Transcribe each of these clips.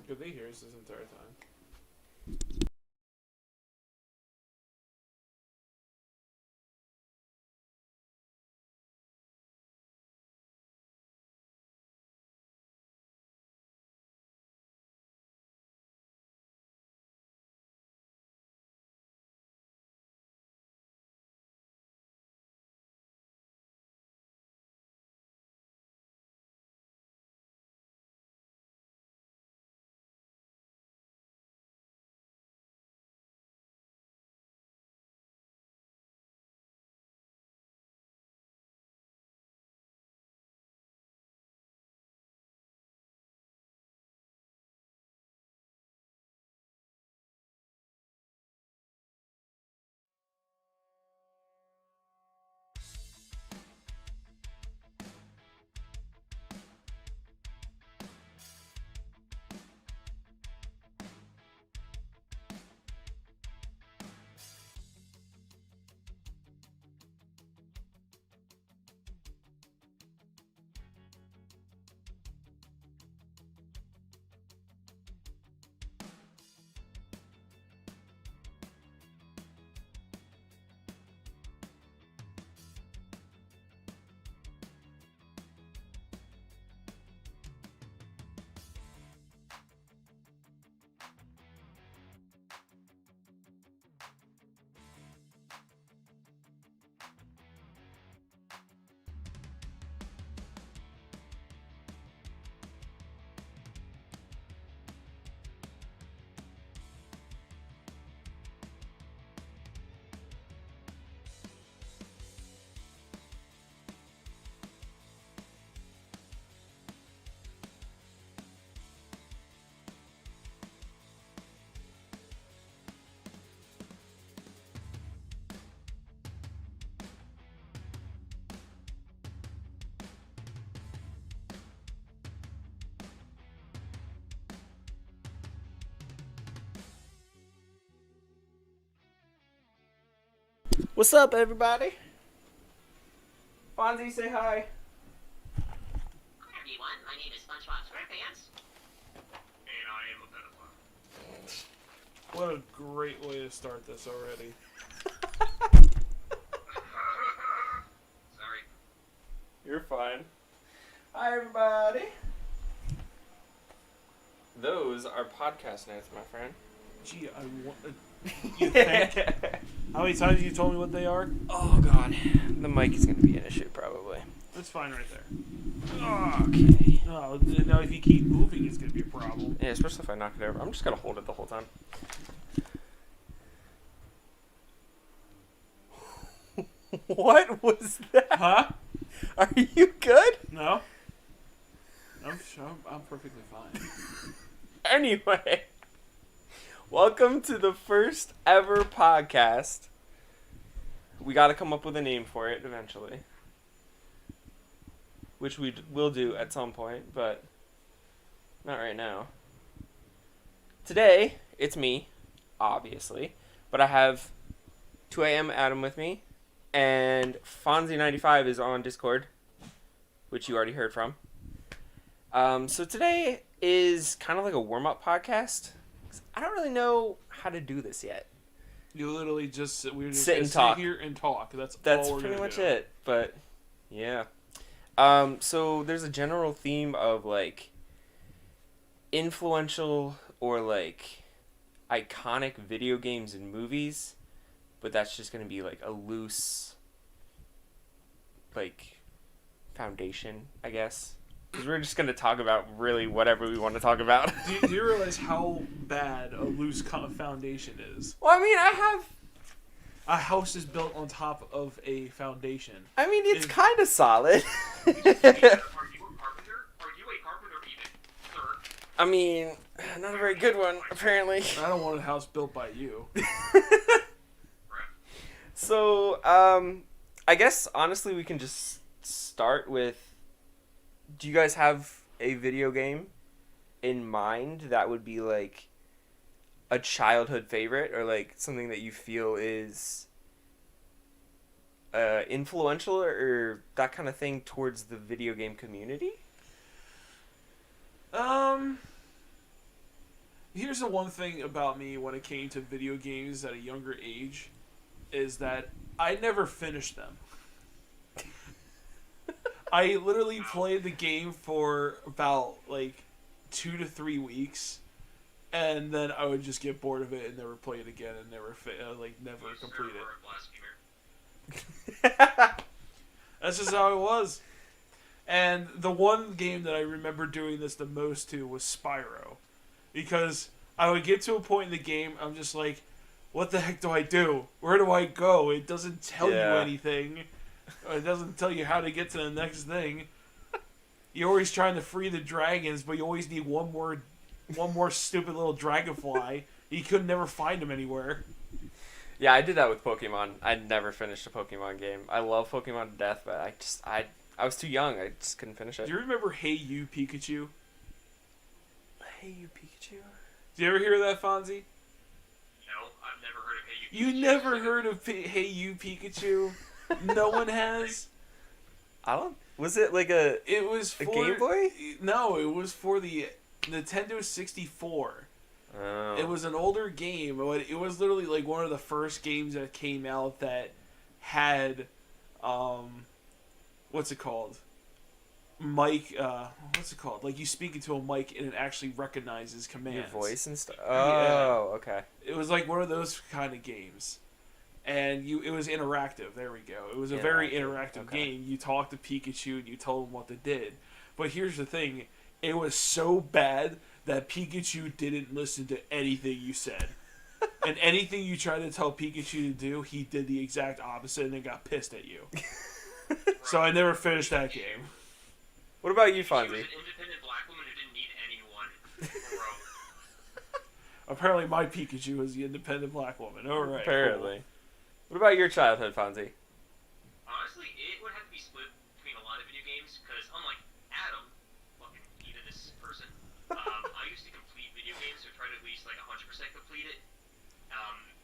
Could they hear us this entire time? What's up, everybody? Fonzie, say hi. Hi everyone, my name is SpongeBob SquarePants. And I am a pedophile. What a great way to start this already. Sorry. You're fine. Hi, everybody. Those are podcast notes, my friend. Gee, I want. You think? How many times have you told me what they are? Oh, God. The mic is going to be an issue, probably. That's fine right there. Okay. No, now if you keep moving, it's gonna be a problem. Yeah, especially if I knock it over. I'm just going to hold it the whole time. What was that? Huh? Are you good? No. I'm perfectly fine. Anyway, welcome to the first ever podcast. We got to come up with a name for it eventually, which we will do at some point, but not right now. Today, it's me, obviously, but I have 2AM Adam with me, and Fonzie95 is on Discord, which you already heard from. So today is kind of like a warm-up podcast. I don't really know how to do this yet. You literally just we're just Sit gonna and talk. sit here and talk. That's all we're Pretty gonna much do. it, but yeah. So there's a general theme of like influential or like iconic video games and movies, but that's just gonna be like a loose like foundation, I guess. Because we're just gonna talk about really whatever we want to talk about. Do you realize how bad a loose foundation is? Well, I mean, A house is built on top of a foundation. it's kind of solid. Are you a carpenter? Are you a carpenter even, sir? I mean, not a very good one, apparently. I don't want a house built by you. So, I guess, honestly, we can just start with, do you guys have a video game in mind that would be, like, a childhood favorite, or, like, something that you feel is influential or that kind of thing towards the video game community? Here's the one thing about me when it came to video games at a younger age, is that I never finished them. I literally played the game for about like 2 to 3 weeks, and then I would just get bored of it and never play it again and never never You complete server it. a blasphemer. That's just how it was. And the one game that I remember doing this the most to was Spyro, because I would get to a point in the game, I'm just like, what the heck do I do? Where do I go? It doesn't tell you Yeah. anything. It doesn't tell you how to get to the next thing. You're always trying to free the dragons, but you always need one more stupid little dragonfly. You could never find them anywhere. Yeah, I did that with Pokemon. I never finished a Pokemon game. I love Pokemon to death, but I was too young. I just couldn't finish it. Do you remember Hey You Pikachu? Hey, you Pikachu. Did you ever hear that, Fonzie? No, I've never heard of Hey You. You never heard of Hey You Pikachu? No one has. I don't. Was it like a? It was for Game Boy? No, it was for the Nintendo 64. Oh. It was an older game, but it was literally like one of the first games that came out that had, what's it called? What's it called? Like you speak into a mic and it actually recognizes commands. Your voice and stuff. Yeah. Oh, okay. It was like one of those kind of games. And it was interactive. There we go. It was a very interactive Okay. game. You talked to Pikachu and you told him what they did. But here's the thing. It was so bad that Pikachu didn't listen to anything you said. And anything you tried to tell Pikachu to do, he did the exact opposite and then got pissed at you. So I never finished that game. What about you, She was Fonzie? an independent black woman who didn't need anyone. Bro. Apparently my Pikachu was the independent black woman. Alright. Apparently. What about your childhood, Fonzie? Honestly, it would have to be split between a lot of video games, because unlike Adam, fucking heathenous person, I used to complete video games, or try to at least like 100% complete it.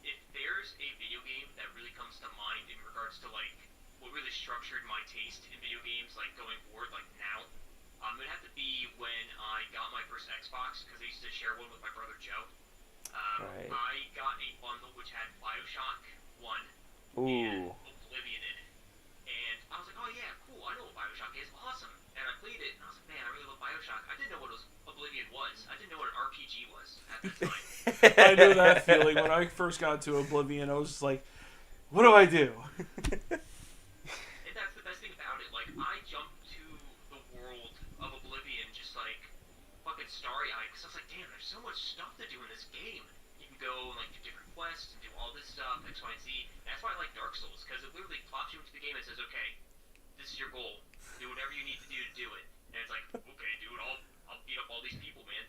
If there's a video game that really comes to mind in regards to like what really structured my taste in video games, like going forward, like now, it would have to be when I got my first Xbox, because I used to share one with my brother Joe. Right. I got a bundle which had Bioshock 1 Ooh. and Oblivion in it. And I was like, oh yeah, cool, I know what Bioshock is, awesome. And I played it, and I was like, man, I really love Bioshock. I didn't know what Oblivion was. I didn't know what an RPG was at that time. I know that feeling. When I first got to Oblivion, I was just like, what do I do? And that's the best thing about it. Like, I jumped to the world of Oblivion just like fucking starry-eyed, because I was like, damn, there's so much stuff to do in this game. You can go and like do different quests and do all this stuff, X, Y, and Z. And that's why I like Dark Souls, because it literally plops you into the game and says, okay, this is your goal. Do whatever you need to do it. And it's like, okay, dude, I'll beat up all these people, man.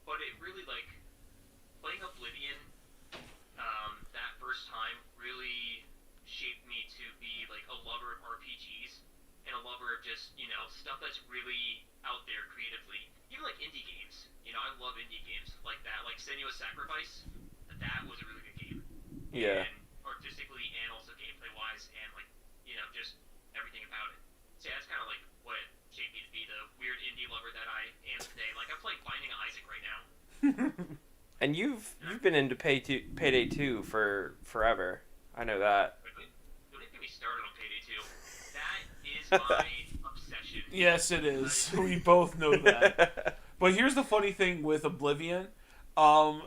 But it really, like, playing Oblivion that first time really shaped me to be like a lover of RPGs and a lover of just, you know, stuff that's really out there creatively. Even like indie games. You know, I love indie games like that. Like Senua's Sacrifice. That was a really good game. Yeah. And artistically and also gameplay wise and like, you know, just everything about it. So yeah, that's kind of like what shaped me to be the weird indie lover that I am today. Like I'm playing Binding of Isaac right now. And you've been into Payday 2 for forever. I know that. But don't even get me started on Payday 2. That is my obsession. Yes, it is. We both know that. But here's the funny thing with Oblivion. I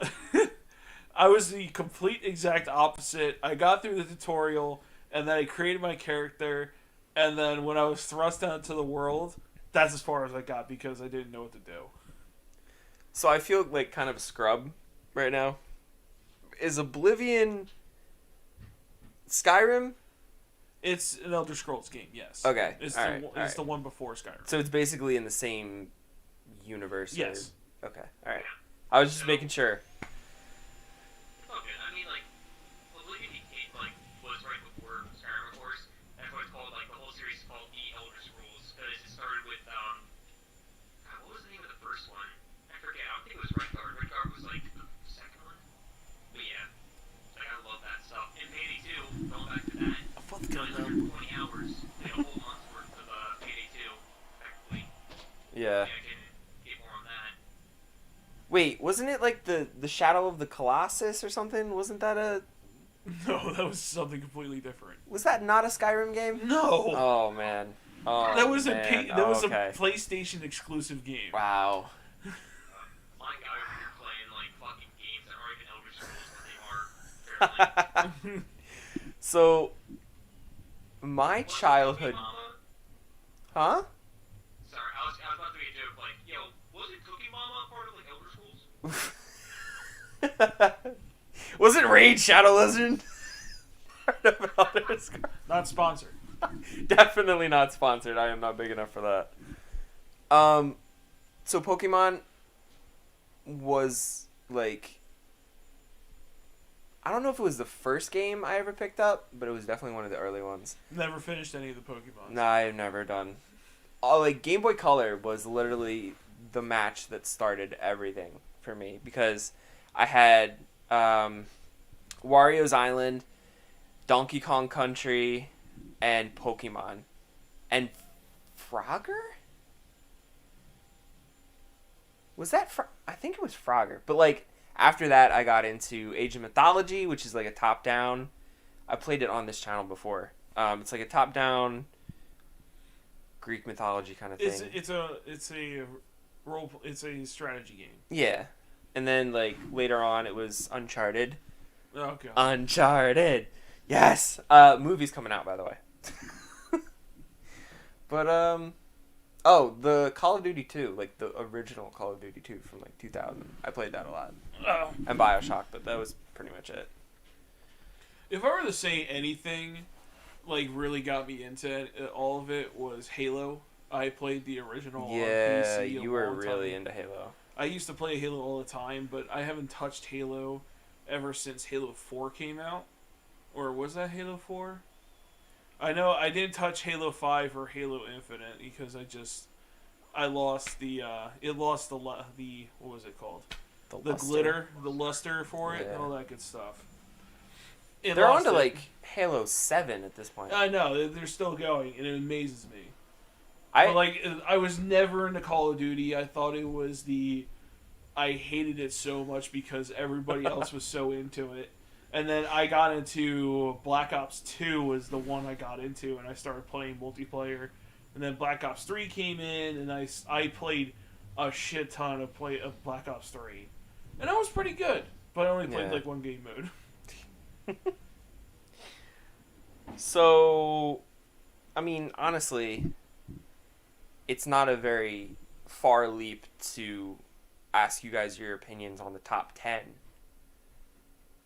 was the complete exact opposite. I got through the tutorial, and then I created my character, and then when I was thrust out into the world, that's as far as I got because I didn't know what to do. So I feel like kind of a scrub right now. Is Oblivion Skyrim? It's an Elder Scrolls game, yes. Okay, It's, alright, it's alright. the one before Skyrim. So it's basically in the same universe. or- Yes. Okay. All right. I was just making sure. It's all good. I mean, like, Oblivion like was right before Skyrim, of course. That's why it's called, like, the whole series is called The Elder Scrolls, because it started with, God, what was the name of the first one? I forget. I don't think it was Redguard. Redguard was, like, the second one. But yeah, like, I love that stuff. And Payday 2, going back to that, 920 hours, like a whole month's worth of Payday 2, effectively. Yeah. Yeah, I can get more on that. Wait, wasn't it like the Shadow of the Colossus or something? Wasn't that a... No, that was something completely different. Was that not a Skyrim game? No. Oh, man. Oh, That was man. a PlayStation exclusive game. Wow. My guy over here playing like fucking games that aren't even Elder Scrolls, but they are. Apparently. So, my Wasn't childhood... Cookie Mama? Huh? Sorry, I was about to make a joke like, yo, wasn't Cookie Mama part of like Elder Scrolls? Was it Raid Shadow Legend? Part of Elder Scrolls? Not sponsored. Definitely not sponsored. I am not big enough for that. So Pokemon was like, I don't know if it was the first game I ever picked up, but it was definitely one of the early ones. Never finished any of the Pokemon. Nah, I've never done. Oh, like Game Boy Color was literally the match that started everything for me because I had Wario's Island, Donkey Kong Country, and Pokemon, and Frogger. Was that I think it was Frogger, but like after that I got into Age of Mythology, which is like a top-down. I played it on this channel before. It's like a top-down Greek mythology kind of thing. It's a strategy game. Yeah, and then like later on it was Uncharted. Oh god. Uncharted. Yes. Movie's coming out, by the way. But oh, the Call of Duty 2, like the original Call of Duty 2 from like 2000. I played that a lot. Oh. And BioShock, but that was pretty much it. If I were to say anything, like really got me into it, all of it was Halo. I played the original. Yeah, on PC you were really into Halo. I used to play Halo all the time, but I haven't touched Halo ever since Halo 4 came out. Or was that Halo 4? I know I didn't touch Halo 5 or Halo Infinite because I lost the what was it called? The luster. glitter, the luster for it, Yeah. and all that good stuff. They're on to like Halo 7 at this point. I know they're still going, and it amazes me. I was never into Call of Duty. I thought it was I hated it so much because everybody else was so into it. And then I got into Black Ops 2 was the one I got into, and I started playing multiplayer. And then Black Ops 3 came in, and I played a shit ton of Black Ops 3. And that was pretty good, but I only played like one game mode. So, I mean, honestly, it's not a very far leap to ask you guys your opinions on the top 10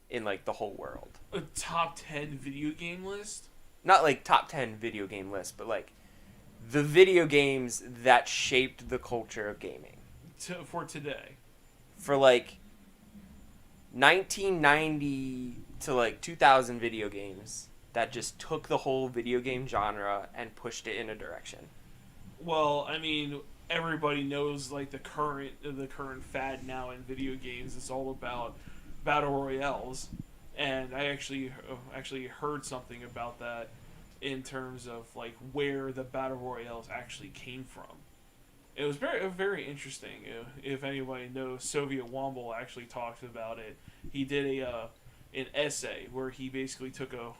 in like the whole world. A top 10 video game list? Not like top 10 video game list, but like the video games that shaped the culture of gaming. For today. For like 1990 to like 2000 video games that just took the whole video game genre and pushed it in a direction. Well, I mean, everybody knows like the current fad now in video games is all about battle royales, and I actually heard something about that in terms of like where the battle royales actually came from. It was very interesting. If anybody knows, Soviet Womble actually talked about it. He did an essay where he basically took a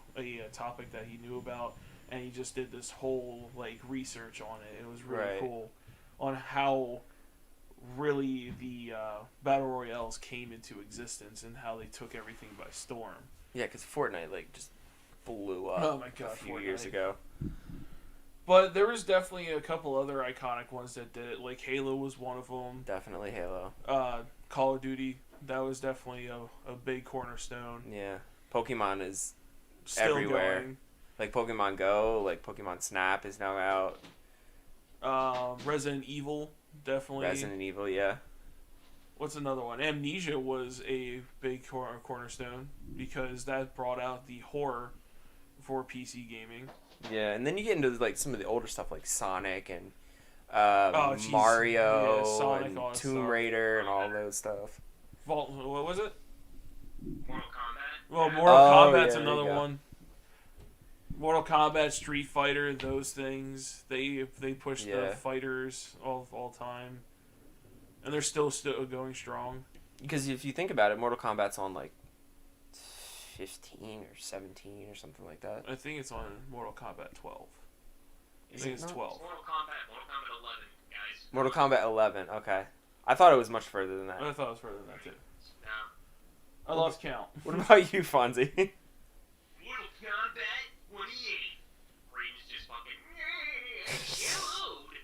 topic that he knew about, and he just did this whole like research on it. It was really cool on how really the battle royales came into existence and how they took everything by storm. Yeah, because Fortnite like just blew up Oh my God, a few Fortnite. years ago. But there was definitely a couple other iconic ones that did it. Like Halo was one of them. Definitely Halo. Call of Duty, that was definitely a big cornerstone. Yeah. Pokemon is Still everywhere. going. Like Pokemon Go, like Pokemon Snap is now out. Resident Evil, definitely. Resident Evil, yeah. What's another one? Amnesia was a big cornerstone because that brought out the horror for PC gaming. Yeah, and then you get into like some of the older stuff like Sonic and jeez. Mario Yeah, Sonic, and all that Tomb stuff. Raider and all those stuff. What was it? Mortal Kombat. Well, Mortal Oh, Kombat's yeah, there another you go. one. Mortal Kombat, Street Fighter, those things they push Yeah. the fighters all time. and they're still going strong. Because if you think about it, Mortal Kombat's on like 15 or 17 or something like that. I think it's on Mortal Kombat 12. I Is think it it's not? 12. Mortal Kombat 11, guys. Mortal Kombat 11. Okay, I thought it was much further than that. I thought it was further than that too. No. I lost count. What about you, Fonzie? Mortal Kombat 28. Raiden's just fucking yellowed.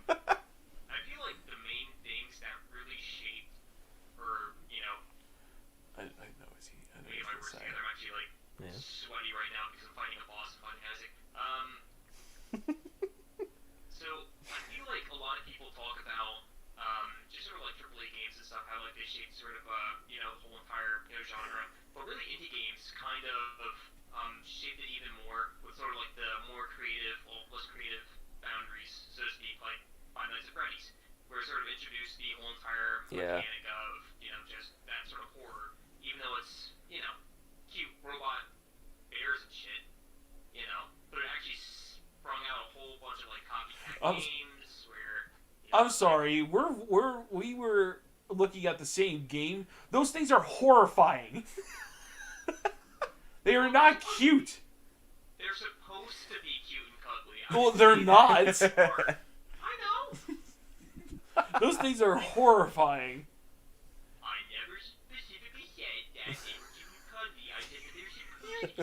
I feel like the main things that really shaped, or I know it's he. I know maybe if I it's work the together, I'm actually like Yeah. sweaty right now because I'm fighting a boss and fighting Isaac. So I feel like a lot of people talk about just sort of like AAA games and stuff, how like they shaped sort of the whole entire genre, but really indie games kind of shaped it even more with sort of like the more creative, or less creative boundaries, so to speak, like Five Nights at Freddy's, where it sort of introduced the whole entire Yeah. mechanic of just that sort of horror, even though it's cute robot bears and shit, but it actually sprung out a whole bunch of like copycat games where. I'm sorry. We were looking at the same game. Those things are horrifying. They are not cute. They're supposed to be cute and cuddly. Well, they're not. I know. Those things are horrifying. I never specifically said that they were cute and cuddly. I said that they're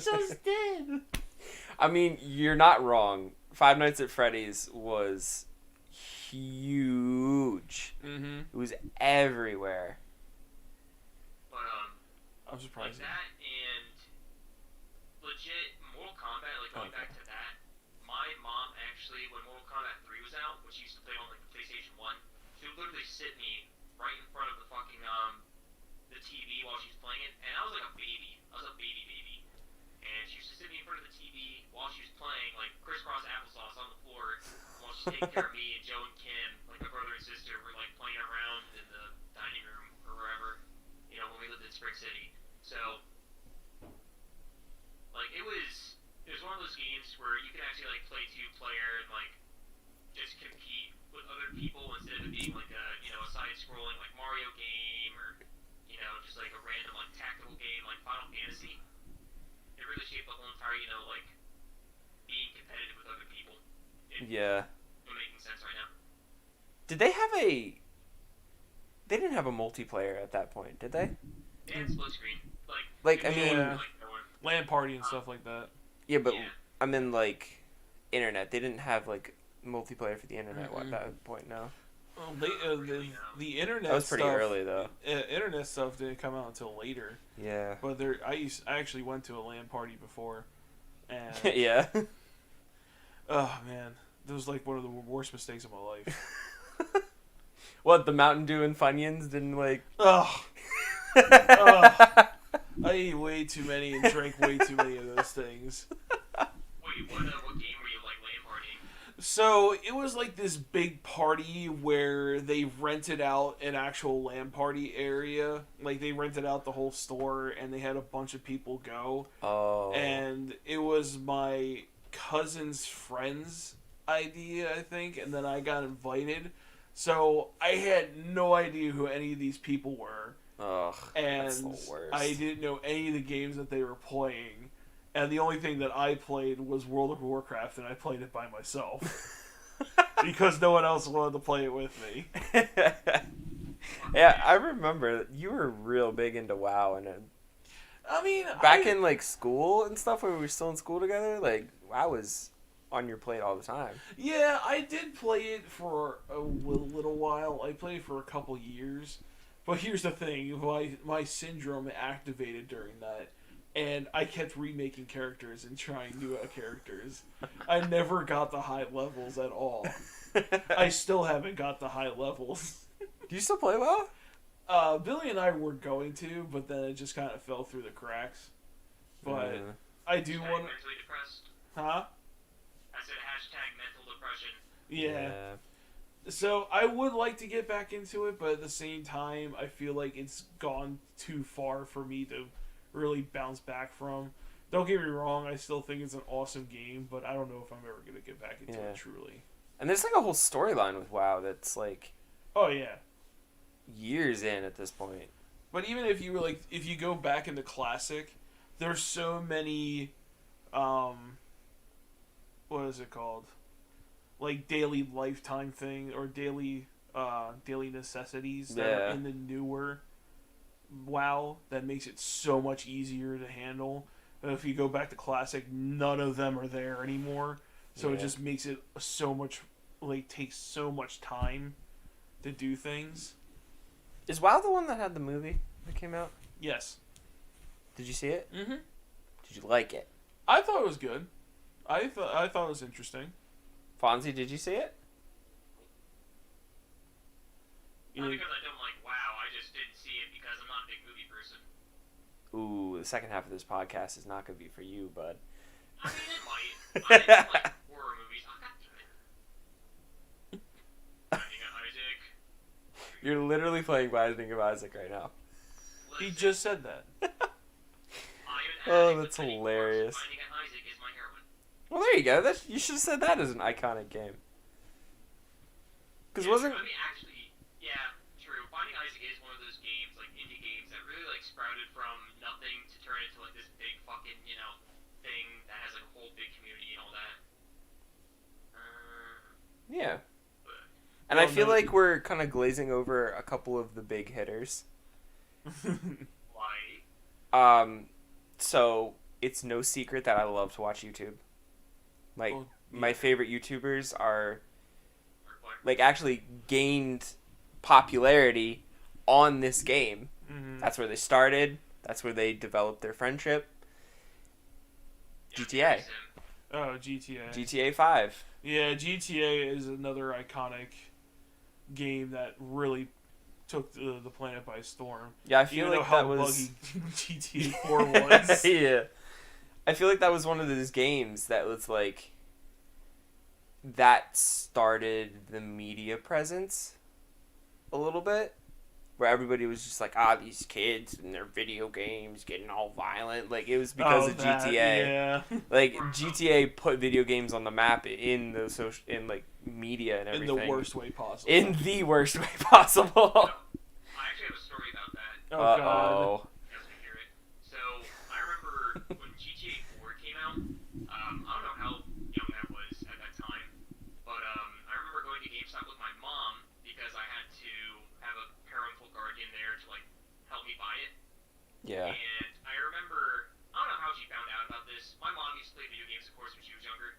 supposed to be. Just did. I mean, you're not wrong. Five Nights at Freddy's was huge. Mm-hmm. It was everywhere. But I'm like surprised. that and legit Mortal Kombat. Like going back to that, my mom actually, when Mortal Kombat 3 was out, which she used to play on like the PlayStation 1, she would literally sit me right in front of the fucking the TV while she was playing it, and I was like a baby. I was a baby. And she used to sit me in front of the TV while she was playing, like crisscross applesauce on the floor, while she's taking care of me and Joe and Kim, like my brother and sister, were like playing around in the dining room or wherever, when we lived in Spring City. So, like it was one of those games where you can actually like play two-player and like just compete with other people instead of it being like a side-scrolling like Mario game or just like a random like tactical game like Final Fantasy. It really shaped the whole entire, like, being competitive with other people. Yeah. It's making sense right now. Did they have a... They didn't have a multiplayer at that point, did they? They had split screen. Like, I they mean... Yeah. like, there were- LAN party and stuff like that. Yeah, but Yeah. I mean, like, internet. They didn't have, like, multiplayer for the internet at that point, no? Well, the internet. That was pretty stuff, early, though. Internet stuff didn't come out until later. Yeah. But I actually went to a LAN party before, and Yeah. oh man, that was like one of the worst mistakes of my life. What, the Mountain Dew and Funyuns didn't, like... Ugh. Ugh. I ate way too many and drank way too many of those things. Wait, what game were you, like, LAN partying? So it was like this big party where they rented out an actual LAN party area. Like they rented out the whole store and they had a bunch of people go. Oh. And it was my cousin's friend's idea, I think, and then I got invited. So I had no idea who any of these people were. Ugh, And that's the worst. I didn't know any of the games that they were playing. And the only thing that I played was World of Warcraft, and I played it by myself. Because no one else wanted to play it with me. Yeah, I remember you were real big into WoW, and I mean, back in like school and stuff when we were still in school together, like WoW was on your plate all the time. Yeah, I did play it for a little while. I played it for a couple years. But here's the thing, my syndrome activated during that. And I kept remaking characters and trying new characters. I never got the high levels at all. I still haven't got the high levels. Do you still play WoW? Billy and I were going to, but then it just kind of fell through the cracks. But Yeah. I do want to... Mentally depressed. Huh? I said hashtag mental depression. Yeah. So I would like to get back into it, but at the same time, I feel like it's gone too far for me to really bounce back from. Don't get me wrong, I still think it's an awesome game, but I don't know if I'm ever going to get back into Yeah. it truly. And there's like a whole storyline with WoW that's like, Oh, yeah. years in at this point. But even if you were like, if you go back into classic, there's so many, what is it called? Like daily lifetime thing or daily necessities that are Yeah. in the newer WoW that makes it so much easier to handle. But if you go back to classic, none of them are there anymore. So it Yeah. just makes it so much like takes so much time to do things. Is WoW the one that had the movie that came out? Yes. Did you see it? Mm-hmm. Did you like it? I thought it was good. I thought it was interesting. Fonzie, did you see it? Not because I don't like WoW, I just didn't see it because I'm not a big movie person. Ooh, the second half of this podcast is not going to be for you, bud. I mean, it might. I didn't like horror movies. Oh, God damn it. Binding of Isaac. You're literally playing Binding of Isaac right now. He Listen, just said that. I'm an Oh, addict that's with many hilarious. quirks. Binding of Isaac is my heroine. Well, there you go. You should have said that as an iconic game. Because Yeah, wasn't... I mean, actually, yeah, true. Binding of Isaac is one of those games, like indie games, that really like sprouted from nothing to turn into like this big fucking, thing that has like a whole big community and all that. Yeah. But And I Well, feel no- like we're kind of glazing over a couple of the big hitters. why? So it's no secret that I love to watch YouTube. Like, Oh, my yeah. favorite YouTubers are, Markiplier. like, actually gained popularity on this game. Mhm. That's where they started. That's where they developed their friendship. Yeah, GTA. it's him. Oh, GTA. GTA 5. Yeah, GTA is another iconic game that really took the planet by storm. Yeah, I feel Even though like how that was... buggy GTA 4 was. Yeah. I feel like that was one of those games that was like that started the media presence a little bit, where everybody was just like, these kids and their video games getting all violent. Like, it was because Oh, of that, GTA. Yeah. Like, GTA put video games on the map in the like media and In everything. the worst way possible. In the worst way possible. I actually have a story about that. Oh, God. Uh-oh. You guys can hear it. So, I remember when GTA 4 came out, I don't know how young I was at that time, but I remember going to GameStop with my mom because I had to have a parental guardian there to, like, help me buy it. Yeah. And I remember, I don't know how she found out about this. My mom used to play video games, of course, when she was younger.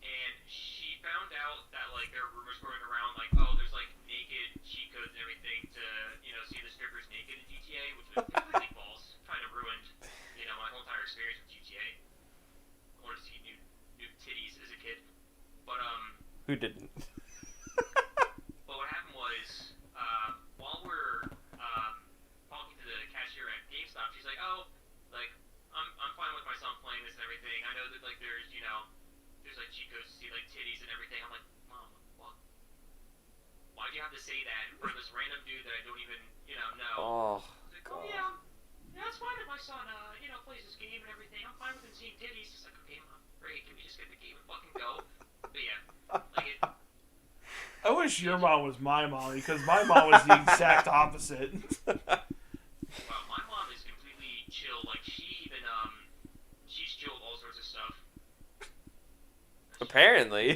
And she found out that, like, there were rumors going around, like, oh, there's, like, naked cheat codes and everything to, see the strippers naked in GTA, which was completely false. Kind of ruined, my whole entire experience with GTA. I wanted to see new titties as a kid. But, Who didn't? But what happened was, while we're talking to the cashier at GameStop, she's like, "Oh, like I'm fine with my son playing this and everything. I know that like there's like cheat codes to see like titties and everything." I'm like, "Mom, what? Why'd you have to say that in front of this random dude that I don't even know?" Oh, She's like, "Oh yeah, it's fine if my son plays this game and everything. I'm fine with him seeing titties." It's like, "Okay, Mom, great. Can we just get the game and fucking go?" But yeah, like it. I wish your mom was my mom because my mom was the exact opposite. Well, my mom is completely chill. Like she even she's chilled all sorts of stuff. apparently.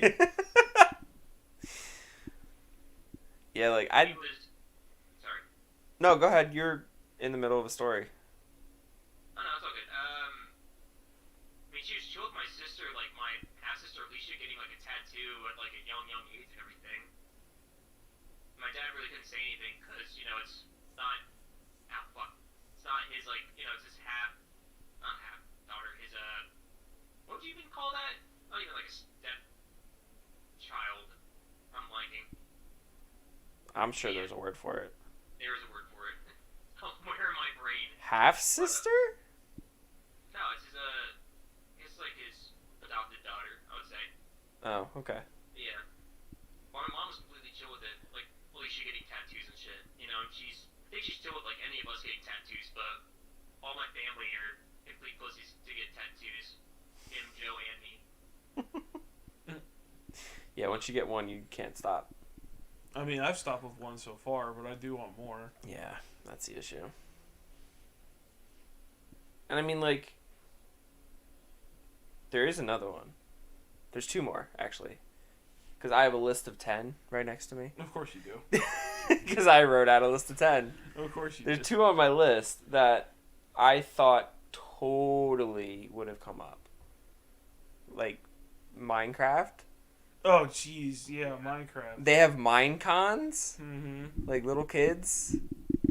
Yeah, like, She was, sorry. No, go ahead. You're in the middle of a story. Oh no, it's all good. I mean, she was chill with my sister, like my half sister Alicia, getting like a tattoo at like a young age and everything. My dad really couldn't say anything because it's not. It's not his like it's his not half daughter. His what would you even call that? Not even like a step child. I'm blanking. I'm sure there's a word for it. There's a word for it. Where in my brain? Half sister? No, it's like his adopted daughter, I would say. Oh, okay. Yeah. My mom was completely chill with it, like Alicia getting tattoos and shit. And I think she's chill with like any of us getting tattoos, but all my family are complete pussies to get tattoos. Him, Joe, and me. Yeah, once you get one, you can't stop. I mean, I've stopped with one so far, but I do want more. Yeah, that's the issue. And I mean, like, there is another one. There's 2 more, actually. Because I have a list of 10 right next to me. Of course you do. Because I wrote out a list of 10. Of course you There's do. 2 on my list that I thought totally would have come up. Like, Minecraft. Oh, jeez. Yeah, Minecraft. They have Minecons. Mm-hmm. Like, little kids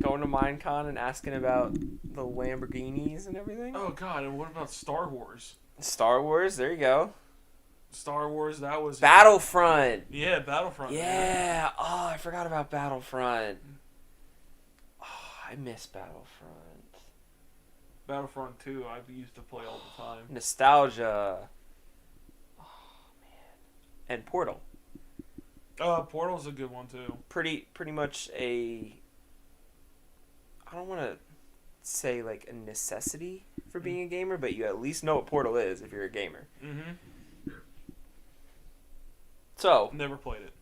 going to Minecon and asking about the Lamborghinis and everything. Oh, God. And what about Star Wars? Star Wars, there you go. Star Wars, that was... Battlefront. Yeah, Battlefront. Yeah. Oh, I forgot about Battlefront. Oh, I miss Battlefront. Battlefront 2, I used to play all the time. Nostalgia. Oh, man. And Portal. Portal's a good one, too. Pretty much a... I don't want to say, like, a necessity for being a gamer, but you at least know what Portal is if you're a gamer. Mm-hmm. So, Never played it.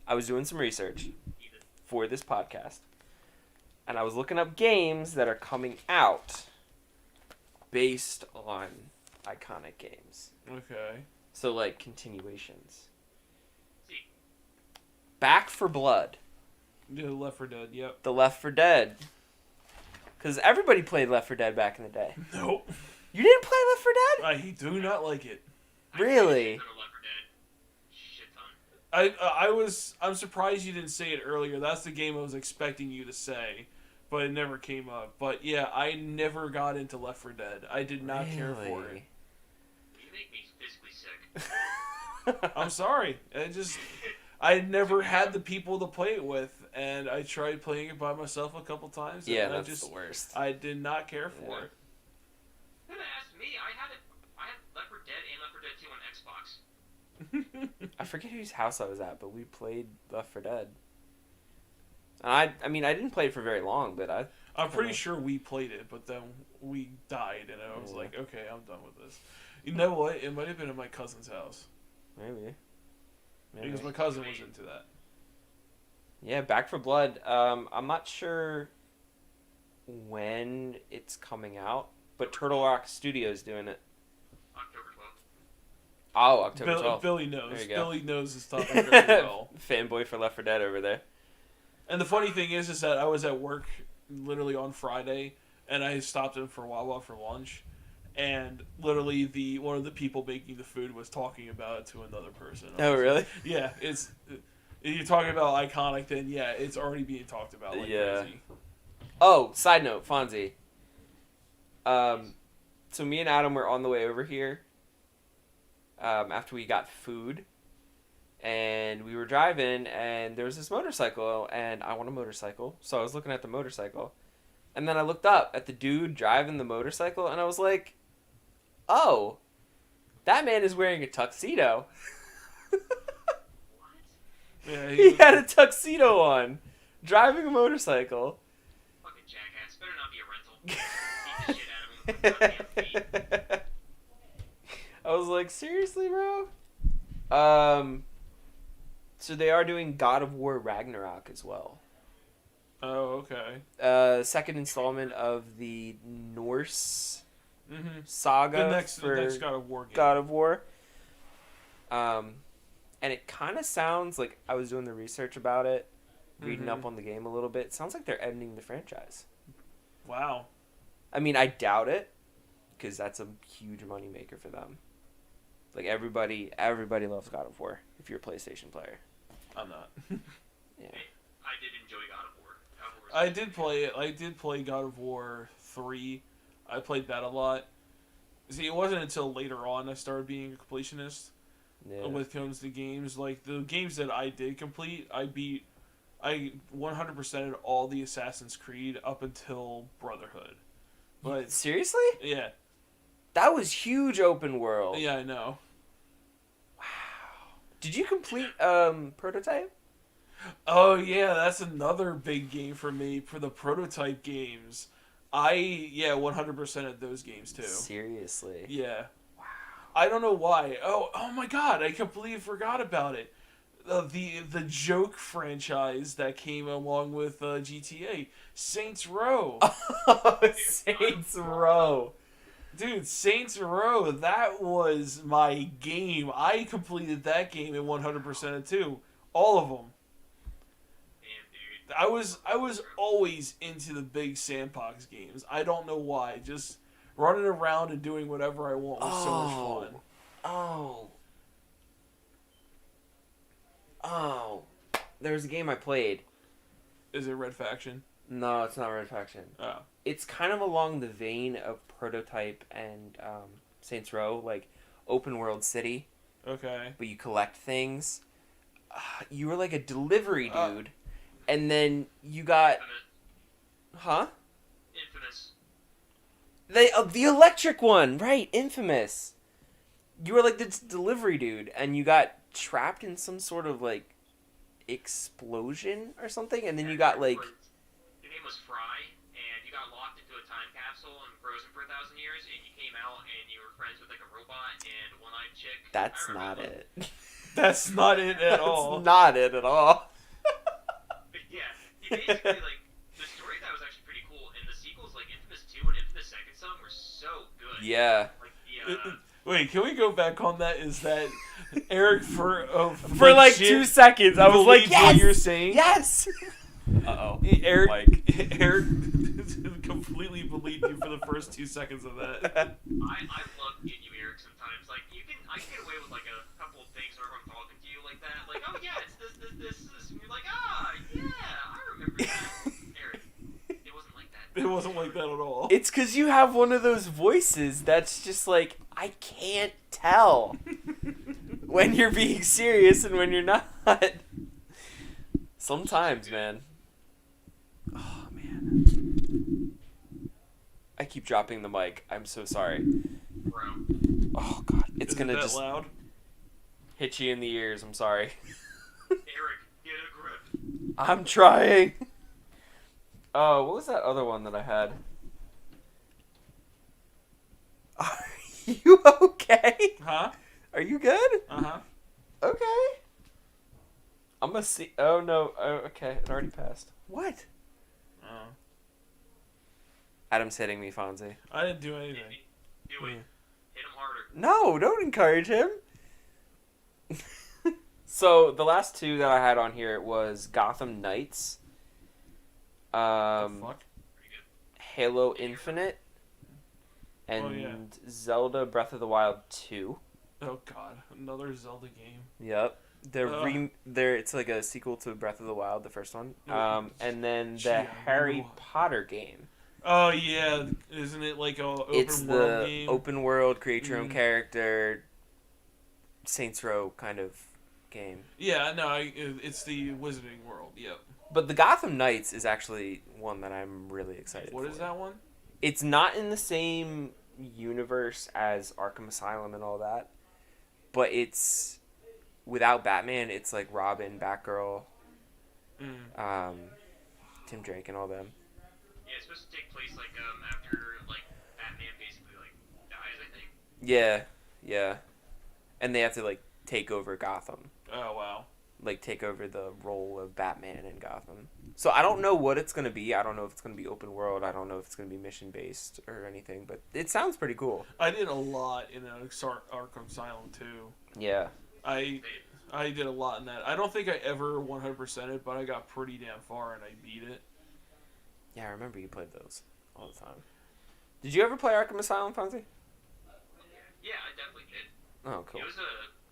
I was doing some research for this podcast, and I was looking up games that are coming out based on iconic games. Okay. So, like, continuations. Back 4 Blood. Yeah, Left 4 Dead, yep. The Left 4 Dead. Because everybody played Left 4 Dead back in the day. Nope. You didn't play Left 4 Dead? I do not like it. Really? I'm surprised you didn't say it earlier. That's the game I was expecting you to say, but it never came up. But yeah, I never got into Left 4 Dead. I did not care for it. Really? You make me physically sick. I'm sorry. I never had the people to play it with, and I tried playing it by myself a couple times. Yeah, and that's the worst. I did not care for Yeah. it. Could have asked me. I had Left 4 Dead and Left 4 Dead 2 on Xbox. I forget whose house I was at, but we played Left 4 Dead. And I mean, I didn't play it for very long, but I'm pretty sure we played it, but then we died, and I was Yeah. like, okay, I'm done with this. You know what? It might have been at my cousin's house. Maybe. Because my cousin was into that. Yeah, Back 4 Blood. I'm not sure when it's coming out, but Turtle Rock Studios doing it. October 12th. Oh, October 12th. Billy knows. There you go. Billy knows his stuff very well. Fanboy for Left 4 Dead over there. And the funny thing is that I was at work literally on Friday, and I stopped in for Wawa for lunch, and literally one of the people making the food was talking about it to another person. I Oh, was really? like, yeah, it's... You're talking about iconic, then yeah, it's already being talked about like Yeah. crazy. Oh, side note, Fonzie. So me and Adam were on the way over here after we got food, and we were driving, and there was this motorcycle, and I want a motorcycle, so I was looking at the motorcycle, and then I looked up at the dude driving the motorcycle, and I was like, oh, that man is wearing a tuxedo. Yeah, He had a tuxedo on, driving a motorcycle. Fucking jackass. Better not be a rental. Beat the shit out of him with his goddamn feet. I was like, seriously, bro? So they are doing God of War Ragnarok as well. Oh, okay. Second installment of the Norse Mm-hmm. saga The next for God of War game. God of War. And it kind of sounds like, I was doing the research about it, reading up on the game a little bit. It sounds like they're ending the franchise. Wow. I mean, I doubt it, because that's a huge moneymaker for them. Like, everybody loves God of War, if you're a PlayStation player. I'm not. Yeah. I did enjoy God of War. God of War was I did play it. I did play God of War 3. I played that a lot. See, it wasn't until later on I started being a completionist. Yeah. When it comes to games, like the games that I did complete, I 100%ed all the Assassin's Creed up until Brotherhood. But Seriously? yeah, That was huge open world. yeah, I know. Did you complete Prototype? Oh yeah, that's another big game for me for the Prototype games. 100%ed those games too. Seriously? Yeah. I don't know why. Oh my God! I completely forgot about it. the joke franchise that came along with GTA, Saints Row. Saints Row. Dude, Saints Row, that was my game. I completed that game in 100% of two. All of them. Damn, dude. I was always into the big sandbox games. I don't know why. Just running around and doing whatever I want was so much fun. Oh. There's a game I played. Is it Red Faction? No, it's not Red Faction. Oh. It's kind of along the vein of Prototype and Saints Row, like open world city, Okay. but you collect things. You were like a delivery dude, and then you got, huh? Infamous. The electric one, right? Infamous. You were like this delivery dude, and you got trapped in some sort of like explosion or something, and then you got like. Your name was Fry, and you got locked into a time capsule and frozen for 1,000 years, and you came out and you were friends with like a robot and a one-eyed chick. That's I not remember it. That's not it at all. That's not it at all. But yeah, he basically like the story that was actually pretty cool, and the sequels like Infamous 2 and Infamous Second Son were so good. Yeah. Like the Wait, can we go back on that? Is that Eric For like 2 seconds, I was like, believed yes! what you're saying? Yes! Uh-oh. Eric, Mike. Eric completely believed you for the first 2 seconds of that. I love getting you, Eric. Sometimes like I can get away with like a couple of things whenever I'm talking to you like that. Like, oh yeah, it's this, and you're like, yeah, I remember that. Eric, it wasn't like that. It wasn't like that at all. It's because you have one of those voices that's just like, I can't tell when you're being serious and when you're not. Sometimes, man. Oh, man. I keep dropping the mic. I'm so sorry. Bro. Oh, God. It's Is going it to that just loud? hit you in the ears. I'm sorry. Eric, get a grip. I'm trying. Oh, what was that other one that I had? Are you okay? Huh? Are you good? Uh-huh. Okay. I'm gonna see. Oh no. Oh, okay. It already passed. What? Oh. Adam's hitting me, Fonzie. I didn't do anything. Do it. Hit him harder. No, don't encourage him. So the last two that I had on here was Gotham Knights, The fuck? Pretty good. Halo Infinite, and Oh, yeah. Zelda Breath of the Wild 2. Oh god, another Zelda game. Yep. Ugh. It's like a sequel to Breath of the Wild, the first one. And then the Gee, Harry I Potter game. Oh yeah, isn't it like a open It's world the game? open world, create your own Mhm. character, Saints Row kind of game. Yeah, no, it's the Wizarding World. Yep. But the Gotham Knights is actually one that I'm really excited for. What is that one? It's not in the same universe as Arkham Asylum and all that, but it's without Batman. It's like Robin, Batgirl, Tim Drake, and all them. Yeah, it's supposed to take place like after like Batman basically like dies, I think. Yeah, and they have to like take over Gotham, Oh wow. like take over the role of Batman in Gotham. So I don't know what it's gonna be. I don't know if it's gonna be open world. I don't know if it's gonna be mission based or anything. But it sounds pretty cool. I did a lot in Arkham Asylum too. Yeah. I did a lot in that. I don't think I ever 100%ed, but I got pretty damn far and I beat it. Yeah, I remember you played those all the time. Did you ever play Arkham Asylum, Fonzie? Yeah, I definitely did. Oh, cool. It was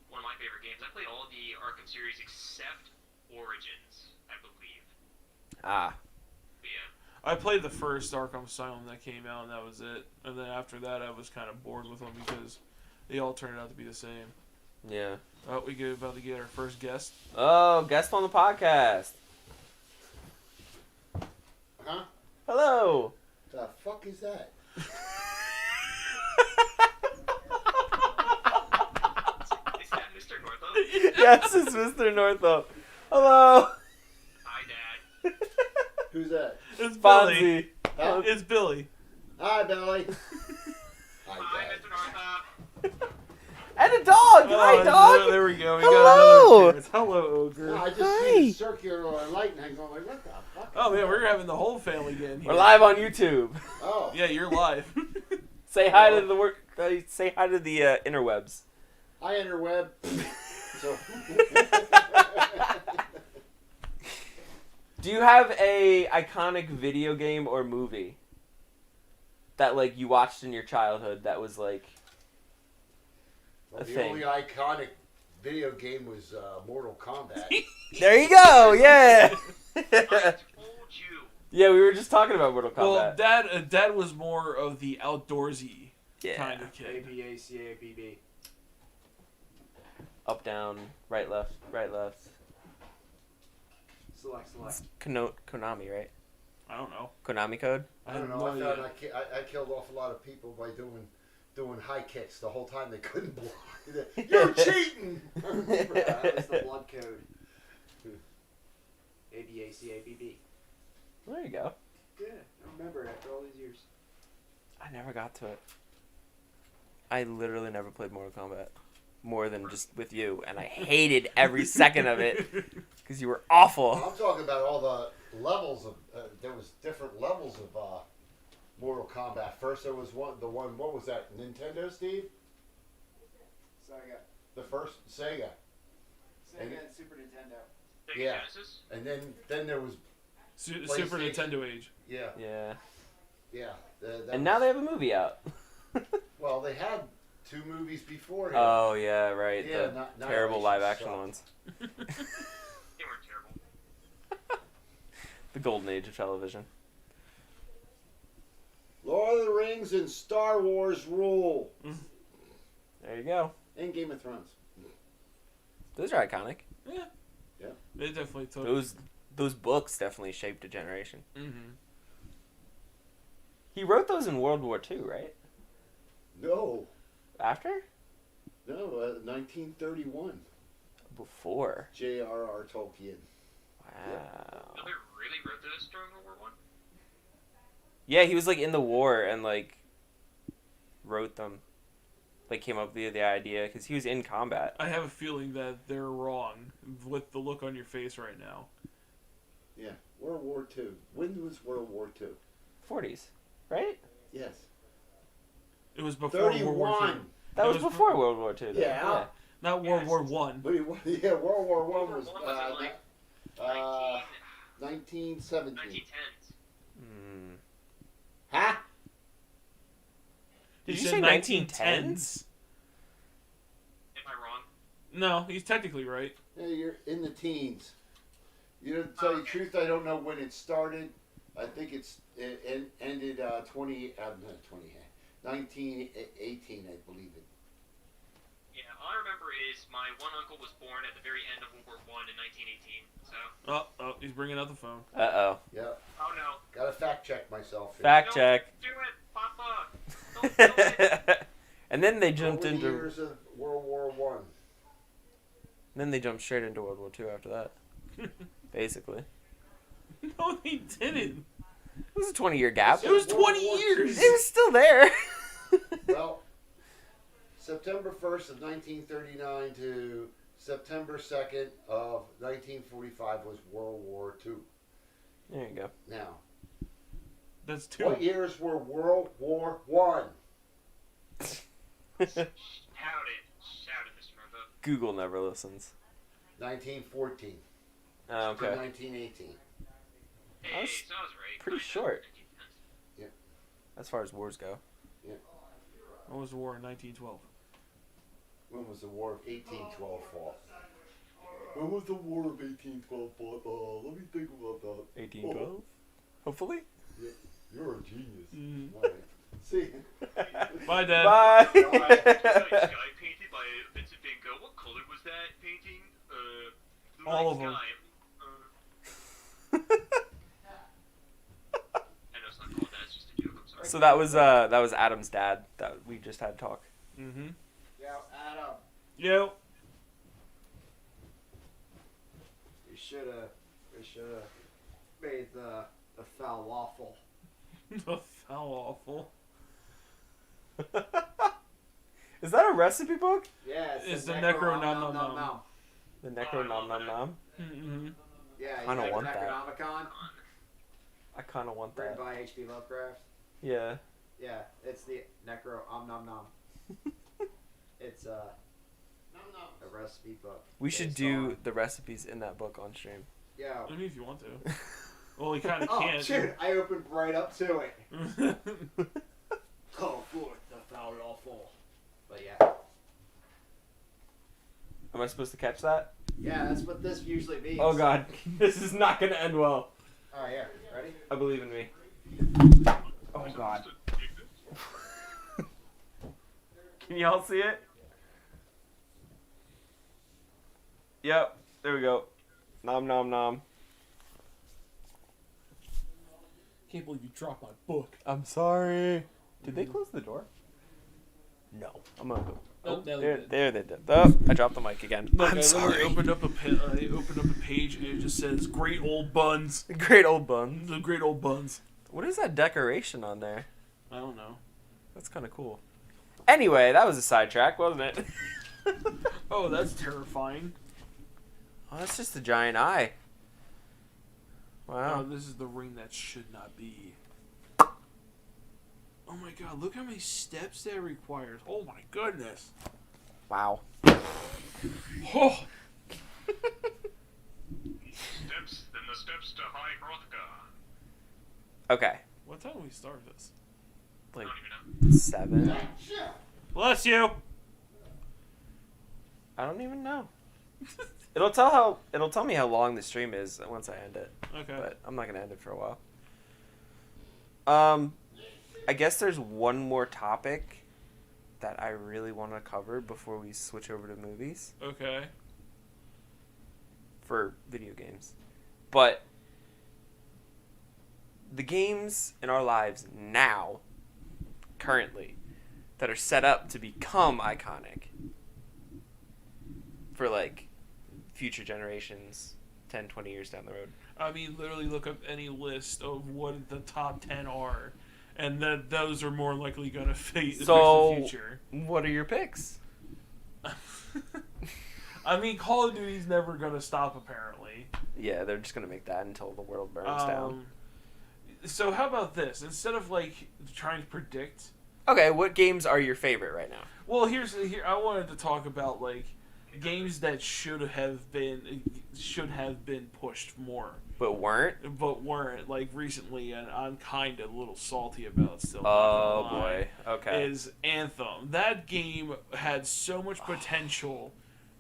one of my favorite games. I played all the Arkham series except Origins, I believe. Ah. But yeah. I played the first Arkham Asylum that came out, and that was it. And then after that, I was kind of bored with them because they all turned out to be the same. Yeah. Oh, we get about to get our first guest. Oh, guest on the podcast. Huh? Hello. The fuck is that? Is that Mr. Northup? Yes, it's Mr. Northup. Hello. Hi, Dad. Who's that? It's Billy. Fonzie. Huh? It's Billy. Hi, Billy. Hi, Hi, Mr. Northup. And a dog! Hi, dog! There we go. We Hello! got another appearance. Hello, Ogre. No, I just Hi. see the circular light and I'm going like, what the fuck? Oh man, we're having the whole family again here. We're live on YouTube. Oh. Yeah, you're live. Say hi to the work. Say hi to the interwebs. Hi, interweb. So. Do you have a iconic video game or movie that like you watched in your childhood that was like Well, a the thing? only iconic video game was Mortal Kombat. There you go. Yeah. I told you. Yeah, we were just talking about Mortal Kombat. Well, Dad was more of the outdoorsy Yeah. kind of kid. ABACABB. Up, down, right, left, right, left. Select. It's Konami, right? I don't know. Konami code. I don't have know. no I found idea. I killed off a lot of people by doing high kicks the whole time they couldn't block. You're cheating. That was the blood code. ABACABB. There you go. Yeah, I remember it after all these years. I never got to it. I literally never played Mortal Kombat more than just with you, and I hated every second of it because you were awful. I'm talking about all the levels of. There was different levels of Mortal Kombat. First, there was the one. What was that? Nintendo, Steve? Sega. The first Sega, Sega and Super Nintendo. Sega Yeah. Genesis? and then there was Super PlayStation. Nintendo age. yeah. And now they have a movie out. Well, they had 2 movies before him. Oh yeah, right. Yeah, the not terrible Annihilation live action sucked. ones. They weren't terrible. The golden age of television. Lord of the Rings and Star Wars rule. There you go. And Game of Thrones. Those are iconic. Yeah. Yeah. They definitely took. Those books definitely shaped a generation. Mm-hmm. He wrote those in World War II, right? No. After? No, 1931. Before. J.R.R. Tolkien. Wow. Nobody really wrote this during World War One. Yeah, he was like in the war and like wrote them. Like came up with the idea because he was in combat. I have a feeling that they're wrong with the look on your face right now. Yeah. World War II. When was World War II? 40s, right? Yes. It was before World War II. 31. That It was was before World War II. Though. Yeah. Not World War One. Yeah, World War World One was War One was in like 1917. 1910s. Hmm. Huh? Did He you said say 1910s? Am I wrong? No, he's technically right. Yeah, you're in the teens. You know, to tell you the truth, I don't know when it started. I think it ended 1918, I believe it. Yeah, all I remember is my one uncle was born at the very end of World War One in 1918. So. Oh, he's bringing out the phone. Uh-oh. Yeah, Oh no. gotta fact check myself. Here. Fact check. Do it, Papa. Don't do it. And then they jumped Early into. years of World War One. Then they jumped straight into World War II after that. Basically, No, he didn't. it was a 20-year gap. It was World 20 War years. It was still there. Well, September 1st of 1939 to September 2nd of 1945 was World War II. There you go. Now, That's 2. what years were World War One? Shout it, Mr. Murphy. Google never listens. 1914 Oh, to okay. 1918. Hey, I was so I was right. pretty Kinda. short. 1910s. As far as wars go. What was the war in 1912? When was the War of 1812 fought? When was the War of 1812 fought? Let me think about that. 1812? Hopefully. You're a genius. Mm. All right. See? Bye, Dad. Bye. Sky painted by Vincent Van Gogh. What color was that painting? Blue All night of them. sky. I know it's not called that. It's just a joke. I'm sorry. So that was Adam's dad that we just had talk. Mm-hmm. Yo, Adam. Yo. We should have made the foul waffle. How awful. Is that a recipe book? Yeah, It's says the Necro Nom Nom Nom. The Necro Nom Nom Nom. Mm-hmm. Yeah, you Kinda like want the that. Necronomicon, I kind of want written that. by H.P. Lovecraft. Yeah. Yeah, it's the Necro Nom Nom. It's a recipe book. We should based do on- the recipes in that book on stream. Yeah. I mean, if you want to. Well, you kind of Oh, can't. shoot! I opened right up to it. Dude. Call forth the foul lawful. But yeah. Am I supposed to catch that? Yeah, that's what this usually means. Oh god, this is not gonna end well. Alright, here. Ready? I believe in me. Oh god. Can y'all see it? Yep, there we go. Nom nom nom. Can't believe you dropped my book. I'm sorry. Did they close the door? No. I'm gonna go. Oh, no, they there, did. there they did. Oh, I dropped the mic again. Look, I'm I sorry. literally opened up a page and it just says "Great Old Buns." Great old buns. The Great Old Buns. What is that decoration on there? I don't know. That's kind of cool. Anyway, that was a sidetrack, wasn't it? Oh, that's terrifying. Oh, that's just a giant eye. Oh, Wow. this is the ring that should not be. Oh my god, look how many steps that requires. Oh my goodness. Wow. Oh, Steps, then the steps to High Hrothgar. Okay. what time do we start this? I Like don't even know. 7. Bless you. I don't even know. It'll tell me how long the stream is once I end it. Okay. But I'm not gonna end it for a while. I guess there's one more topic that I really want to cover before we switch over to movies Okay. for video games. But the games in our lives now, currently, that are set up to become iconic for like future generations 10, 20 years down the road. I mean, literally look up any list of what the top 10 are, and those are more likely going to face So- the future. What are your picks? I mean, Call of Duty's never going to stop, apparently. Yeah, they're just gonna make that until the world burns down. So how about this? Instead of, like, trying to predict... Okay, what games are your favorite right now? Well, here I wanted to talk about, like, games that should have been pushed more, But weren't? but weren't, like, recently, and I'm kind of a little salty about it still. Oh not gonna lie. boy. Okay. Is Anthem. That game had so much potential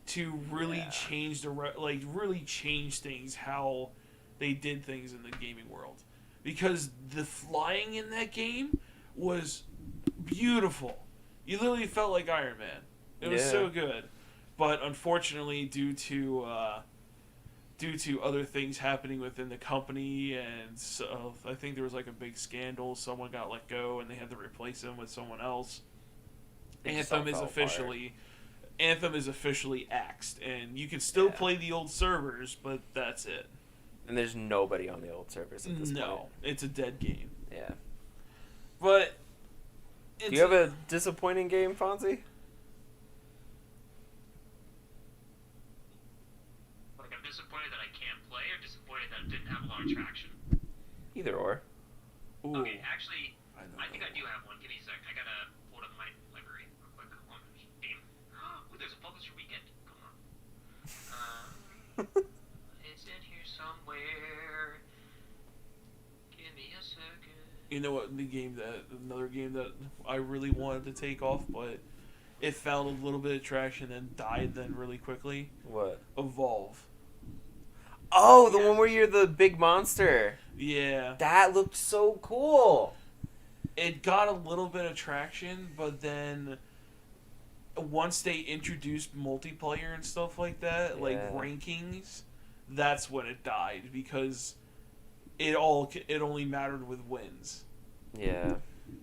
to really Yeah. change really change things, how they did things in the gaming world, because the flying in that game was beautiful. You literally felt like Iron Man. It was Yeah. so good, but unfortunately, due to other things happening within the company, and so I think there was like a big scandal. Someone got let go, and they had to replace him with someone else. It just all Anthem is fell officially axed, and you can still Yeah. play the old servers, but that's it. And there's nobody on the old servers at this No, point. it's a dead game. Yeah. But it's, Do you have a disappointing game, Fonzie? Like, I'm disappointed that I can't play, or disappointed that it didn't have a lot of traction. Either or. Ooh, Okay, actually, I know I think that I do have one. Give me a sec. I gotta pull it up my library real quick. Hold on. Game. Ooh, there's a publisher weekend. Come on. It's in here somewhere. Give me a second. You know what? Another game that I really wanted to take off, but it found a little bit of traction and died then really quickly. What? Evolve. Oh, the one where you're the big monster. Yeah, That looked so cool. it got a little bit of traction, but then once they introduced multiplayer and stuff like that, like Yeah. rankings, that's when it died, because it only mattered with wins. Yeah.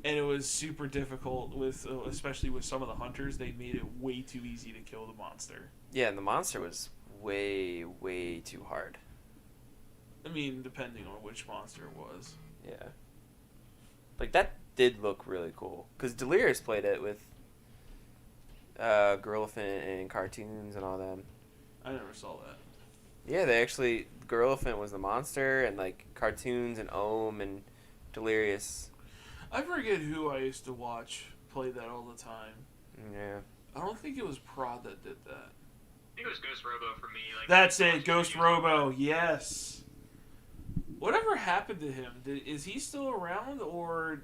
And it was super difficult with, especially with some of the hunters. They made it way too easy to kill the monster. Yeah, and the monster was way, way too hard. I mean, depending on which monster it was. Yeah. Like, that did look really cool. Because Delirious played it with Gorillafant and cartoons and all them. I never saw that. Yeah, they actually Gorillafant was the monster, and like cartoons and Ohm and Delirious. I forget who I used to watch play that all the time. Yeah. I don't think it was Prod that did that. I think it was Ghost Robo for me. Like, That's I it, watched Ghost videos Robo. Yes. Whatever happened to him? Is he still around, or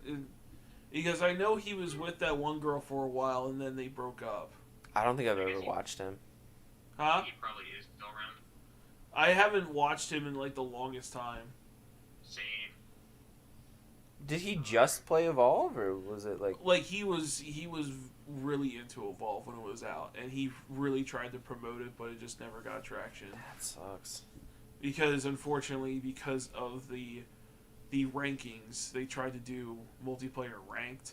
because I know he was with that one girl for a while and then they broke up. I don't think I've ever watched him. Huh? He probably is still around. I haven't watched him in like the longest time. Same. Did he just play Evolve, or was it like... Like he was really into Evolve when it was out, and he really tried to promote it, but it just never got traction. That sucks. Because unfortunately, because of the rankings, they tried to do multiplayer ranked,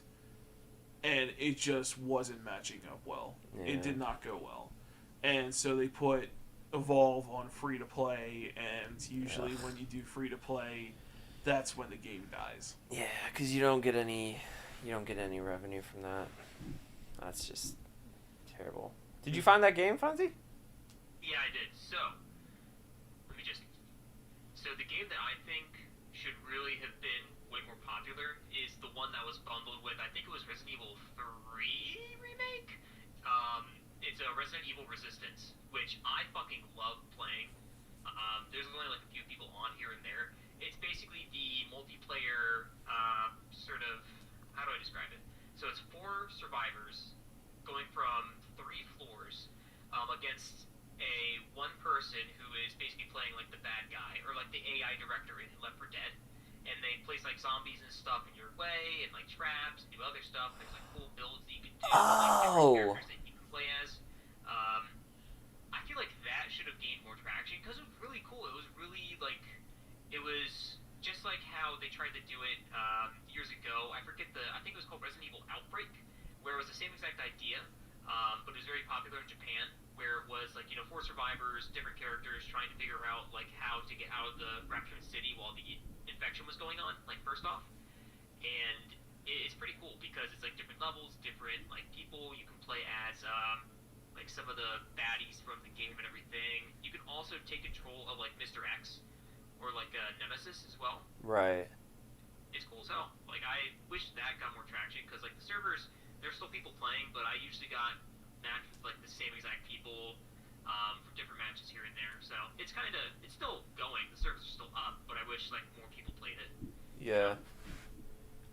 and it just wasn't matching up well. Yeah. It did not go well, and so they put Evolve on free to play, and usually when you do free to play, that's when the game dies. Yeah, because you don't get any revenue from that. That's just terrible. Did you find that game, Fonzie? Yeah, I did. So, let me just... So the game that I think should really have been way more popular is the one that was bundled with, I think it was Resident Evil 3 Remake? It's a Resident Evil Resistance, which I fucking love playing. There's only like a few people on here and there. It's basically the multiplayer sort of... How do I describe it? So it's 4 survivors going from 3 floors against one person who is basically playing like the bad guy or like the AI director in Left 4 Dead, and they place like zombies and stuff in your way and like traps and do other stuff. There's like cool builds that you can do, like different characters that you can play as. I feel like that should have gained more traction because it was really cool. It was really like it was just like how they tried to do it years ago. I think it was called Resident Evil Outbreak, where it was the same exact idea, but it was very popular in Japan, where it was like, 4 survivors, different characters trying to figure out like how to get out of the Raptured City while the infection was going on, like first off. And it's pretty cool because it's like different levels, different like people you can play as, like some of the baddies from the game and everything. You can also take control of like Mr. X or like Nemesis as well. Right. It's cool as hell. Like, I wish that got more traction, because, like, the servers, there's still people playing, but I usually got matched with, like, the same exact people for different matches here and there. So, it's still going. The servers are still up, but I wish, like, more people played it. Yeah.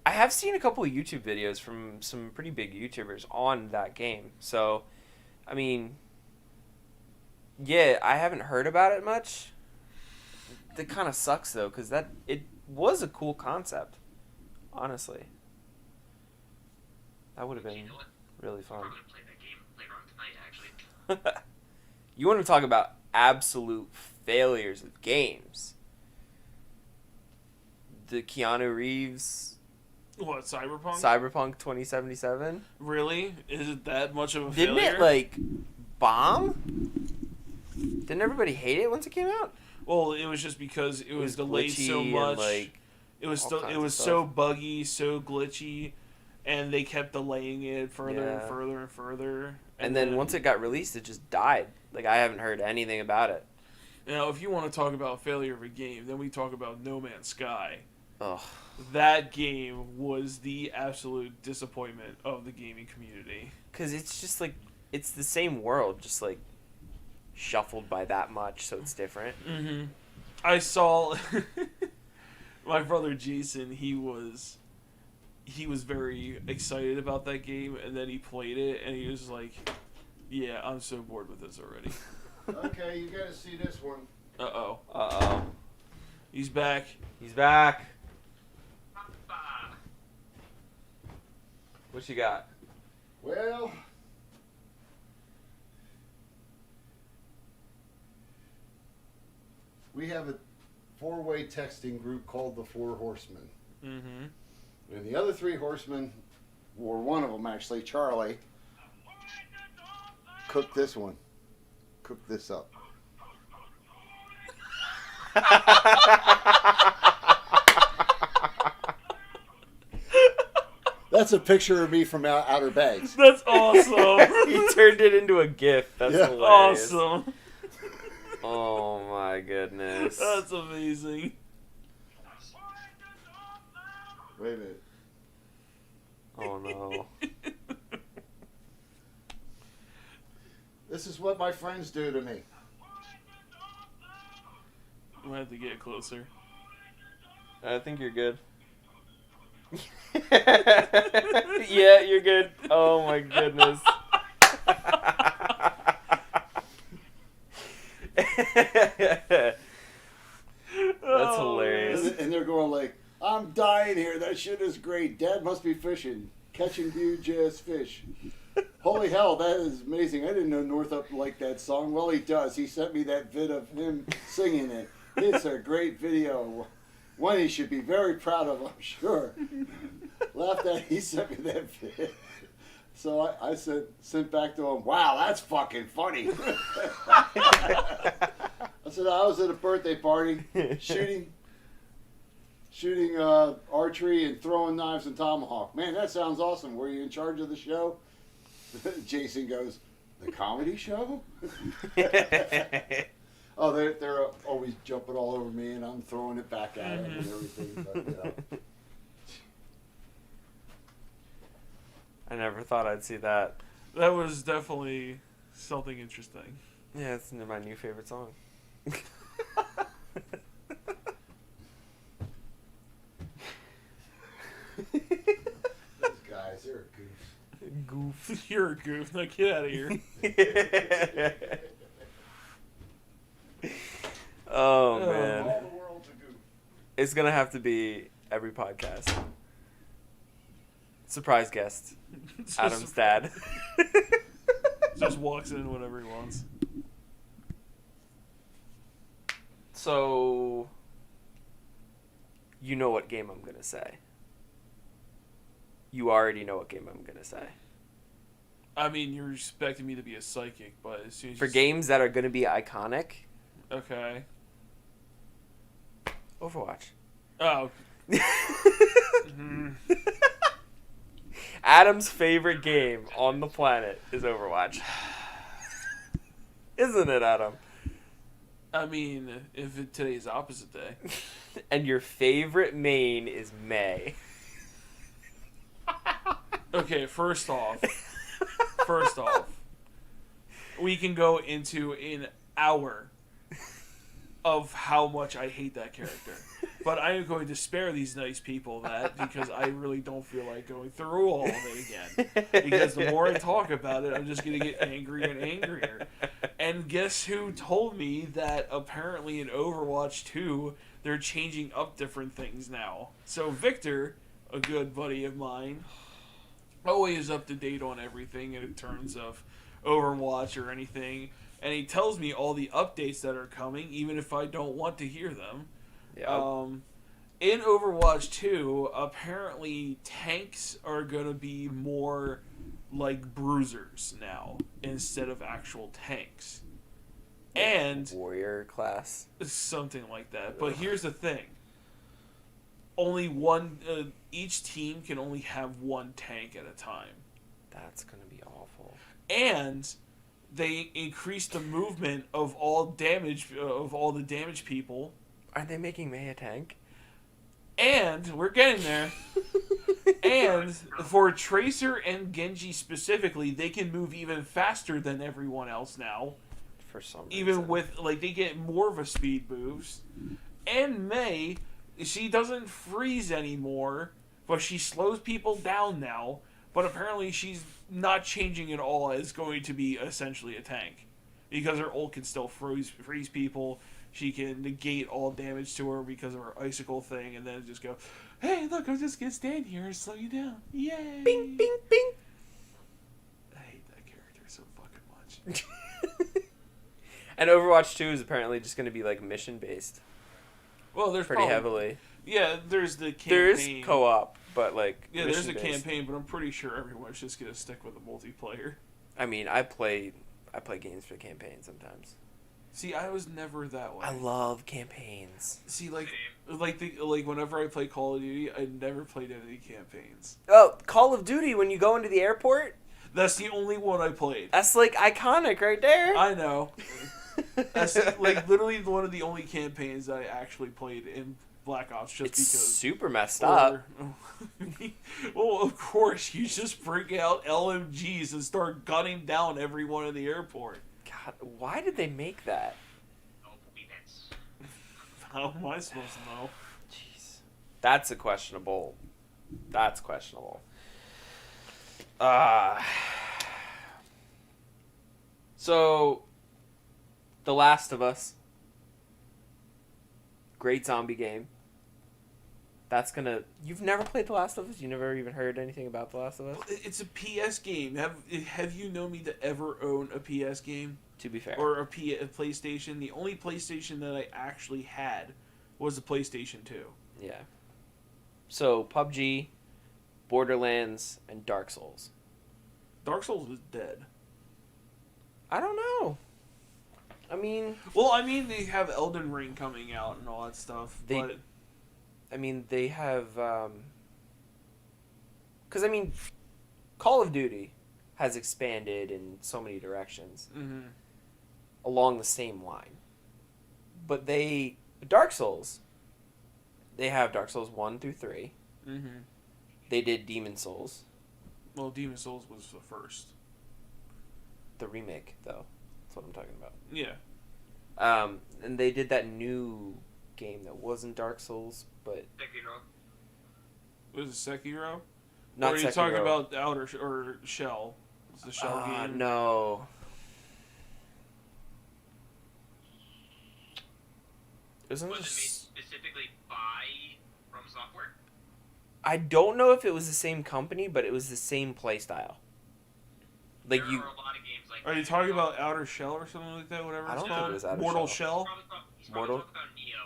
I have seen a couple of YouTube videos from some pretty big YouTubers on that game. So, I mean, yeah, I haven't heard about it much. That kind of sucks, though, because it was a cool concept, honestly. That would have been You know what? really I'm fun. probably gonna play that game later on tonight, actually. You want to talk about absolute failures of games? The Keanu Reeves What, Cyberpunk? Cyberpunk 2077? Really? Is it that much of a Didn't failure? it, like, bomb? Didn't everybody hate it once it came out? Well, it was just because it was delayed so glitchy much. and, like, it was all still, kinds it of was stuff. so buggy, so glitchy, and they kept delaying it further and Yeah. further and further. and then once it got released, it just died. Like, I haven't heard anything about it. Now, if you want to talk about failure of a game, then we talk about No Man's Sky. Ugh. That game was the absolute disappointment of the gaming community. Because it's just, like, it's the same world, just, like, shuffled by that much, so it's different. Mm-hmm. I saw my brother Jason. He was very excited about that game, and then he played it, and he was like, "Yeah, I'm so bored with this already." Okay, you gotta see this one. Uh-oh. Uh-oh. He's back. He's back. Papa. What you got? Well, we have a 4-way texting group called the Four Horsemen. Mm-hmm. And the other 3 horsemen, or one of them actually, Charlie, cooked this one. Cooked this up. That's a picture of me from Outer Banks. That's awesome. He turned it into a GIF. That's Yeah. hilarious. Awesome. Oh my goodness. That's amazing. Wait a minute. Oh no. This is what my friends do to me. I'm gonna have to get closer. I think you're good. Yeah, you're good. Oh my goodness. That's hilarious. And they're going like, I'm dying here. That shit is great. Dad must be fishing. Catching huge ass fish. Holy hell, that is amazing. I didn't know Northup liked that song. Well, he does. He sent me that vid of him singing it. It's a great video. One he should be very proud of, I'm sure. Laughed at. He sent me that vid. So I sent back to him, wow, that's fucking funny. I said, I was at a birthday party shooting archery and throwing knives and tomahawk. Man, that sounds awesome. Were you in charge of the show? Jason goes, the comedy show? Oh, they're always jumping all over me, and I'm throwing it back at them and everything. But, you know. I never thought I'd see that. That was definitely something interesting. Yeah, it's my new favorite song. Those guys, they're a goof. Goof. You're a goof. Now get out of here. Oh man. All the world's a goof. It's gonna have to be every podcast. Surprise guest. Just- Adam's dad. Just walks in whenever he wants. So you know what game I'm gonna say. You already know what game I'm gonna say. I mean, you're expecting me to be a psychic, but as soon as For you games that are gonna be iconic, okay. Overwatch. Oh. Mhm. Adam's favorite game on the planet is Overwatch. Isn't it, Adam? I mean, if today's opposite day. And your favorite main is May. Okay, first off, we can go into an hour of how much I hate that character. But I am going to spare these nice people that because I really don't feel like going through all of it again. Because the more I talk about it, I'm just going to get angrier and angrier. And guess who told me that apparently in Overwatch 2, they're changing up different things now. So Victor, a good buddy of mine, always up to date on everything in terms of Overwatch or anything. And he tells me all the updates that are coming, even if I don't want to hear them. Yeah. In Overwatch 2, apparently tanks are going to be more like bruisers now instead of actual tanks. And Warrior class. something like that. But here's the thing. Only one, each team can only have one tank at a time. That's gonna be awful. And they increase the movement of all the damage people. Are they making May a tank? And we're getting there. And for Tracer and Genji specifically, they can move even faster than everyone else now. For some reason. Even with, like, they get more of a speed boost. And May, she doesn't freeze anymore, but she slows people down now. But apparently she's not changing at all as going to be essentially a tank. Because her ult can still freeze people. She can negate all damage to her because of her icicle thing, and then just go, hey, look, I'm just going to stand here and slow you down. Yay! Bing, bing, bing. I hate that character so fucking much. And Overwatch 2 is apparently just going to be like mission based. Well, there's Pretty probably, heavily. Yeah, there's the campaign. There is co-op, but like Yeah, there's a mission-based. campaign, but I'm pretty sure everyone's just going to stick with the multiplayer. I mean, I play games for campaign sometimes. See, I was never that way. I love campaigns. See, like, Like whenever I play Call of Duty, I never played any campaigns. Oh, Call of Duty when you go into the airport? That's the only one I played. That's like iconic right there. I know. That's like literally one of the only campaigns that I actually played in Black Ops, just It's because. super messed up. Well, of course, you just bring out LMGs and start gunning down everyone in the airport. God, why did they make that? Oh, that's How am I supposed to know? Jeez. That's questionable. So, The Last of Us. Great zombie game. That's gonna... You've never played The Last of Us? You never even heard anything about The Last of Us? It's a PS game. Have you known me to ever own a PS game? To be fair. Or a PlayStation? The only PlayStation that I actually had was the PlayStation 2. Yeah. So, PUBG, Borderlands, and Dark Souls. Dark Souls is dead. I don't know. I mean... Well, I mean, they have Elden Ring coming out and all that stuff, They- but... they have... Because, I mean, Call of Duty has expanded in so many directions Mm-hmm. along the same line. But Dark Souls, they have Dark Souls 1 through 3. Mm-hmm. They did Demon Souls, Well, Demon Souls was the first. the remake, though. That's what I'm talking about. Yeah. And they did that new game that wasn't Dark Souls, but Sekiro. Was it Sekiro? not or are you Sekiro. talking about or Shell? It's the Shell game? No. Isn't Was it it made just... specifically by From Software? I don't know if it was the same company, but it was the same playstyle. Like There you, are a lot of games like Are you that. talking about Outer Shell or something like that? Whatever I it's don't think called? it was Outer Mortal Shell. Shell? He's probably Mortal? talking about Neo.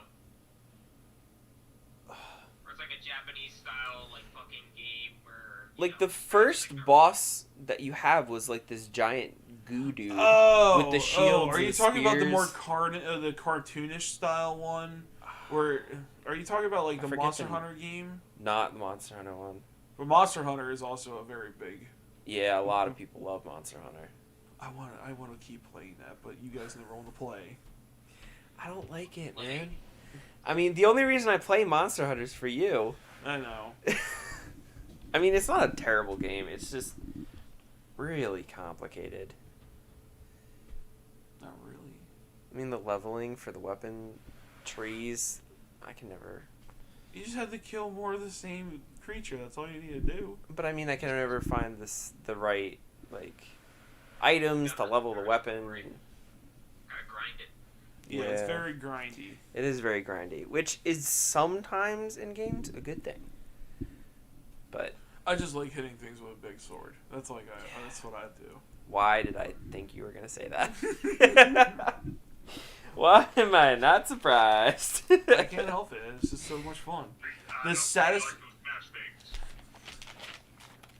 Or it's like a Japanese style, like, fucking game where... you like know, the first boss that you have was like this giant goo dude. Oh, With the shields are you and talking about the more spears. the cartoonish style one? Where are you talking about like I the forget Monster the- Hunter game? Not the Monster Hunter one. But Monster Hunter is also a very big. Yeah, a lot of people love Monster Hunter. I want to keep playing that, but you guys never want to play. I don't like it, man. I mean, the only reason I play Monster Hunter is for you. I know. I mean, it's not a terrible game. It's just really complicated. Not really. I mean, the leveling for the weapon trees, I can never... You just have to kill more of the same creature. That's all you need to do. But I mean, I can never find the right, like, items to level the weapon. Gotta grind it. Yeah, it's Yeah. very grindy. It is very grindy, which is sometimes in games a good thing. But I just like hitting things with a big sword. That's like that's what I do. why did I think you were going to say that? Why am I not surprised? I can't help it. It's just so much fun. The saddest.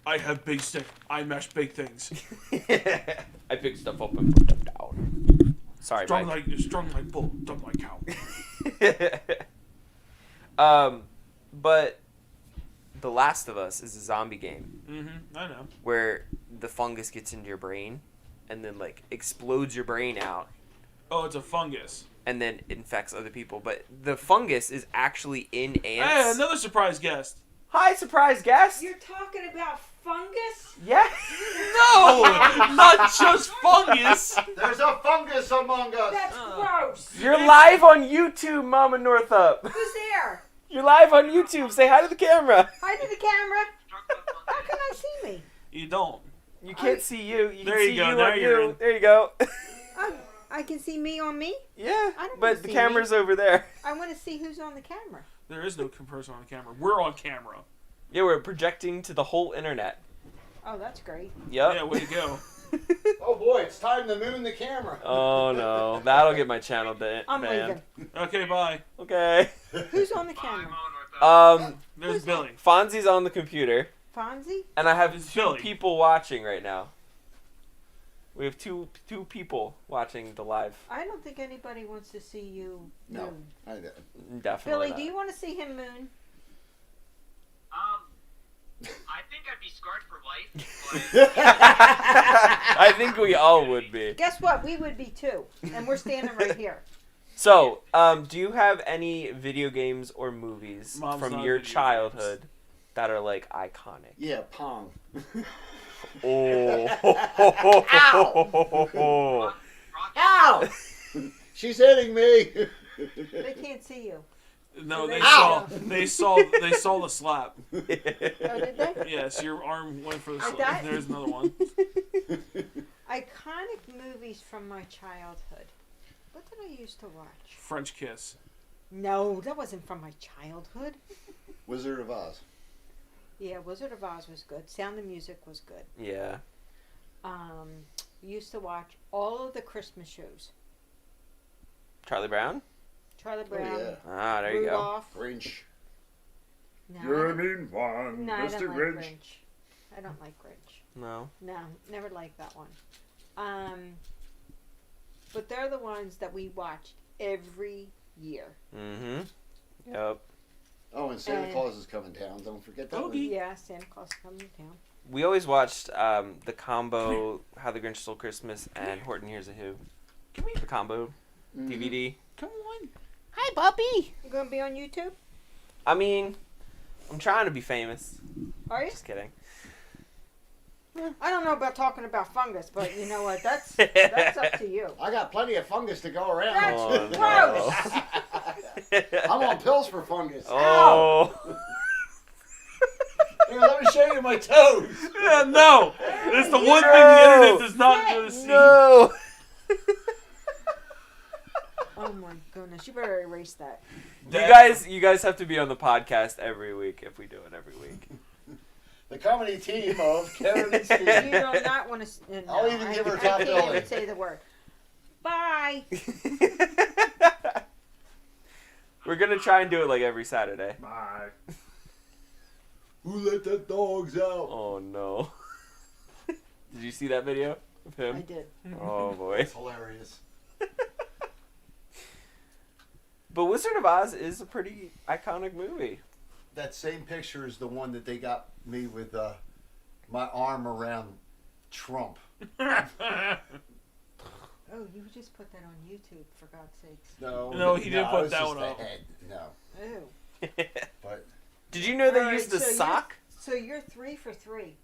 I have big stick. I mash big things. I pick stuff up and put them down. Sorry, Strong Mike. like bull, dumb like cow. But The Last of Us is a zombie game Mm-hmm. I know. where the fungus gets into your brain and then like explodes your brain out Oh, it's a fungus. and then infects other people. But the fungus is actually in Hey, ants. another surprise guest. Hi, surprise guest. You're talking about fungus? Yeah. No, not just fungus. There's a fungus among us. That's gross. You're live on YouTube, Mama Northup. Who's there? You're live on YouTube. Say hi to the camera. Hi to the camera. Talk about How fucking... can I see me? You don't. You can't see you. You There can you see go, you now on you're you. in. There you go. I can see me on me. Yeah, I don't wanna but the see camera's over there. I want to see who's on the camera. There is no person on camera. We're on camera. Yeah, we're projecting to the whole internet. Oh, that's great. Yep. Yeah, way to go. Oh boy, it's time to moon the camera. Oh no, that'll get my channel I'm banned. leaving. Okay, bye. Okay. Who's on the Bye, camera? Mama Northup. There's Who's Billy. Fonzie's on the computer, Fonzie? and I have It's two Billy. people watching right now. We have two people watching the live. I don't think anybody wants to see you No. moon. I don't. Definitely. Billy, not. do you want to see him moon? I think I'd be scarred for life, but I think we all would be. Guess what? We would be too. And we're standing right here. So, do you have any video games or movies Mom's from not your video childhood that are like iconic? Yeah, Pong. Oh. Rock, Ow! She's hitting me. They can't see you. No, they Ow! saw the slap. Oh, did they? Yes, your arm went for the Like slap. that? There's another one. Iconic movies from my childhood. What did I used to watch? French Kiss. No, that wasn't from my childhood. Wizard of Oz. Yeah, Wizard of Oz was good. Sound of Music was good. Yeah. We used to watch all of the Christmas shows. Charlie Brown? Charlie Brown, yeah. Ah, there you go. Rudolph. Grinch. No, You're a mean one, no, I Mr. don't like Grinch. Grinch. I don't like Grinch. No. No, never liked that one. But they're the ones that we watched every year. Mm-hmm. Yep. Oh, and Santa And- Claus is coming down. Don't forget that. Doggy. one. Yeah, Santa Claus coming to town. We always watched the combo How the Grinch Stole Christmas and Horton Hears a Who. Come here. The combo Mhm. DVD. Come on. Hi, puppy. You gonna be on YouTube? I mean, I'm trying to be famous. Are you? Just kidding. I don't know about talking about fungus, but you know what? That's up to you. I got plenty of fungus to go around. That's Oh, I'm on pills for fungus. Oh. Here, let me show you my toes. Yeah, no. That's the one thing the internet does not go to see. No. Oh my goodness! You better erase that. You guys have to be on the podcast every week if we do it every week. The comedy team of Karen and You Steve. do not want to. No, I'll even give her I top can't billing. even say the word. Bye. We're gonna try and do it like every Saturday. Bye. Who let the dogs out? Oh no. Did you see that video of I him? did. Oh boy. It's hilarious. But Wizard of Oz is a pretty iconic movie. That same picture is the one that they got me with my arm around Trump. Oh, you just put that on YouTube for God's sakes. No, he didn't it put was that just one the up. head. No, Oh. but Did you know they Alright, used the so you're- sock? So you're 3 for 3.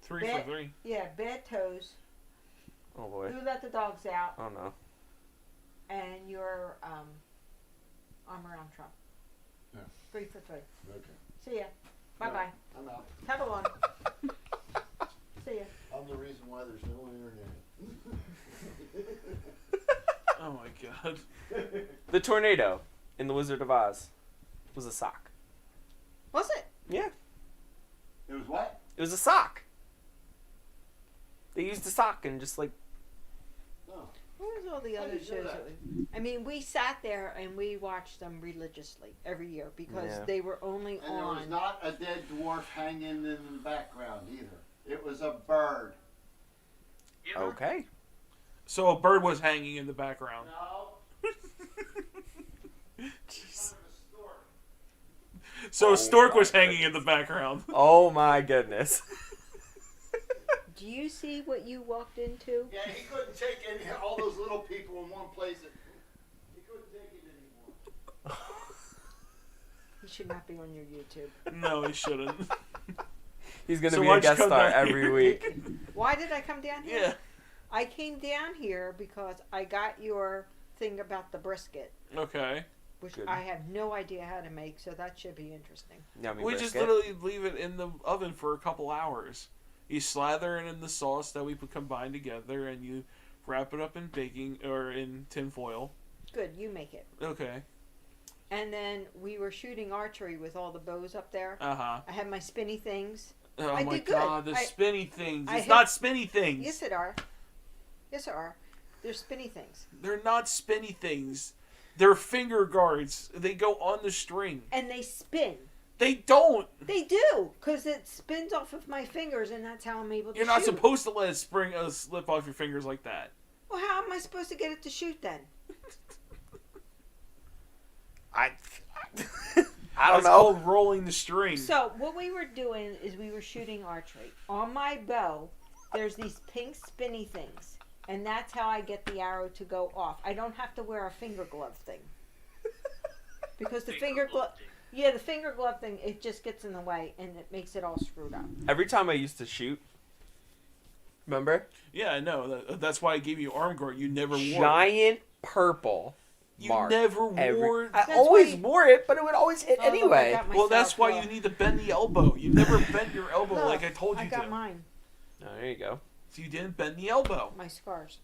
3 for 3. Yeah, bad toes. Oh boy. Who let the dogs out? Oh no. And your arm around Trump. Yeah. 3 for 3. okay. See ya. Bye bye. I'm out. Cuddle on. See ya. I'm the reason why there's no internet. Oh my god. The tornado in The Wizard of Oz was a sock. Was it? Yeah. It was what? It was a sock. They used the sock and just like No. What was all the I other didn't know shows? that. I mean, we sat there and we watched them religiously every year because Yeah. they were only And there was on. not a dead dwarf hanging in the background either. It was a bird. okay. So a bird was hanging in the background. No. Jeez. So a stork was hanging in the background. Oh my goodness. Do you see what you walked into? Yeah, he couldn't take all those little people in one place. He couldn't take it anymore. He should not be on your YouTube. No, he shouldn't. He's gonna So be why'd a you guest come star down every here? week. Why did I come down here? Yeah. I came down here because I got your thing about the brisket, Okay. which Good. I have no idea how to make, so that should be interesting. Yummy We just brisket. literally leave it in the oven for a couple hours. You slather it in the sauce that we put combined together, and you wrap it up in baking or in tin foil. Good, you make it. Okay. And then we were shooting archery with all the bows up there. Uh huh. I had my spinny things. Oh I my did good. god, the I- spinny things. I It's hit- not spinny things. Yes, it are. Yes, it are. They're spinny things. They're not spinny things. They're finger guards. They go on the string. And they spin. They don't. They do, because it spins off of my fingers, and that's how I'm able to You're not shoot. supposed to let it slip off your fingers like that. Well, how am I supposed to get it to shoot then? I That's called rolling the string. So what we were doing is we were shooting archery. On my bow, there's these pink spinny things, and that's how I get the arrow to go off. I don't have to wear a finger glove thing. Because the finger glove... Yeah, the finger glove thing, it just gets in the way, and it makes it all screwed up. Every time I used to shoot, remember? Yeah, I know. That's why I gave you arm guard. You never wore it. Giant purple You mark. never wore it. I That's always why- wore it, but it would always hit Oh, look, I anyway. got Well, that's myself, why you need to bend the elbow. You never bent your elbow Look, like I told you I got to. mine, Oh, there you go. So you didn't bend the elbow. my scars.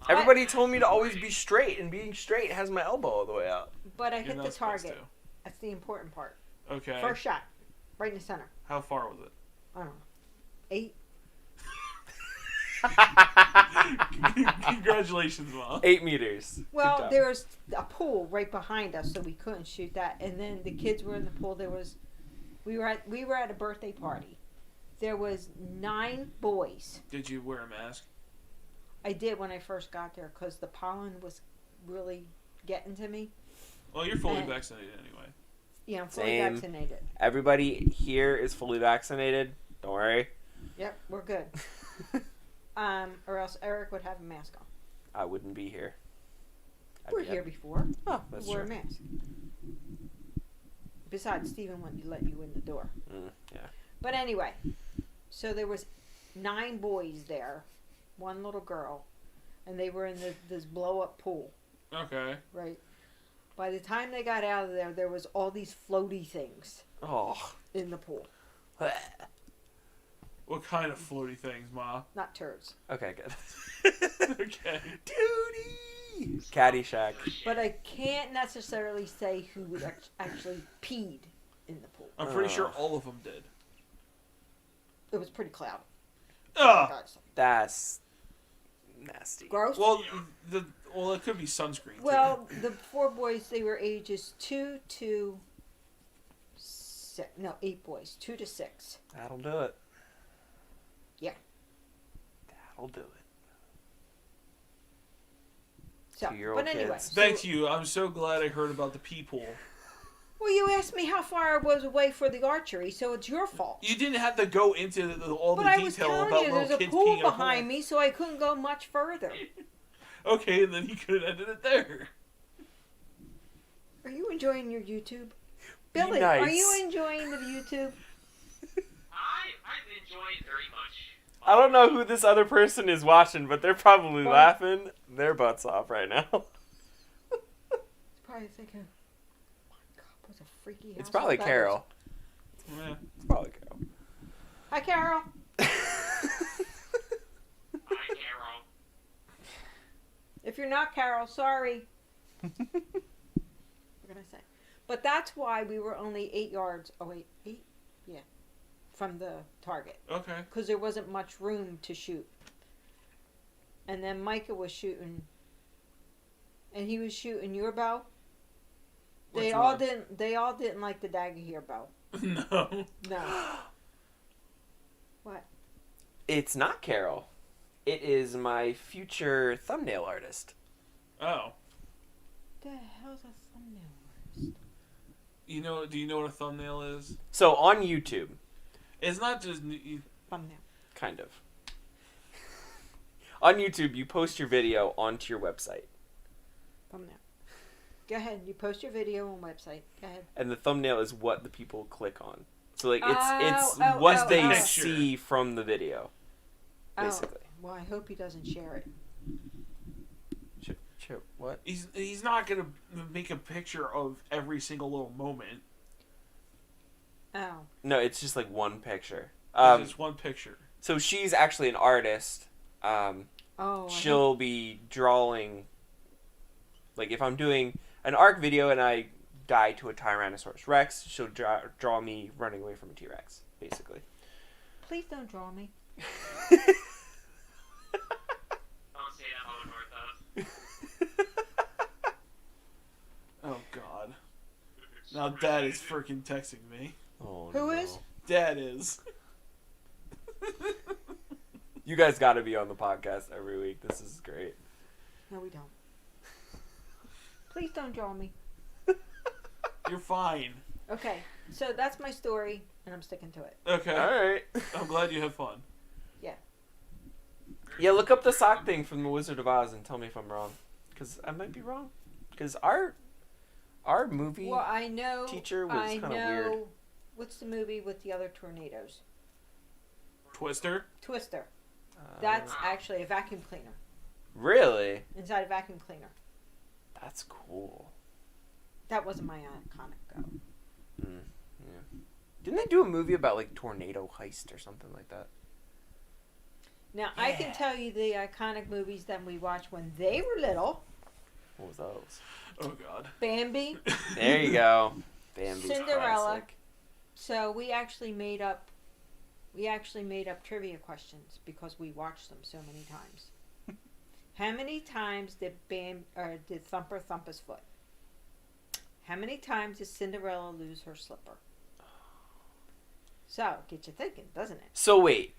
Everybody told me to always be straight, and being straight has my elbow all the way out. But I You're hit not the supposed target. That's the important part. to. Okay. First shot, right in the center. How far was it? I don't know. 8. Congratulations, Mom. 8 meters. Good Well, job. there was a pool right behind us, so we couldn't shoot that. And then the kids were in the pool. We were at a birthday party. There was 9 boys. Did you wear a mask? I did when I first got there because the pollen was really getting to me. Well, you're fully And- vaccinated anyway. Yeah, I'm fully Same. vaccinated. Everybody here is fully vaccinated. Don't worry. Yep, we're good. Or else Eric would have a mask on. I wouldn't be here. I'd We're be here before. Oh, that's We wore a true. mask. Besides, Stephen wouldn't let you in the door. Yeah. But anyway, so there was 9 boys there, 1 little girl, and they were in this blow-up pool, Okay. right? By the time they got out of there was all these floaty things Oh. in the pool. What kind of floaty things, Ma? Not turds. Okay, good. Okay. Duty! Caddyshack. But I can't necessarily say who actually peed in the pool. I'm pretty sure Ugh. all of them did. It was pretty cloudy. Ugh. Guys. That's nasty. Gross? Well, it could be sunscreen. Well, the 4 boys, they were ages 2 to 6. No, 8 boys. 2 to 6. That'll do it. Yeah. That'll do it. So, 2-year-old but anyway. kids. So, Thank you. I'm so glad I heard about the pee pool. well, you asked me how far I was away for the archery, so it's your fault. You didn't have to go into all But the I was detail telling about you, little there's a kids pool peeing in a behind pool. me, so I couldn't go much further. Okay, and then you could have ended it there. Are you enjoying your YouTube? Be Billy, are nice. you enjoying the YouTube? I've enjoyed very much. I don't know who this other person is watching, but they're probably Well- laughing their butts off right now. Probably thinking, oh my God, what a freaky house. It's probably that Carol. Yeah. It's probably Carol. is. Hi, Carol. Hi, Carol. If you're not Carol, sorry. What can I say? But that's why we were only 8 yards. Oh wait, 8? Yeah, from the target Okay. because there wasn't much room to shoot. And then Micah was shooting, and he was shooting your bow. They Which all one? didn't. They all didn't like the dagger here bow. No. No. What? It's not Carol. It is my future thumbnail artist. Oh. The hell's a thumbnail? Do you know what a thumbnail is? So on YouTube, It's not just. Thumbnail. kind of. On YouTube, you post your video onto your website, Thumbnail. Go ahead. You post your video on website. Go ahead. and the thumbnail is what the people click on. So like Oh, it's oh, what oh, they oh. see from the video, basically. Oh, well, I hope he doesn't share it. Sure. What? He's not gonna make a picture of every single little moment. Oh. No, it's just like one picture. It's just one picture. So she's actually an artist. Oh. I She'll be drawing. Like if I'm doing an ARC video and I die to a Tyrannosaurus Rex, she'll draw me running away from a T-Rex, basically. Please don't draw me. Don't say that, Mama Northa. Oh God. Now Dad is freaking texting me. Oh, Who no. is? Dad is. You guys got to be on the podcast every week. This is great. No, we don't. Please don't draw me. You're fine. Okay, so that's my story, and I'm sticking to it. Okay. All right. I'm glad you have fun. Yeah, look up the sock thing from The Wizard of Oz and tell me if I'm wrong, because I might be wrong. Because our movie Well, I know. teacher was I kind of know. weird. What's the movie with the other tornadoes? Twister? Twister. That's actually a vacuum cleaner Really? inside a vacuum cleaner. That's cool. That wasn't my iconic go. Yeah. Didn't they do a movie about like tornado heist or something like that? Now I can tell you the iconic movies that we watched when they were little. What was those? Oh, God. Bambi. There you go. Bambi's Cinderella. classic. So we actually made up trivia questions because we watched them so many times. How many times did Thumper thump his foot? How many times did Cinderella lose her slipper? So, get you thinking, doesn't it? So wait,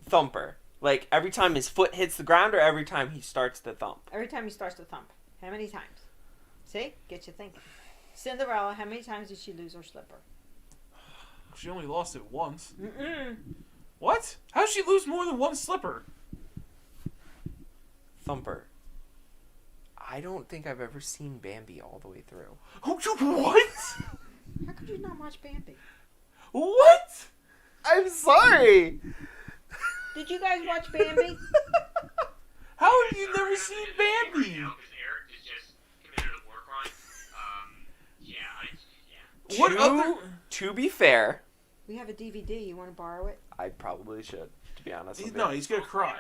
Thumper. Like every time his foot hits the ground, or every time he starts to thump? Every time he starts to thump. How many times? See? Get you thinking. Cinderella, how many times did she lose her slipper? She only lost it once. Mm-mm. What? How'd she lose more than one slipper? Thumper. I don't think I've ever seen Bambi all the way through. What? How could you not watch Bambi? What? I'm sorry. Did you guys watch Bambi? How have you never seen Bambi? Right now, because Eric has just committed a war crime. Yeah. What To- other... To be fair, We have a DVD. You want to borrow it? I probably should. To be honest with you, No, he's gonna cry.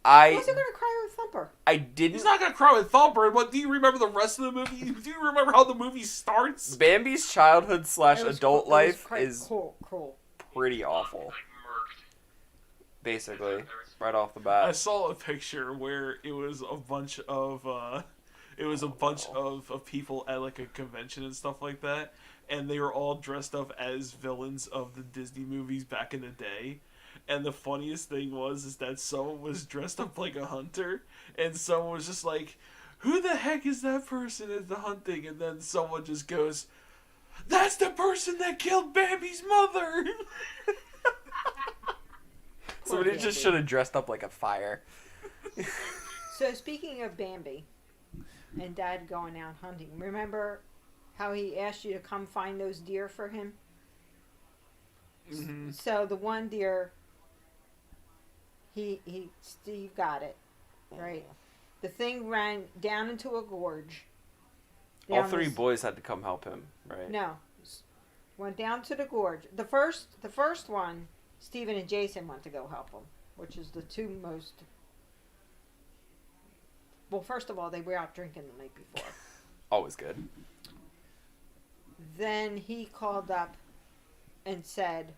Who's gonna cry with Thumper? I didn't. He's not gonna cry with Thumper. What, do you remember the rest of the movie? Do you remember how the movie starts? Bambi's childhood / It was adult cru- it was life quite is cruel. pretty awful. Like murked. Basically, right off the I bat. saw a picture where it was a bunch of of people at like a convention and stuff like that, and they were all dressed up as villains of the Disney movies back in the day. And the funniest thing is that someone was dressed up like a hunter, and someone was just like, "Who the heck is that person at the hunting?" And then someone just goes, "That's the person that killed Bambi's mother." Somebody Bambi. just should have dressed up like a fire. So speaking of Bambi and Dad going out hunting, remember how he asked you to come find those deer for him? Mm-hmm. So the one deer, Steve got it, right? The thing ran down into a gorge. All down three this- boys had to come help him, right? No, went down to the gorge. The first one, Stephen and Jason went to go help him, which is the two most. Well, first of all, they were out drinking the night before. Always good. Then he called up and said,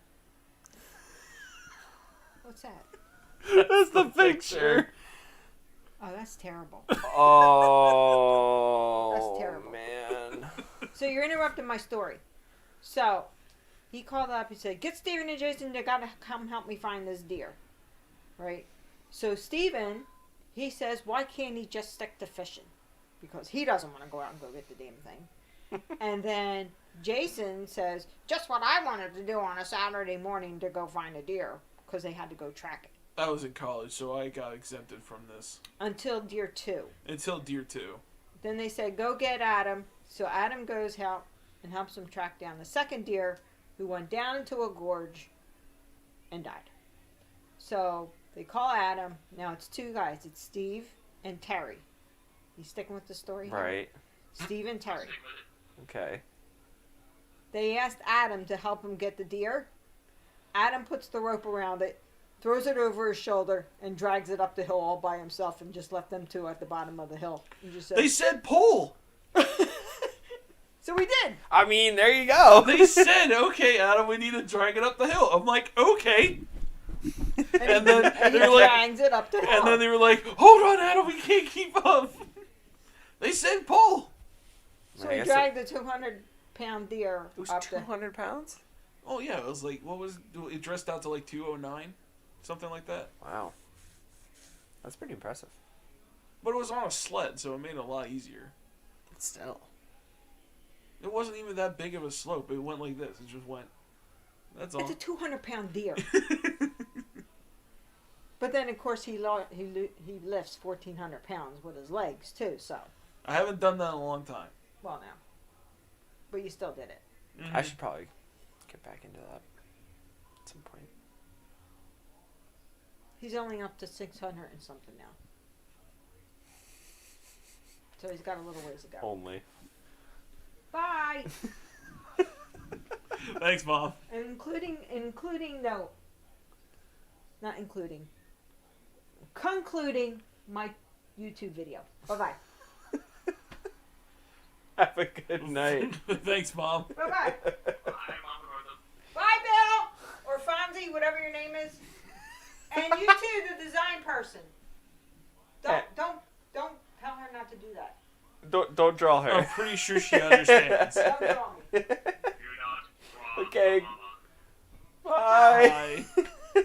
"What's that? That's the picture. Oh, that's terrible." Oh, That's terrible. man. So you're interrupting my story. So he called up. He said, "Get Steven and Jason. They gotta come help me find this deer." Right. So Steven, he says, "Why can't he just stick to fishing?" Because he doesn't want to go out and go get the damn thing. And then Jason says, "Just what I wanted to do on a Saturday morning to go find a deer," because they had to go track it. I was in college, so I got exempted from this Until deer 2. until Deer 2. Then they said, "Go get Adam." So Adam goes help and helps them track down the second deer, who went down into a gorge and died. So they call Adam. Now it's two guys. It's Steve and Terry. You sticking with the story here? Right. Steve and Terry. Okay. They asked Adam to help him get the deer. Adam puts the rope around it, throws it over his shoulder, and drags it up the hill all by himself, and just left them two at the bottom of the hill. And just said, They said pull. so we did. I mean, there you go. They said, "Okay, Adam, we need to drag it up the hill." I'm like, "Okay." And then And he they're like, drags it up the hill. and then they were like, "Hold on, Adam, we can't keep up." They said pull. So I he guess dragged the 200 200-pound deer It was up the 200 pounds? Oh yeah, it was like what was it dressed out to like 209, something like that. Wow. That's pretty impressive. But it was on a sled, so it made it a lot easier. But still. It wasn't even that big of a slope. It went like this. It just went. That's all. It's a 200-pound deer. But then, of course, he lifts 1,400 pounds with his legs too. So, I haven't done that in a long time. well, now, but you still did it. I should probably get back into that at some point. He's only up to 600 and something now. So he's got a little ways to go. Only. Bye. Thanks, Mom. Including no, not including. Concluding my YouTube video. Bye bye. Have a good night. Thanks, Mom. Bye bye. Hi, Mom and Martha. Bye, Bill or Fonzie, whatever your name is, and you too, the design person. Don't tell her not to do that. Don't draw her. I'm pretty sure she understands. Don't draw me. Do not draw Okay. Mama. Bye. Bye.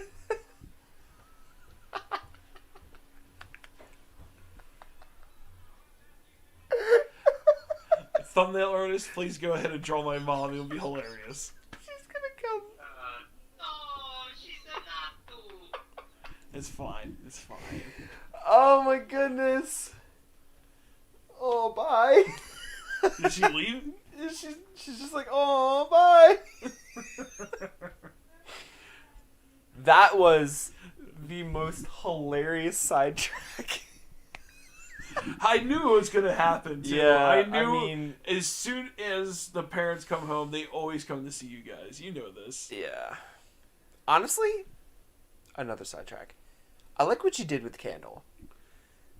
Thumbnail artist, please go ahead and draw my mom. It'll be hilarious. She's gonna come. Oh, she said not to. It's fine. It's fine. Oh my goodness. Oh, bye. Did she leave? She's just like, oh, bye. That was the most hilarious sidetrack. I knew it was gonna happen too. Yeah, I knew. I mean- as soon as the parents come home, they always come to see you guys. You know this. Yeah. Honestly, another sidetrack. I like what you did with the candle.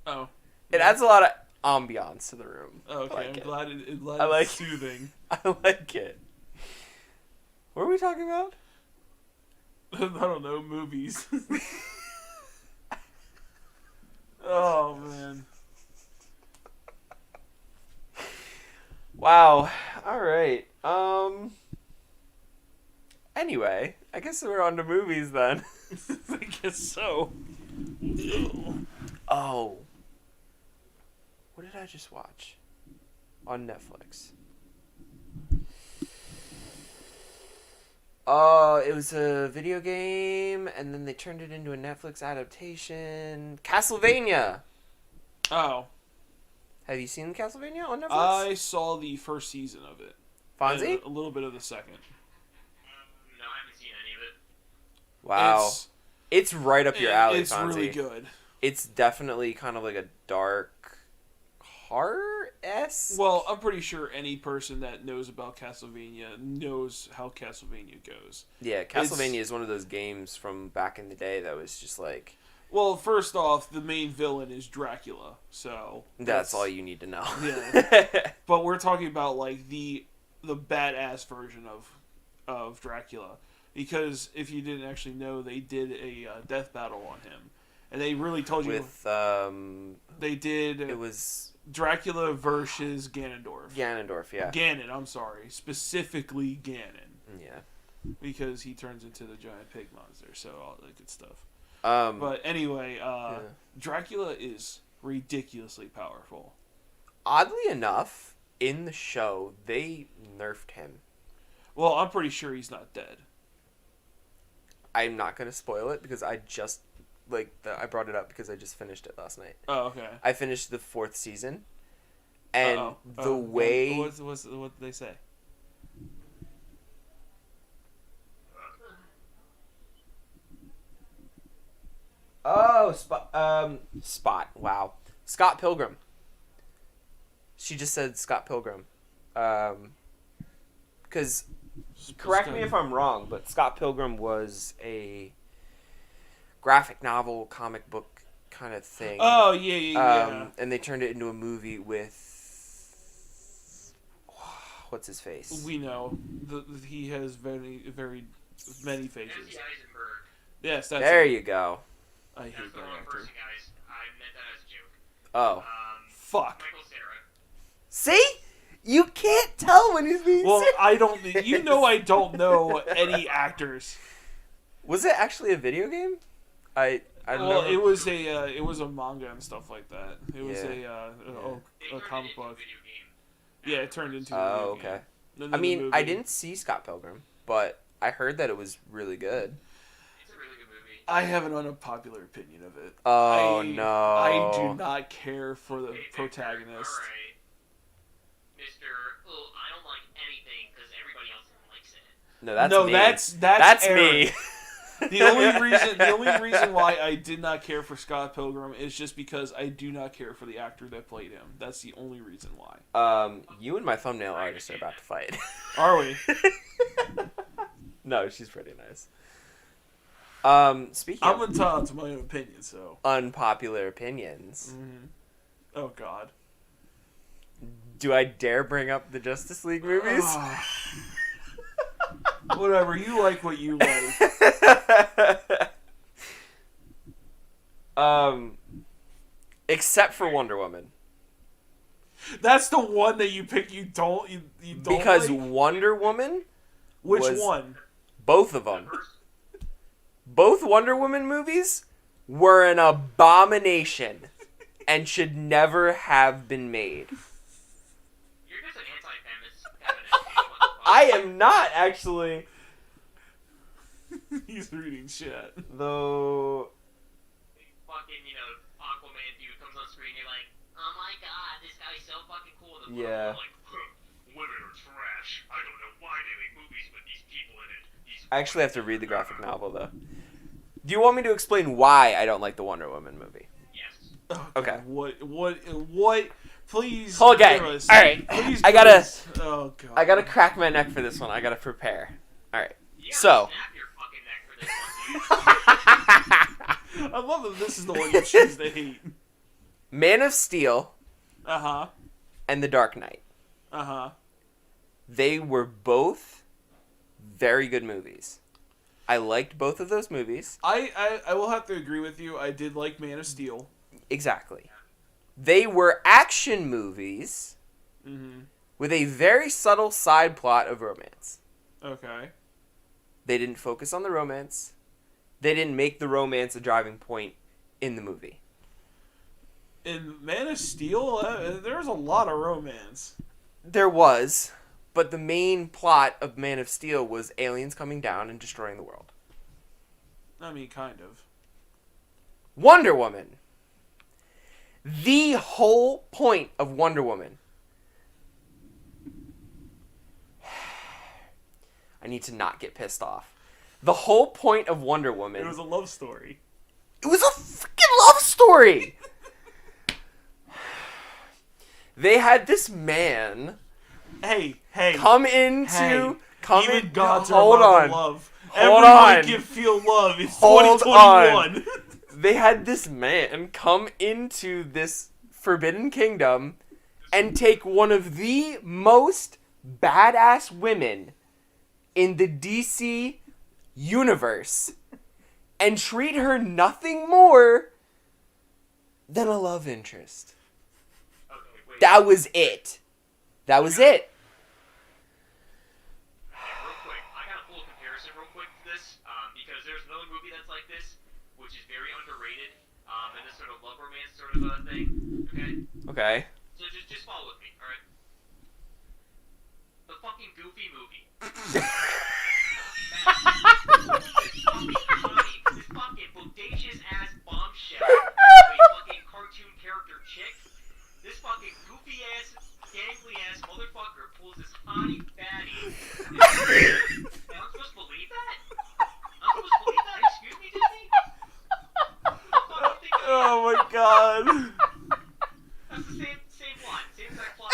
Oh. It adds a lot of ambiance to the room. Okay, I like I'm it. glad I like- it's soothing. I like it. What are we talking about? I don't know, movies. Oh man. Wow. All right. Anyway, I guess we're on to movies then. I guess so. Ew. Oh. What did I just watch? On Netflix. It was a video game, and then they turned it into a Netflix adaptation. Castlevania! Oh. Have you seen Castlevania on Netflix? I saw the first season of it. Fonzie? And a little bit of the second. No, I haven't seen any of it. Wow. It's right up your alley, It's Fonzie. really good. It's definitely kind of like a dark horror-esque. Well, I'm pretty sure any person that knows about Castlevania knows how Castlevania goes. Yeah, Castlevania is one of those games from back in the day that was just like... Well, first off, the main villain is Dracula, so... That's all you need to know. Yeah. But we're talking about, like, the badass version of Dracula. Because if you didn't actually know, they did a death battle on him. And they really told you... With, They did... it was... Dracula versus Ganondorf. Ganondorf, yeah. Ganon, I'm sorry. Specifically Ganon. Yeah. Because he turns into the giant pig monster, so all that good stuff. But But anyway, Dracula is ridiculously powerful. oddly enough, in the show, they nerfed him. Well, I'm pretty sure he's not dead. I'm not going to spoil it because I just... I brought it up because I just finished it last night. Oh, okay. I finished the 4th season. And Uh-oh. the way... What did they say? Oh, Spot. Wow. Scott Pilgrim. She just said Scott Pilgrim. Because, correct me if I'm wrong, but Scott Pilgrim was a graphic novel, comic book kind of thing. Oh, yeah. And they turned it into a movie with... What's his face? We know. He has very, very many faces. Jesse Eisenberg. Yes, that's There it. you go. I hate That's the that wrong actor. person, guys. I meant that as a joke. Oh. Fuck. Michael Cera. See? You can't tell when he's being Well, serious. I don't. You know, I don't know any actors. Was it actually a video game? I don't Well, know. it was a manga and stuff like that. It was Yeah. a It turned comic into a book. video game. Yeah, it turned into. a Oh, video okay. game. And I then the mean, I movie. didn't see Scott Pilgrim, but I heard that it was really good. It's a really good movie. I have an unpopular opinion of it. Oh, I no. do not care for the Hey, Victor, protagonist. Alright. Mr. Oh, I don't like anything because everybody else likes it. No, that's no, me. that's me. Aaron. The only reason why I did not care for Scott Pilgrim is just because I do not care for the actor that played him. That's the only reason why. You and my thumbnail artist are about to fight. Are we? No, she's pretty nice. Speaking I'm of entitled to my own opinion, so. unpopular opinions, Oh God. do I dare bring up the Justice League movies? Whatever, you like what you like. Except for Wonder Woman. That's the one that you pick. You don't Because like? Wonder Woman, Which was- one? both of them, both Wonder Woman movies were an abomination and should never have been made. You're just an anti-feminist. What the fuck? I am not actually, He's reading shit. though. Fucking, Aquaman dude comes on screen, you're like, oh my god, this guy's so fucking cool. And Yeah. Like, women are trash. I don't know why they make movies with these people in it. I actually have to read the graphic novel though. Do you want me to explain why I don't like the Wonder Woman movie? Yes. Oh, Okay. God, what? Please. Okay, give us- all right. Please I give gotta- us- Oh God. I gotta crack my neck for this one. I gotta prepare. All right. You gotta So. snap your fucking neck for this one, dude. I love that this is the one you choose to hate. Man of Steel Uh huh. and The Dark Knight. Uh huh. They were both very good movies. I liked both of those movies. I will have to agree with you. I did like Man of Steel. Exactly. They were action movies Mm-hmm. with a very subtle side plot of romance. Okay. They didn't focus on the romance. They didn't make the romance a driving point in the movie. In Man of Steel, there's a lot of romance. There was, but the main plot of Man of Steel was aliens coming down and destroying the world. I mean, kind of. Wonder Woman. The whole point of Wonder Woman. I need to not get pissed off. The whole point of Wonder Woman. It was a love story. It was a freaking love story. They had this man Hey. come into Hey, even gods are hold allowed on. to love. Hold Everyone on. can feel love. It's Hold 2021. They had this man come into this forbidden kingdom and take one of the most badass women in the DC universe and treat her nothing more than a love interest. Okay, wait. That was it. That was it. Real quick, I got a full comparison real quick to this, because there's another movie that's like this, which is very underrated, and this sort of love romance sort of thing. Okay, Okay. so just follow with me, all right? The fucking Goofy movie. This fucking bodacious ass bombshell, a fucking cartoon character chick. This fucking goofy ass, gangly ass motherfucker pulls this hottie fatty. And I'm supposed to believe that? I'm supposed to believe that? Excuse me, Disney? What the fuck do you think I am? Oh my god. That's the same plot, same exact plot.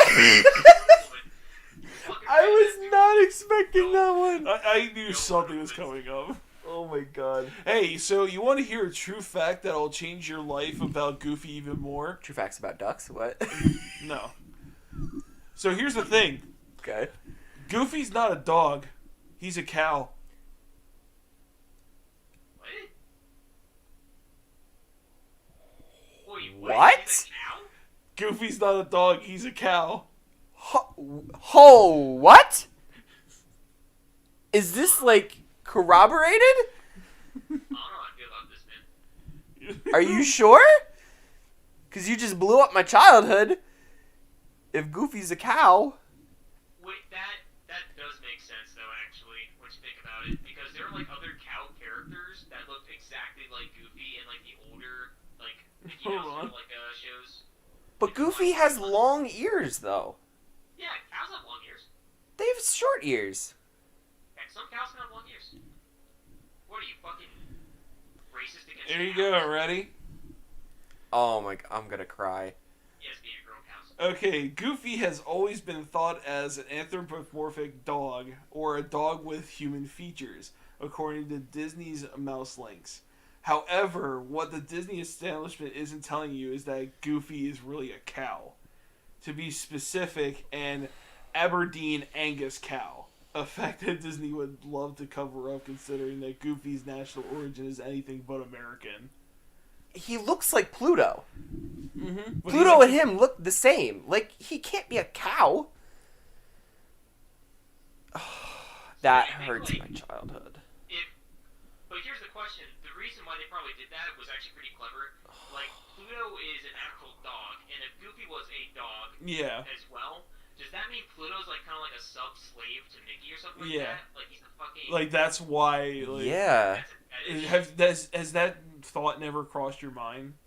I was not expecting that one. I knew something was coming up. Oh my god. Hey, so you want to hear a true fact that'll change your life about Goofy even more? True facts about ducks? What? No. So here's the thing. Okay. Goofy's not a dog. He's a cow. Wait, What? he's a cow? Goofy's not a dog. He's a cow. What? Is this like corroborated? I don't know how I feel about this, man. Are you sure? Because you just blew up my childhood. If Goofy's a cow. Wait, that does make sense though, actually, once you think about it, because there are like other cow characters that look exactly like Goofy in like the older like Mickey Mouse Hold on. or, like shows. But Goofy has long ears, though. Yeah, cows have long ears. They have short ears. Heck, some cows can have long ears. What are you fucking racist against? There you cows? go. Ready? Oh my! I'm gonna cry. Yes, be a girl cows. Okay, Goofy has always been thought as an anthropomorphic dog, or a dog with human features, according to Disney's Mouse Links. However, what the Disney establishment isn't telling you is that Goofy is really a cow. To be specific, an Aberdeen Angus cow. A fact that Disney would love to cover up, considering that Goofy's national origin is anything but American. He looks like Pluto. Mm-hmm. Pluto and him look the same. Like, he can't be a cow. That hurts my childhood. But here's the question: the reason why they probably did that was actually pretty clever. Like, Pluto is an actual dog, and if Goofy was a dog Yeah. as well, does that mean Pluto's like kind of like a sub-slave to Mickey or something like Yeah. that? Like he's a fucking Like, that's why. Like, Yeah. Has that thought never crossed your mind?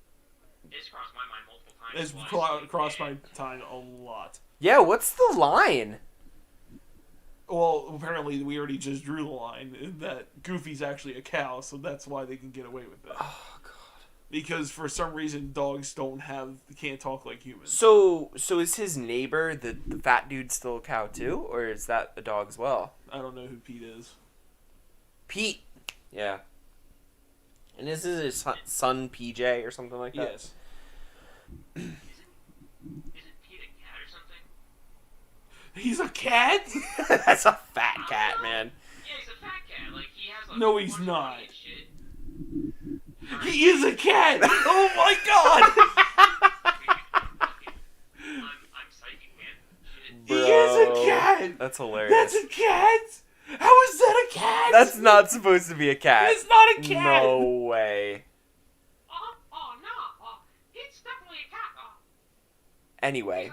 It's crossed my mind multiple times. It's while I crossed sleep, my time a lot. Yeah, what's the line? Well, apparently we already just drew the line in that Goofy's actually a cow, so that's why they can get away with it. Oh god. Because for some reason dogs can't talk like humans. So is his neighbor, the fat dude, still a cow too? Or is that a dog as well? I don't know who Pete is. Pete. Yeah. And this is his son PJ or something like that? Yes. Isn't Pete a cat or something? He's a cat? That's a fat cat, man. Yeah, he's a fat cat. Like he has like No, he's bunch of not. money and shit. He is a cat! Oh my god! I'm psychic, man. Shit. He is a cat! That's hilarious. That's a cat? How is that a cat? That's not supposed to be a cat. It's not a cat! No way. Oh no! It's definitely a cat. Anyway,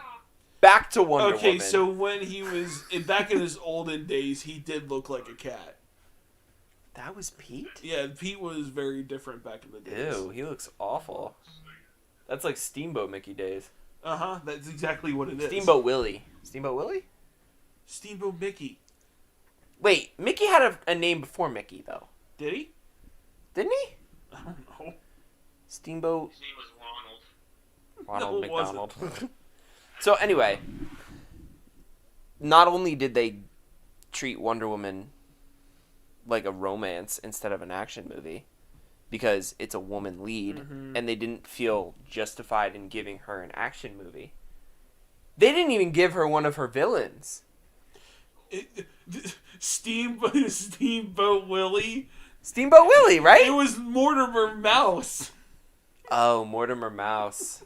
back to Wonder Okay, Woman. so when he was back in his olden days, he did look like a cat. That was Pete? Yeah, Pete was very different back in the days. Ew, he looks awful. That's like Steamboat Mickey days. Uh-huh, that's exactly what it is. Steamboat Willie. Steamboat Willie? Steamboat Mickey. Wait, Mickey had a name before Mickey, though. Did he? Didn't he? I don't know. Steamboat His name was Ronald. Ronald No, it wasn't. McDonald. So anyway, not only did they treat Wonder Woman like a romance instead of an action movie, because it's a woman lead, Mhm. and they didn't feel justified in giving her an action movie. They didn't even give her one of her villains. Steamboat Willie. Steamboat Willie, right? It was Mortimer Mouse. Oh, Mortimer Mouse.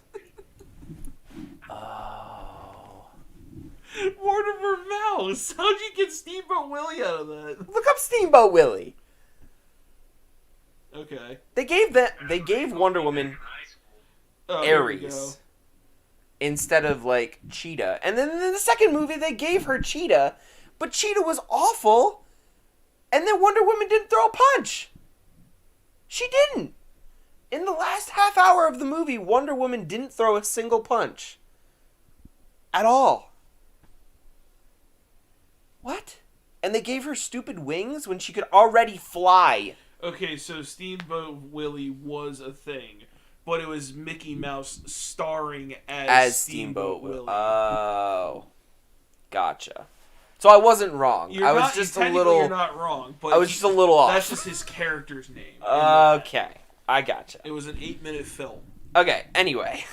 Oh. Mortimer Mouse. How'd you get Steamboat Willie out of that? Look up Steamboat Willie. Okay. They gave Wonder Woman High school. Oh, here we go. Ares instead of like Cheetah. And then in the second movie they gave her Cheetah, but Cheetah was awful. And then Wonder Woman didn't throw a punch. She didn't. In the last half hour of the movie, Wonder Woman didn't throw a single punch. At all. What? And they gave her stupid wings when she could already fly. Okay, so Steamboat Willie was a thing, but it was Mickey Mouse starring as Steamboat Willie. Oh. Gotcha. So I wasn't wrong. You're I was not- just a technically little... You're not wrong, but I was just a little off. That's just his character's name. Okay. I gotcha. It was an 8-minute film. Okay, anyway.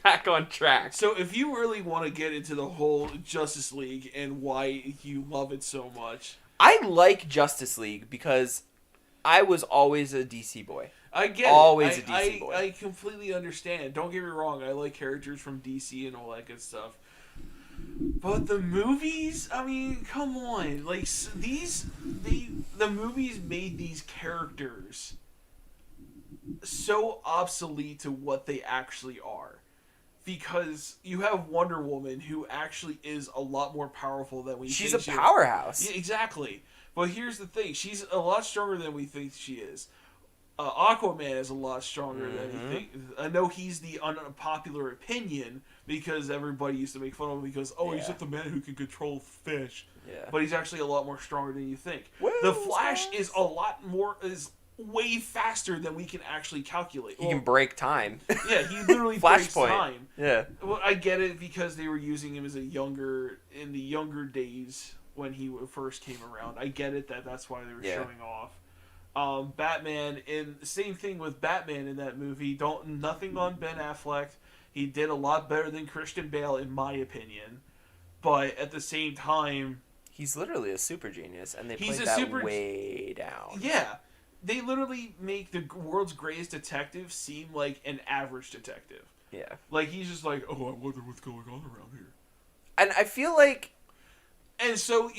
Back on track. So if you really want to get into the whole Justice League and why you love it so much, I like Justice League because I was always a DC boy. I get Always it. a DC boy. I completely understand. Don't get me wrong. I like characters from DC and all that good stuff. But the movies, I mean, come on. Like, the movies made these characters so obsolete to what they actually are. Because you have Wonder Woman, who actually is a lot more powerful than we She's think a she is. powerhouse. Yeah, exactly. But here's the thing. She's a lot stronger than we think she is. Aquaman is a lot stronger than we think. I know he's the unpopular opinion because everybody used to make fun of him because, he's Yeah. just the man who can control fish. Yeah. But he's actually a lot more stronger than you think. Well, The Flash is way faster than we can actually calculate. He can break time. Yeah, he literally breaks Flashpoint. time. Yeah. Well, I get it because they were using him as in the younger days when he first came around. I get it that's why they were Yeah. showing off. Batman, and same thing with Batman in that movie. Nothing on Ben Affleck. He did a lot better than Christian Bale, in my opinion. But at the same time, He's literally a super genius, and they He's played a that super- way down. yeah, they literally make the world's greatest detective seem like an average detective. Yeah. Like, he's just like, oh, I wonder what's going on around here. And I feel like And so,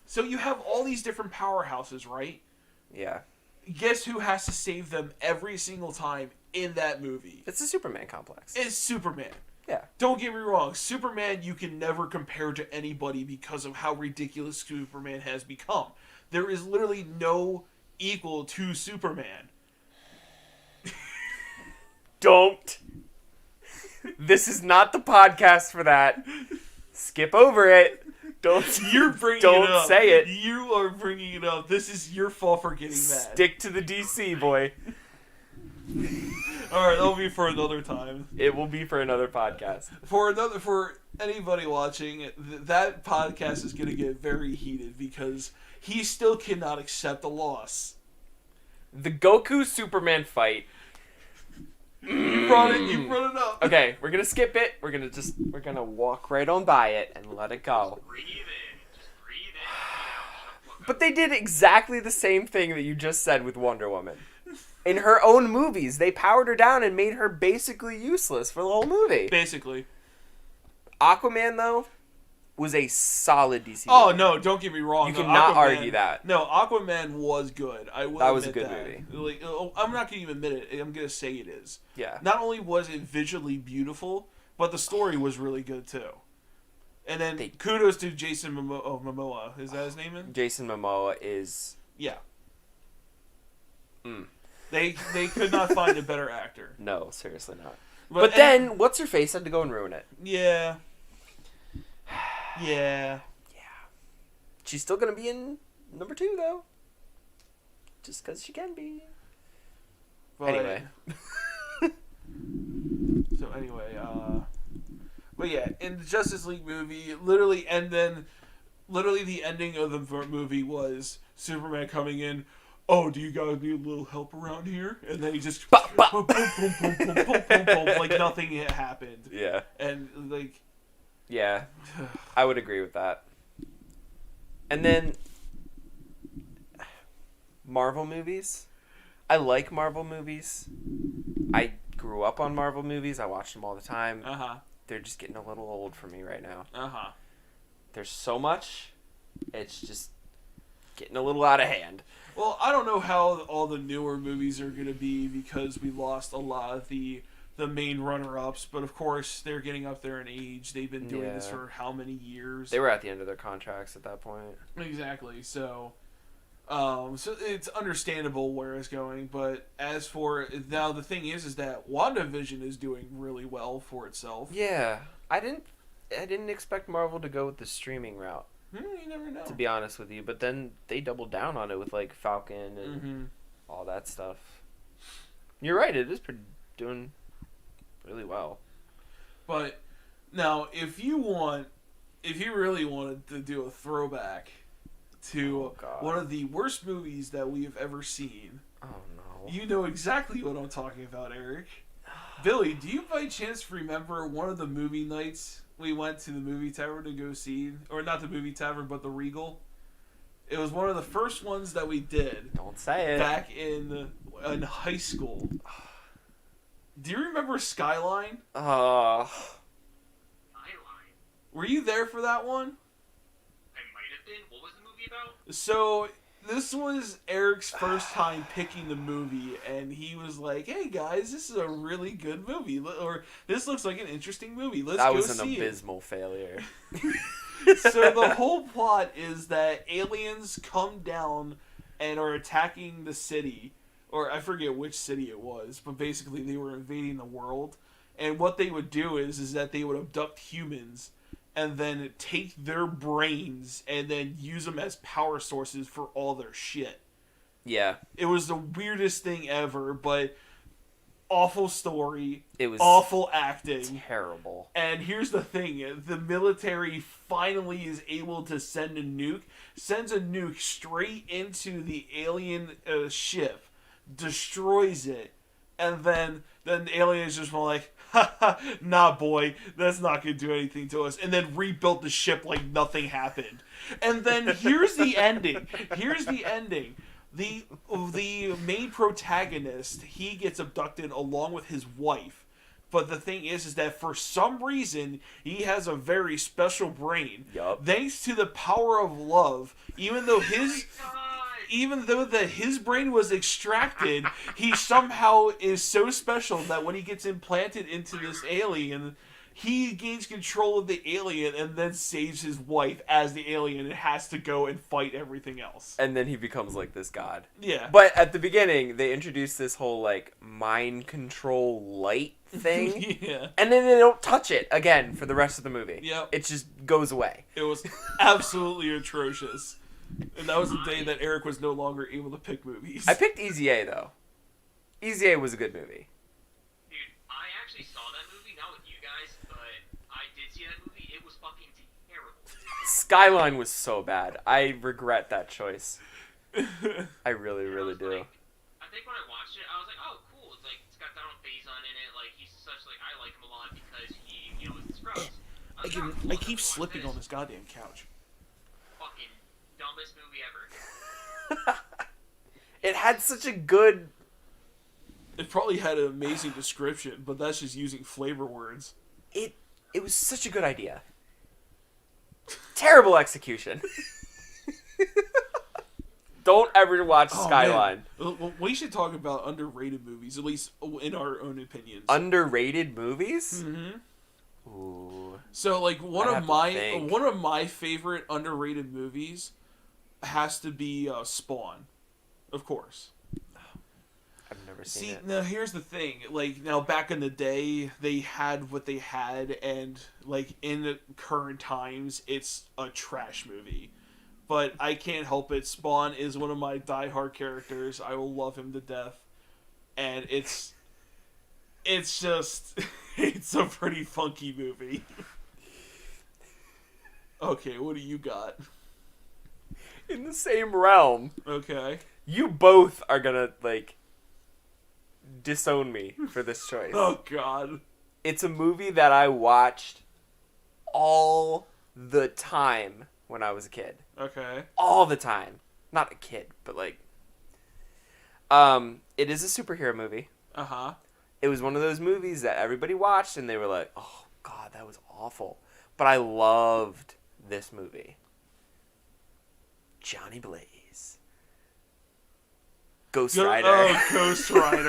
so you have all these different powerhouses, right? yeah, Guess who has to save them every single time in that movie? it's a Superman complex. It's Superman. Yeah. Don't get me wrong, Superman you can never compare to anybody because of how ridiculous Superman has become. There is literally no equal to Superman. Don't. This is not the podcast for that. Skip over it. Don't. You're bringing Don't it up. say it. You are bringing it up. This is your fault for getting mad. Stick to the DC, boy. Alright, that'll be for another time. It will be for another podcast. For anybody watching, that podcast is going to get very heated because he still cannot accept a loss. The Goku Superman fight. You brought it up. Okay, we're gonna skip it. We're gonna walk right on by it and let it go. Breathe in. Just breathe in. But they did exactly the same thing that you just said with Wonder Woman. In her own movies, they powered her down and made her basically useless for the whole movie. Basically. Aquaman, though, was a solid DC Oh, movie. no, don't get me wrong. You No, cannot Aquaman- argue that. No, Aquaman was good. I will That was a admit good that. movie. Like, I'm not going to even admit it. I'm going to say it is. Yeah. Not only was it visually beautiful, but the story was really good, too. And then kudos to Jason Momoa. Is that his name? Jason Momoa is... Yeah. Mm. They could not find a better actor. No, seriously not. and- But then, what's-her-face had to go and ruin it. Yeah. Yeah. She's still gonna be in number 2, though. Just because she can be. But, Anyway. So anyway, but yeah, in the Justice League movie, literally the ending of the movie was Superman coming in. Oh, do you guys need a little help around here? And then he just Bop, bop. boom, boom, boom, boom, boom, boom, boom, boom, like nothing had happened. Yeah. And like, Yeah. I would agree with that. And then... Marvel movies. I like Marvel movies. I grew up on Marvel movies. I watched them all the time. They're just getting a little old for me right now. There's so much. It's just getting a little out of hand. Well, I don't know how all the newer movies are going to be because we lost a lot of the main runner-ups, but of course they're getting up there in age. They've been doing this Yeah. for how many years? They were at the end of their contracts at that point. Exactly. So it's understandable where it's going, but as for now, the thing is that WandaVision is doing really well for itself. Yeah. I didn't expect Marvel to go with the streaming route, You never know. to be honest with you, but then they doubled down on it with like Falcon and Mm-hmm. all that stuff. You're right, it is doing really well. But now, if you really wanted to do a throwback to God. one of the worst movies that we have ever seen, Oh no. you know exactly what I'm talking about, Eric. Billy, do you by chance remember one of the movie nights we went to the movie tavern to go see? Or not the movie tavern, but the Regal? It was one of the first ones that we did Don't say it. back in high school. Do you remember Skyline? Oh. Skyline. Were you there for that one? I might have been. What was the movie about? So this was Eric's first time picking the movie, and he was like, "Hey guys, this is a really good movie, or this looks like an interesting movie. Let's That go was an see it." abysmal failure. So the whole plot is that aliens come down and are attacking the city, or I forget which city it was, but basically they were invading the world. And what they would do is that they would abduct humans and then take their brains and then use them as power sources for all their shit. Yeah, It was the weirdest thing ever, but awful story, it was awful acting. terrible. And here's the thing, the military finally is able to send a nuke, sends a nuke straight into the alien ship, destroys it, and then the aliens just were like, ha, nah boy, that's not going to do anything to us, and then rebuilt the ship like nothing happened. And then here's the ending. The main protagonist, he gets abducted along with his wife. But the thing is that for some reason, he has a very special brain. Yup. Thanks to the power of love, even though his brain was extracted, he somehow is so special that when he gets implanted into this alien, he gains control of the alien and then saves his wife as the alien and has to go and fight everything else. And then he becomes like this god. Yeah. But at the beginning, they introduced this whole like mind control light thing. Yeah. And then they don't touch it again for the rest of the movie. Yep. It just goes away. It was absolutely atrocious. And that was the day that Eric was no longer able to pick movies. I picked Easy A though. Easy A was a good movie. Dude, I actually saw that movie, not with you guys, but I did see that movie. It was fucking terrible. Skyline was so bad. I regret that choice. I really, And I really was do. like- I think when I watched it, I was like, oh, cool. It's like, it's got Donald Faison in it. Like, he's such, like, I like him a lot because he, you know, is Scrubs. I keep slipping on this goddamn couch. Fucking dumbest movie ever. It had such a good... It probably had an amazing description, but that's just using flavor words. It was such a good idea. Terrible execution. Don't ever watch Oh, Skyline. man. Well, we should talk about underrated movies, at least in our own opinions. Underrated movies? Mm-hmm. Ooh. So, like I'd have to think. one of my favorite underrated movies has to be Spawn, of course. I've never seen See, it. now here's the thing. Like, now back in the day, they had what they had, and like in the current times, it's a trash movie. But I can't help it. Spawn is one of my diehard characters. I will love him to death, and it's just it's a pretty funky movie. Okay, what do you got? In the same realm, Okay. you both are gonna, like, disown me for this choice. Oh God. It's a movie that I watched all the time when I was a kid. Okay. All the time. Not a kid, but like... it is a superhero movie. Uh-huh. It was one of those movies that everybody watched and they were like, oh, God, that was awful. But I loved this movie. Johnny Blaze. Ghost Rider. Oh, Ghost Rider.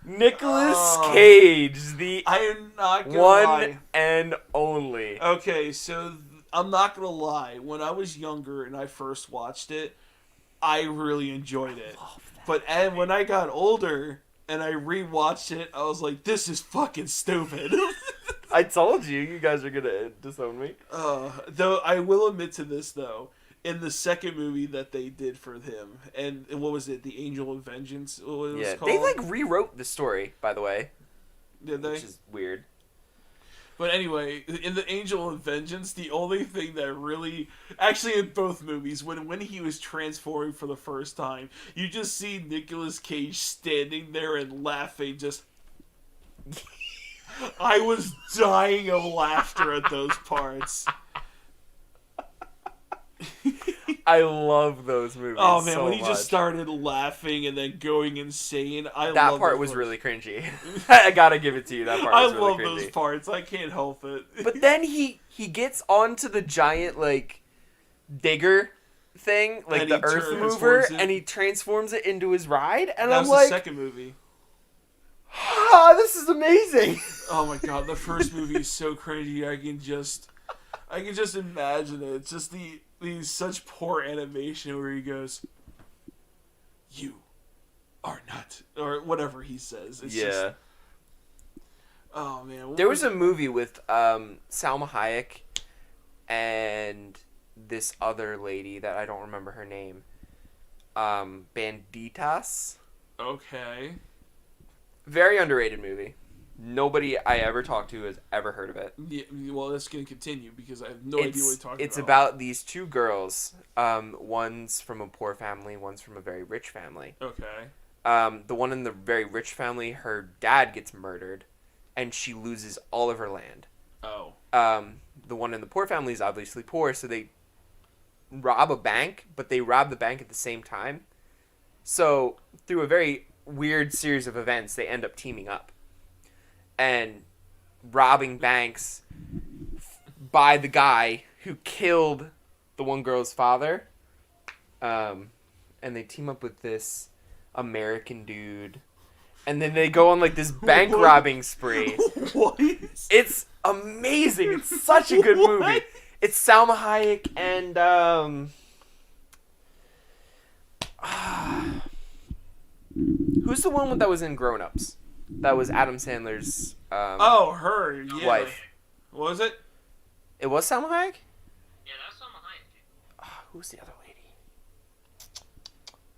Nicolas Oh. Cage, the I am not gonna one lie. and only. Okay, so I'm not gonna lie. When I was younger and I first watched it, I really enjoyed it. But when I got older and I rewatched it, I was like, "This is fucking stupid." I told you, you guys are gonna disown me. Though I will admit to this though, in the second movie that they did for him, and what was it, The Angel of Vengeance? What it was Yeah, called? they like rewrote the story, by the way, Did they? which is weird. But anyway, in the Angel of Vengeance, the only thing that really, actually in both movies, when he was transforming for the first time, you just see Nicolas Cage standing there and laughing. Just, I was dying of laughter at those parts. I love those movies. Oh man, so when he much. just started laughing and then going insane, That love part those was parts. really cringy. I gotta give it to you. That part I was really love cringy. those parts. I can't help it. But then he gets onto the giant like digger thing, like And the he earth mover, transforms it. and he transforms it into his ride, and that I'm was like, the second movie. ah, this is amazing. Oh my god, the first movie is so cringy. I can just imagine it. It's just the such poor animation where he goes, "You are not," or whatever he says. It's just, oh man, what There was a movie with Salma Hayek and this other lady that I don't remember her name. Banditas. okay. Very underrated movie. Nobody I ever talked to has ever heard of it. Yeah, well, that's gonna continue because I have no idea what you're talking It's about. about these two girls. One's from a poor family, one's from a very rich family. Okay. The one in the very rich family, her dad gets murdered, and she loses all of her land. Oh. The one in the poor family is obviously poor, so they rob a bank, but they rob the bank at the same time. So through a very weird series of events, they end up teaming up and robbing banks by the guy who killed the one girl's father. And they team up with this American dude. And then they go on like this bank robbing spree. What? It's amazing. It's such a good movie. What? It's Salma Hayek and who's the one that was in Grown Ups? That was Adam Sandler's Oh, her. Yeah. wife. What was it? It was Salma Hayek? Yeah, that's on behind, dude. Who's the other lady?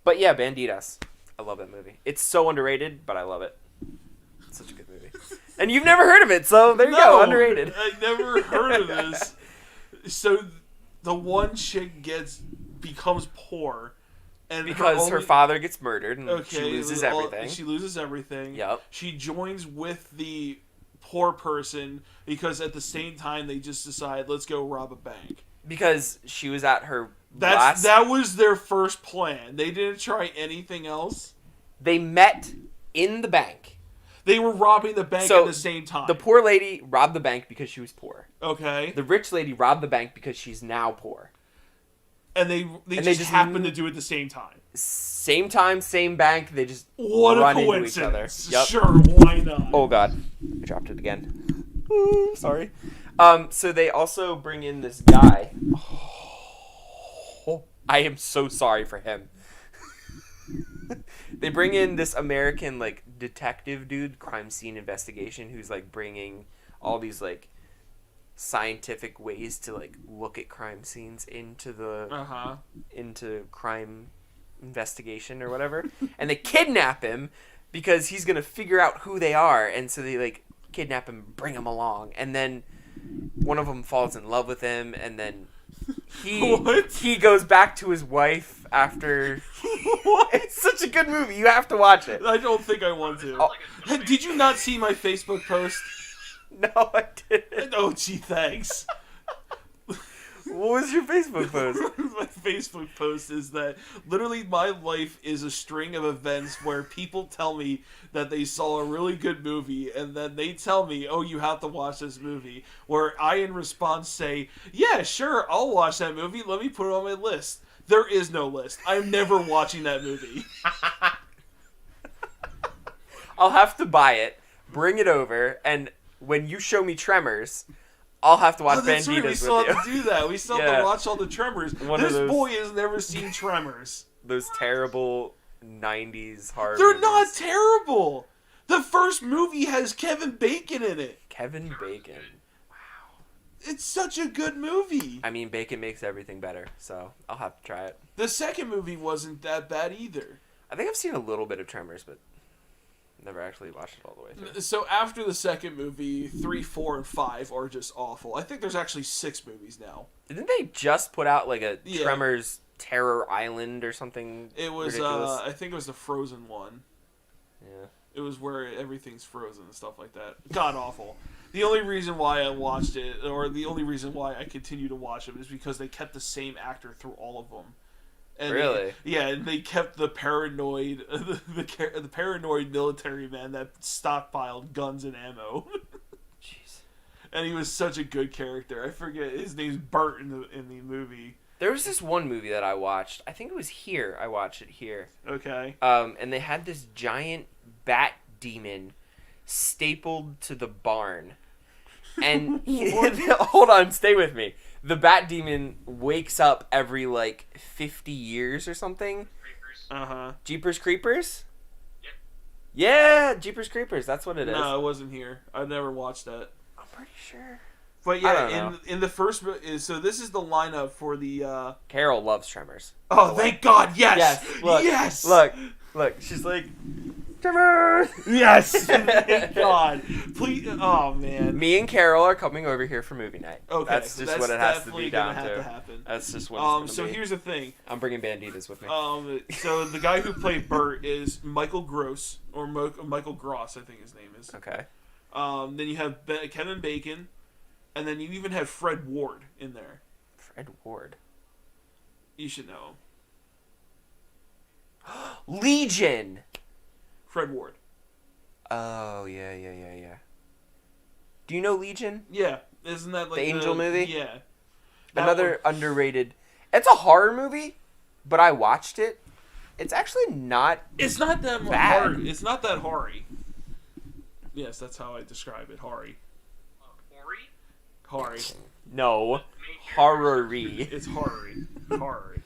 But yeah, Banditas. I love that movie. It's so underrated, but I love it. It's such a good movie. And you've never heard of it, so there you go, No, underrated. I never heard of this. So the one chick becomes poor, and Because her only- father gets murdered and Okay, she loses all- everything. She loses everything. Yep. She joins with the poor person because at the same time they just decide, let's go rob a bank. Because she was at her last... That was their first plan. They didn't try anything else. They met in the bank. They were robbing the bank So, at the same time. The poor lady robbed the bank because she was poor. Okay. The rich lady robbed the bank because she's now poor. And they they just happened to do it at the same time. Same time, same bank. They just What run a into each other. coincidence. Yep. Sure, why not? Oh god, I dropped it again. Ooh, sorry. So they also bring in this guy. Oh, I am so sorry for him. They bring in this American like detective dude, crime scene investigation, who's like bringing all these like scientific ways to like look at crime scenes into the Uh-huh. into crime investigation or whatever. And they kidnap him because he's gonna figure out who they are, and so they like kidnap him, bring him along, and then one of them falls in love with him, and then What? he goes back to his wife after. What? It's such a good movie. You have to watch it. I don't think I want to. Oh. Hey, did you not see my Facebook post? No, I didn't. Oh, gee, thanks. What was your Facebook post? My Facebook post is that literally my life is a string of events where people tell me that they saw a really good movie, and then they tell me, oh, you have to watch this movie, where I in response say, yeah, sure, I'll watch that movie, let me put it on my list. There is no list. I'm never watching that movie. I'll have to buy it, bring it over, and when you show me Tremors, I'll have to watch Oh, that's right, we Banditas still with you. have to do that. We still have Yeah. to watch all the Tremors. One of This those- boy has never seen Tremors. Those terrible 90s horror They're movies. not terrible. The first movie has Kevin Bacon in it. Kevin Bacon. It's such a good movie. I mean, bacon makes everything better, so I'll have to try it. The second movie wasn't that bad either. I think I've seen a little bit of Tremors, but never actually watched it all the way through. So after the second movie, 3, 4, and 5 are just awful. I think there's actually 6 movies now. Didn't they just put out like a Yeah. Tremors Terror Island or something? It was, ridiculous? I think it was the Frozen one. Yeah. It was where everything's frozen and stuff like that. God awful. The only reason why I watched it, or the only reason why I continue to watch them, is because they kept the same actor through all of them. And Really? And they kept the paranoid, the paranoid military man that stockpiled guns and ammo. Jeez. And he was such a good character. I forget his name's Bert in the movie. There was this one movie that I watched. I think it was here. I watched it here. Okay. And they had this giant bat demon stapled to the barn. And hold on, stay with me. The bat demon wakes up every 50 years or something. Creepers. Uh-huh. Jeepers Creepers? Yep. Yeah, Jeepers Creepers. That's what it is. No, I wasn't here. I never watched that. I'm pretty sure. But I yeah, don't in the first, so this is the lineup for the. Carol loves Tremors. Oh, thank God! Yes, Yes, look, yes. Look. She's like, Tremors. Yes. Thank God. Please. Oh man. Me and Carol are coming over here for movie night. Okay. That's just what it has to definitely be gonna down have to. happen. That's just what it's gonna So be. here's the thing. I'm bringing Banditas with me. So the guy who played Bert is Michael Gross, or Michael Gross, I think his name is. Okay. Then you have Kevin Bacon, and then you even have Fred Ward in there. Fred Ward. You should know him. Legion. Fred Ward. Oh yeah. Do you know Legion? Yeah, isn't that like The Angel movie? Yeah. That Another underrated. It's a horror movie, but I watched it. It's actually not. It's not that Bad. hard. It's not that horry. Yes, that's how I describe it. Horry. Ori? Horry. No. Main characters. Horror-y. It's horry. Horry.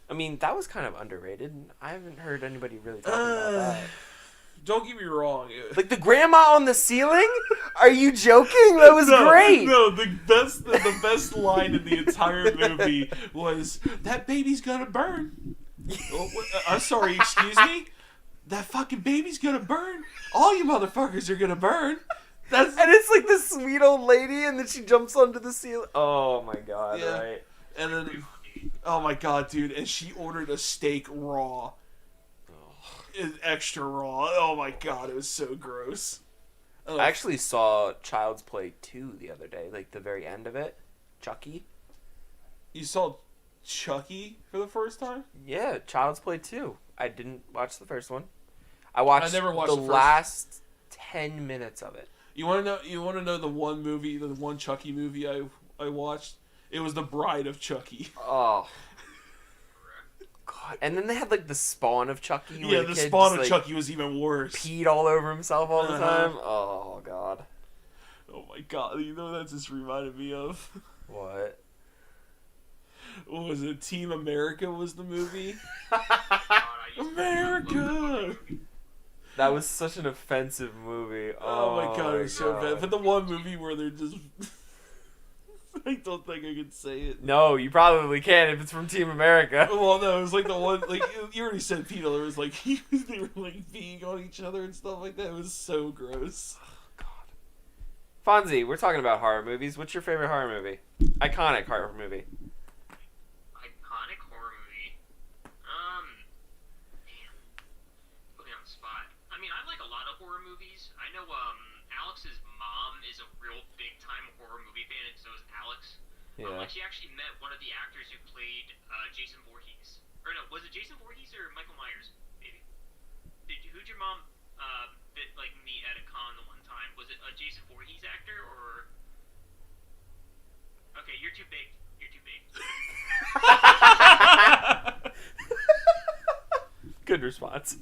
I mean, that was kind of underrated. I haven't heard anybody really talking about that. Don't get me wrong. Like the grandma on the ceiling? Are you joking? That was great. No, the best line in the entire movie was, "That baby's gonna burn." I'm sorry, excuse me? That fucking baby's gonna burn? All you motherfuckers are gonna burn. That's And it's like this sweet old lady, and then she jumps onto the ceiling. Oh my god! Yeah. Right. and then, oh my god, dude! And she ordered a steak raw, extra raw. Oh my god, it was so gross. Oh, I actually saw Child's Play 2 the other day, like the very end of it. Chucky. you saw Chucky for the first time? Yeah, Child's Play 2. I didn't watch the first one. I watched, never watched the the first. last 10 minutes of it. You want to know? You want to know the one movie, the one Chucky movie I watched? It was The Bride of Chucky. Oh. God. And then they had like the Spawn of Chucky. where Yeah, the kid Spawn just, of like, Chucky was even worse. peed all over himself all the Uh-huh. time. Oh god. Oh my god! You know what that just reminded me of? What? What was it? Team America was the movie. God, I used to love America. that movie. That was such an offensive movie. Oh my god, it was so God. bad. But the one movie where they're just. I don't think I can say it. No, you probably can if it's from Team America. Well, no, it was like the one, like, you already said, Peter, it was like, they were like being on each other and stuff like that. It was so gross. Fonzie, we're talking about horror movies. What's your favorite horror movie? Iconic horror movie. Iconic horror movie. Damn. Put me on the spot. I mean, I like a lot of horror movies. I know, Alex's mom is a real big-time horror movie fan, and so is Alex. Yeah. Like, she actually met one of the actors who played, Jason Voorhees. Or no, was it Jason Voorhees or Michael Myers? Maybe. Who'd your mom, meet at a con the one time? Was it a Jason Voorhees actor, or... Okay, you're too big. You're too big. Good response.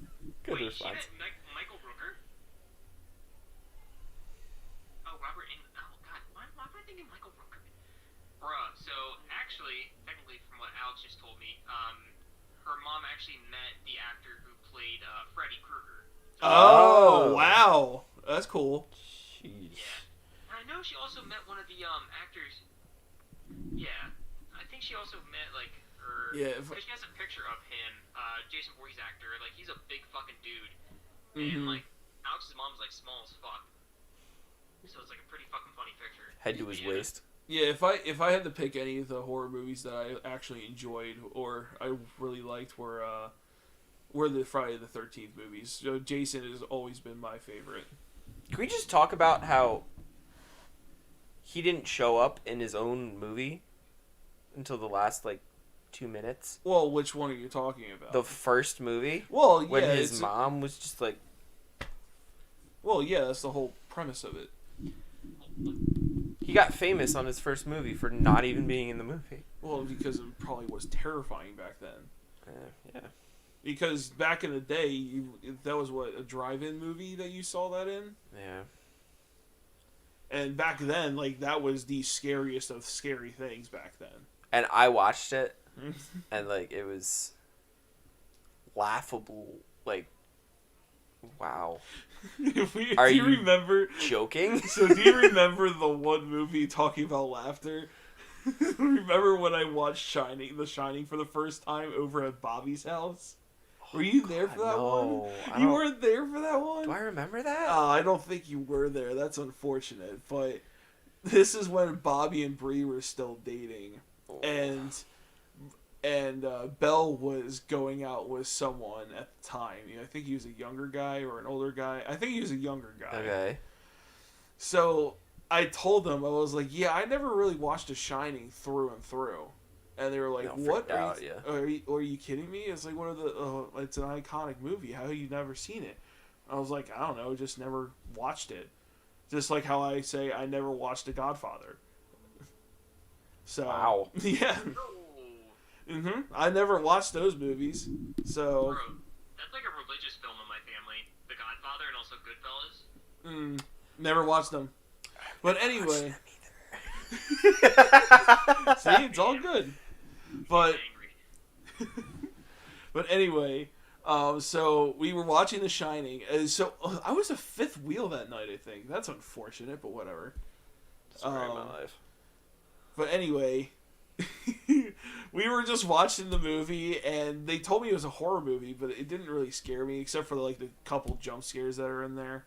Good Wait, response. she met Michael Rooker? Oh, Robert oh god, why am I thinking Michael Rooker? Bruh, so actually, technically from what Alex just told me, her mom actually met the actor who played Freddy Krueger. Oh, wow. That's cool. Jeez. Yeah. And I know she also met one of the actors. Yeah. I think she also met her. Yeah, if- Because she has a picture of him, Jason Voorhees actor. Like, he's a big fucking dude. Mhm. And Alex's mom's small as fuck. So it's a pretty fucking funny picture. Head to his Yeah. waist. Yeah, if I had to pick any of the horror movies that I actually enjoyed or I really liked were the Friday the 13th movies. So Jason has always been my favorite. Can we just talk about how he didn't show up in his own movie until the last, like, 2 minutes. Well, which one are you talking about? The first movie. Well, yeah. When his it's- mom was just like... Well, yeah, that's the whole premise of it. He got famous on his first movie for not even being in the movie. Well, because it probably was terrifying back then. Yeah. Because back in the day, that was what, a drive-in movie that you saw that in? Yeah. And back then, like, that was the scariest of scary things back then. And I watched it, and, like, it was laughable. Like, wow. Do Are you you- remember? Joking? So do you remember the one movie talking about laughter? Remember when I watched The Shining for the first time over at Bobby's house? Were you there for that no, I one? You don't- weren't there for that one? Do I remember that? I don't think you were there. That's unfortunate. But this is when Bobby and Bree were still dating, and Belle was going out with someone at the time. You know, I think he was a younger guy or an older guy. I think he was a younger guy. Okay. So I told them, I was like, yeah, I never really watched The Shining through and through. And they were like, They all what? freaked out, Are you kidding me? It's like one of the, it's an iconic movie. How have you never seen it? I was like, I don't know, just never watched it. Just like how I say I never watched The Godfather. So, Wow. yeah. No. I never watched those movies. So, Bro, that's like a religious film in my family. The Godfather and also Goodfellas. never watched them. But anyway, see, it's all good. But Angry. But anyway, so we were watching The Shining. So I was a fifth wheel that night, I think. That's unfortunate, but whatever. Story of my life. But anyway, we were just watching the movie, and they told me it was a horror movie, but it didn't really scare me, except for like the couple jump scares that are in there.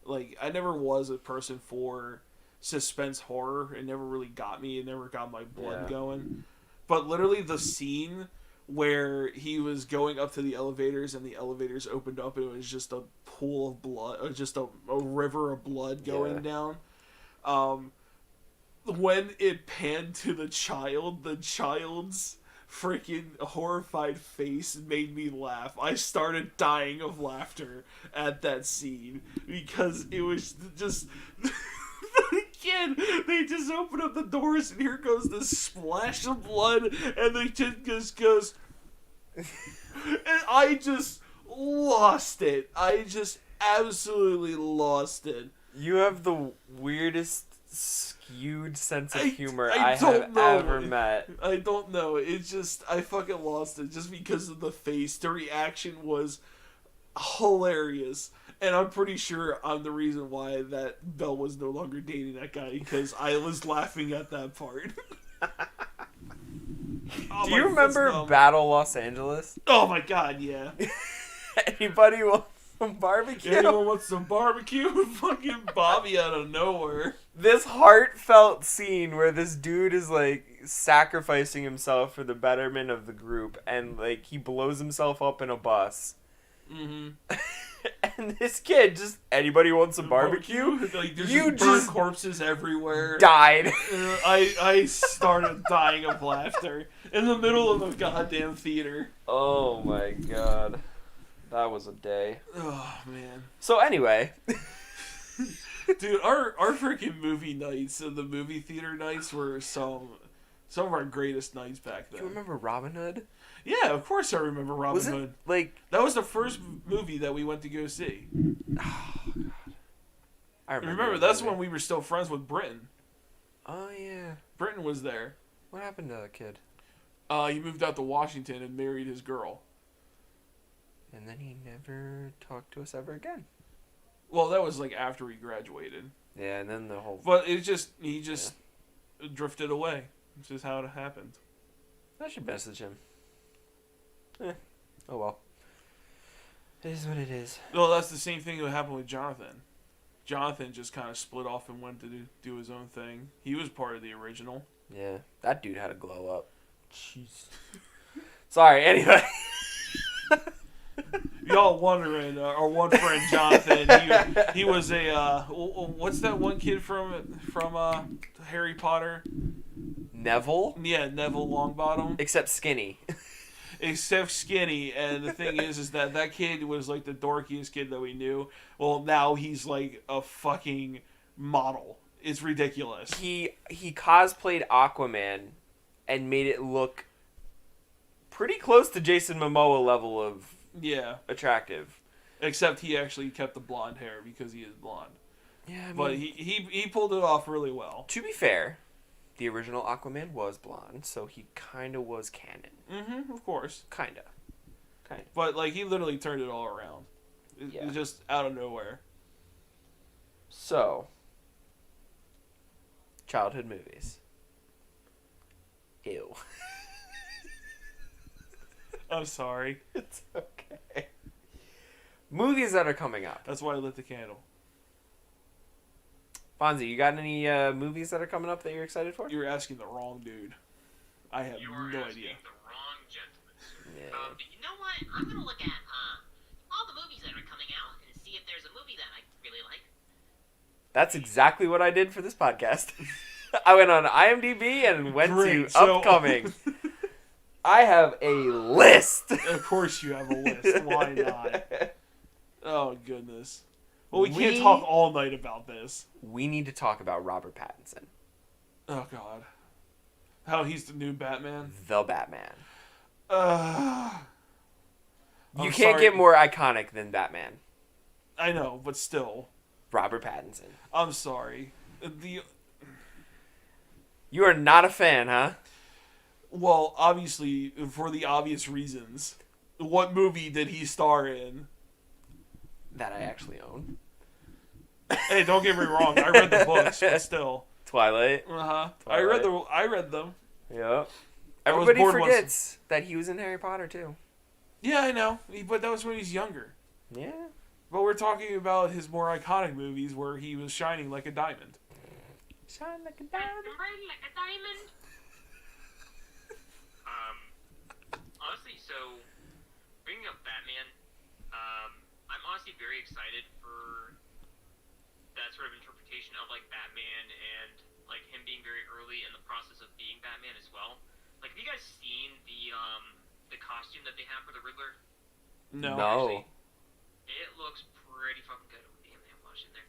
Like, I never was a person for suspense horror. It never really got me. It never got my blood Yeah. going. But literally the scene where he was going up to the elevators and the elevators opened up and it was just a pool of blood, or just a river of blood going down. When it panned to the child's freaking horrified face made me laugh. I started dying of laughter at that scene because it was just the kid. They just open up the doors and here goes this splash of blood and the kid just goes, and I just lost it. I just absolutely lost it. You have the weirdest skewed sense of humor I I don't have know. ever met. I don't know. It's just, I fucking lost it just because of the face. The reaction was hilarious. And I'm pretty sure I'm the reason why that Belle was no longer dating that guy, because I was laughing at that part. Oh, Do my you remember foot's numb. Battle Los Angeles? Oh my god, yeah. Anybody want some barbecue? Anyone wants some barbecue? Fucking Bobby out of nowhere. This heartfelt scene where this dude is like sacrificing himself for the betterment of the group, and like he blows himself up in a bus. Mm-hmm. And this kid just, anybody want some barbecue? Like, there's You just burnt just corpses everywhere. Died. I started dying of laughter in the middle of a goddamn theater. Oh my god. That was a day. Oh man, So anyway, dude, our freaking movie nights and the movie theater nights were some of our greatest nights back do then. you remember Robin Hood? Yeah, of course I remember Robin Was Hood. it like, That was the first movie that we went to go see. I Remember, that's when we were still friends with Britton. Oh yeah. Britton was there. What happened to that kid? He moved out to Washington and married his girl. And then he never talked to us ever again. Well, that was like after he graduated. Yeah, and then the whole. But he just drifted away. It's just how it happened. I should message him. Oh well. It is what it is. Well, that's the same thing that happened with Jonathan. Jonathan just kind of split off and went to do his own thing. He was part of the original. Yeah, that dude had to glow up. Jeez. Sorry. Anyway. Y'all wondering, our one friend Jonathan, he was a what's that one kid from Harry Potter. Neville, Yeah, Neville Longbottom. except skinny. Except skinny, and the thing is that kid was like the dorkiest kid that we knew. Well, now he's like a fucking model. It's ridiculous. He cosplayed Aquaman and made it look pretty close to Jason Momoa level of Yeah, attractive. except he actually kept the blonde hair because he is blonde. Yeah, I mean, But he pulled it off really well. to be fair, the original Aquaman was blonde, so he kind of was canon. Mm-hmm, of course. Kind of. But like he literally turned it all around. Yeah. It's just out of nowhere. So, childhood movies. Ew. I'm sorry. It's okay. Movies that are coming up. That's why I lit the candle. Fonzie, you got any movies that are coming up that you're excited for? You're asking the wrong dude. I have You are no asking idea. the wrong gentleman, sir. Yeah. But you know what? I'm gonna look at all the movies that are coming out and see if there's a movie that I really like. That's exactly what I did for this podcast. I went on IMDb and went Great, to so- upcoming. I have a list. Of course you have a list. Why not? Oh, goodness. Well, we can't We- talk all night about this. We need to talk about Robert Pattinson, Oh, God. How he's the new Batman? the Batman. I'm You can't sorry. get more iconic than Batman. I know, but still. Robert Pattinson. I'm sorry. You are not a fan, huh? Well, obviously, for the obvious reasons. What movie did he star in? That I actually own. Hey, don't get me wrong. I read the books, but still. Twilight. Uh-huh. I read them. Yep. I was Everybody bored once. forgets that he was in Harry Potter too. Yeah, I know. But that was when he was younger. Yeah. But we're talking about his more iconic movies where he was shining like a diamond. Shine like a diamond. Burn like a diamond. Honestly, so bringing up Batman, I'm honestly very excited for that sort of interpretation of like Batman and like him being very early in the process of being Batman as well. Like, have you guys seen the costume that they have for the Riddler? No. No. It looks pretty fucking good. Damn, they have a lot of shit there.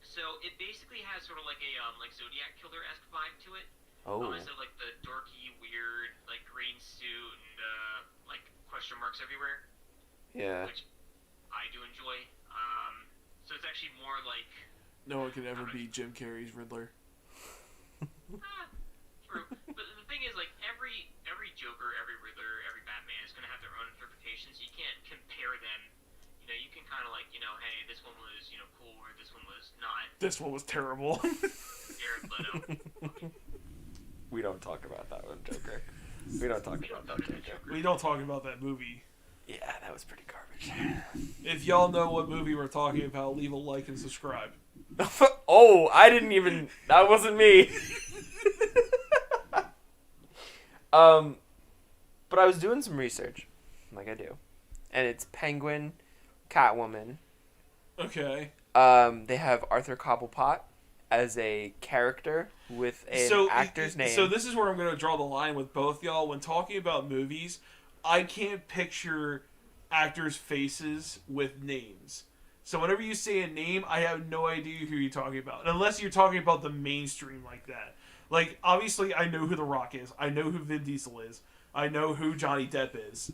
So it basically has sort of like a like Zodiac killer-esque vibe to it. Oh. Instead of like the dorky, weird, like green suit and like question marks everywhere, Yeah. which I do enjoy. So it's actually more like No one could ever be Jim Carrey's Riddler. true. But the thing is, like every Joker, every Riddler, every Batman is gonna have their own interpretation, so you can't compare them. You know, you can kind of like, you know, hey, this one was, you know, cool, or this one was not. This one was terrible. Jared Leto. We don't talk about that one, Joker. We don't talk about that Joker. We don't talk about that movie. Yeah, that was pretty garbage. If y'all know what movie we're talking about, leave a like and subscribe. Oh, I didn't even. That wasn't me. But I was doing some research, like I do, and it's Penguin, Catwoman. Okay. They have Arthur Cobblepot as a character with an actor's name. So this is where I'm going to draw the line with both y'all. When talking about movies, I can't picture actors' faces with names. So whenever you say a name, I have no idea who you're talking about. Unless you're talking about the mainstream like that. Like, obviously, I know who The Rock is. I know who Vin Diesel is. I know who Johnny Depp is.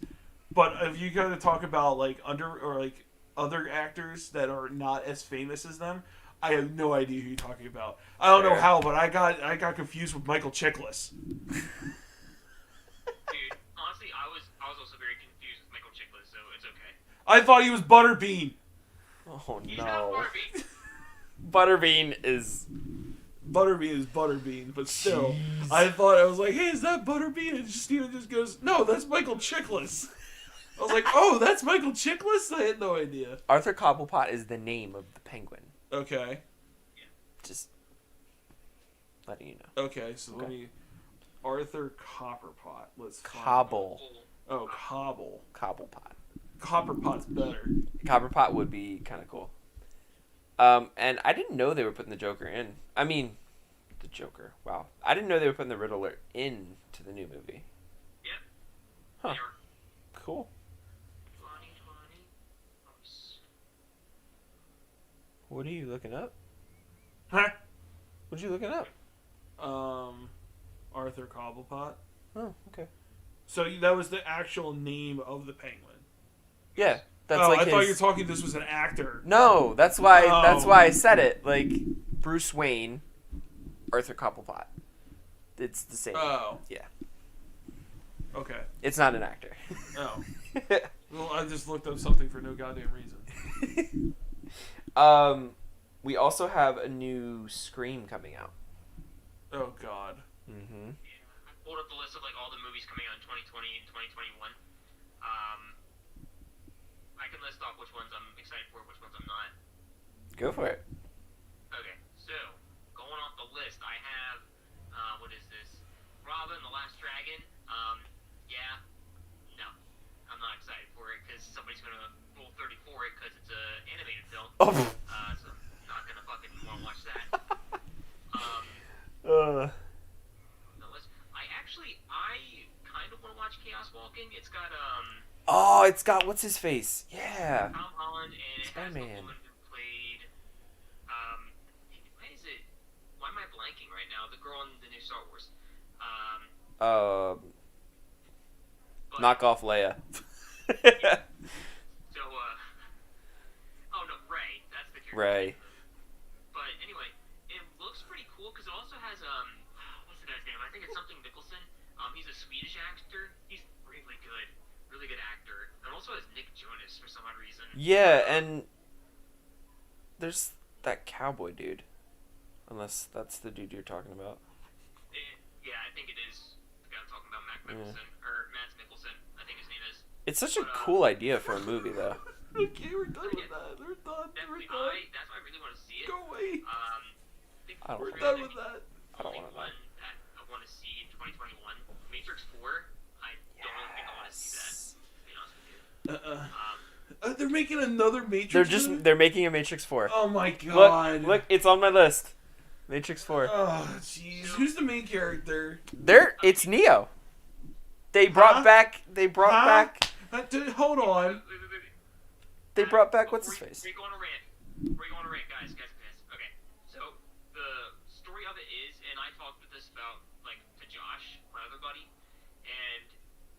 But if you go to talk about, like, other actors that are not as famous as them, I have no idea who you're talking about. I don't know Fair. how, but I got confused with Michael Chiklis. Dude, honestly, I was also very confused with Michael Chiklis, so it's okay. I thought he was Butterbean. Oh He's not no, Barbie. Butterbean is. Butterbean is Butterbean, but still, I thought, I was like, hey, is that Butterbean? And Steven just goes, no, that's Michael Chiklis. I was like, oh, that's Michael Chiklis? I had no idea. Arthur Cobblepot is the name of the penguin. Okay. Just letting you know. Okay, so let me... Arthur Copperpot. Let's find Cobble. Oh, Cobble. Cobblepot. Copperpot's better. Copperpot would be kind of cool. And I didn't know they were putting the Joker in. I mean, the Joker. Wow. I didn't know they were putting the Riddler into the new movie. Yep. Huh. They were Cool. 2020. Oops. What are you looking up? Huh? What are you looking up? Arthur Cobblepot. Oh, okay. So that was the actual name of the Penguin. Yeah, that's oh, like I his... thought you were talking. This was an actor. No, that's why. Oh. That's why I said it. Like Bruce Wayne, Arthur Cobblepot. It's the same. Oh. Yeah. Okay. It's not an actor. Oh. Well, I just looked up something for no goddamn reason. We also have a new Scream coming out. Oh God. Mm-hmm. I pulled up the list of like all the movies coming out in 2020 and 2021. I can list off which ones I'm excited for, which ones I'm not. Go for it. Okay, so going off the list, I have what is this? Robin the Last Dragon. Yeah, no, I'm not excited for it because somebody's gonna roll 30 for it because it's an animated film. Oh. So I'm not gonna fucking want to watch that. No, I kind of want to watch Chaos Walking. It's got Oh, it's got what's his face? Yeah. Tom Holland and it has the Spider-Man. woman who played why is it? Why am I blanking right now? The girl in the new Star Wars. But, Knock off Leia. So oh no, Ray. That's the character. Ray. But anyway, it looks pretty cool because it also has what's the guy's name? I think it's something Nicholson. He's a Swedish actor. He's really good actor. And also has Nick Jonas for some odd reason. Yeah, and there's that cowboy dude. Unless that's the dude you're talking about. Yeah, I think it is the guy I'm talking about, Matt Nicholson or Mads Nicholson. I think his name is. It's such a cool idea for a movie, though. Okay, we're done with that. We're done. Definitely, We're done. that's why I really want to see it. Go away. I don't We're wanna done with that. I don't Only want to know. one that I want to see in 2021, Matrix 4. I don't really think I want to see that. To be honest with you. They're making another Matrix. movie? They're making a Matrix 4. Oh my God. Look, it's on my list. Matrix 4. Oh jeez. Who's the main character? It's Neo. They brought Huh? back Hold on. They brought back what's his face? We're going to rant. Guys. Okay, so the story of it is, and I talked with this about like to Josh, my other buddy, and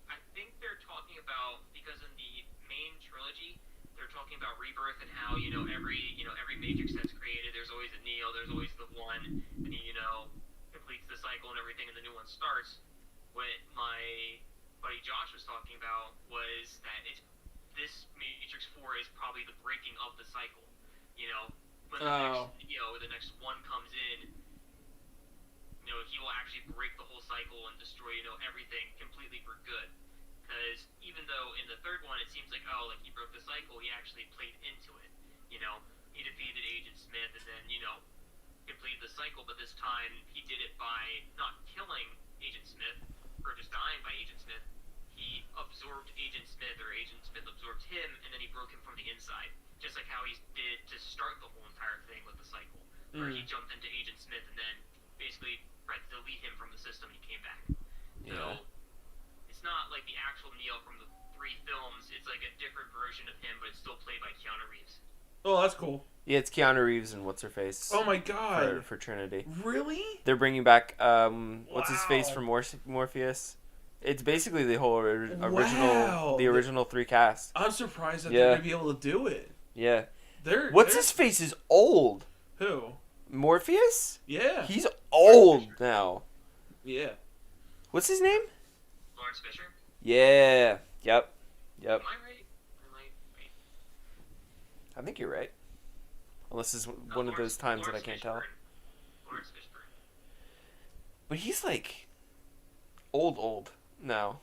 I think they're talking about because in the main trilogy, they're talking about rebirth and how every Matrix that's created, there's always a Neo, there's always the one, and he completes the cycle and everything, and the new one starts. What my buddy Josh was talking about was that this Matrix 4 is probably the breaking of the cycle. When the next one comes in, he will actually break the whole cycle and destroy, everything completely for good. Because even though in the third one it seems like, he broke the cycle, he actually played into it. He defeated Agent Smith and then, completed the cycle, but this time he did it by not killing Agent Smith or just dying by Agent Smith. He absorbed Agent Smith, or Agent Smith absorbed him, and then he broke him from the inside. Just like how he did to start the whole entire thing with the cycle. Where he jumped into Agent Smith and then basically tried to delete him from the system and he came back. Yeah. So, it's not like the actual Neo from the 3 films. It's like a different version of him, but it's still played by Keanu Reeves. Oh, that's cool. Yeah, it's Keanu Reeves and what's her face. Oh my God. For Trinity. Really? They're bringing back what's his face Wow. from Morpheus. It's basically the whole original Wow. the original 3 cast. I'm surprised that Yeah. they're gonna be able to do it. Yeah. What's His face is old. Who? Morpheus? Yeah. He's old now. Yeah. What's his name? Lawrence Fisher? Yeah. Yep. Am I right? Am I right? I think you're right. Unless it's one of those times that I can't tell. Lawrence Fishburne. But he's like old now.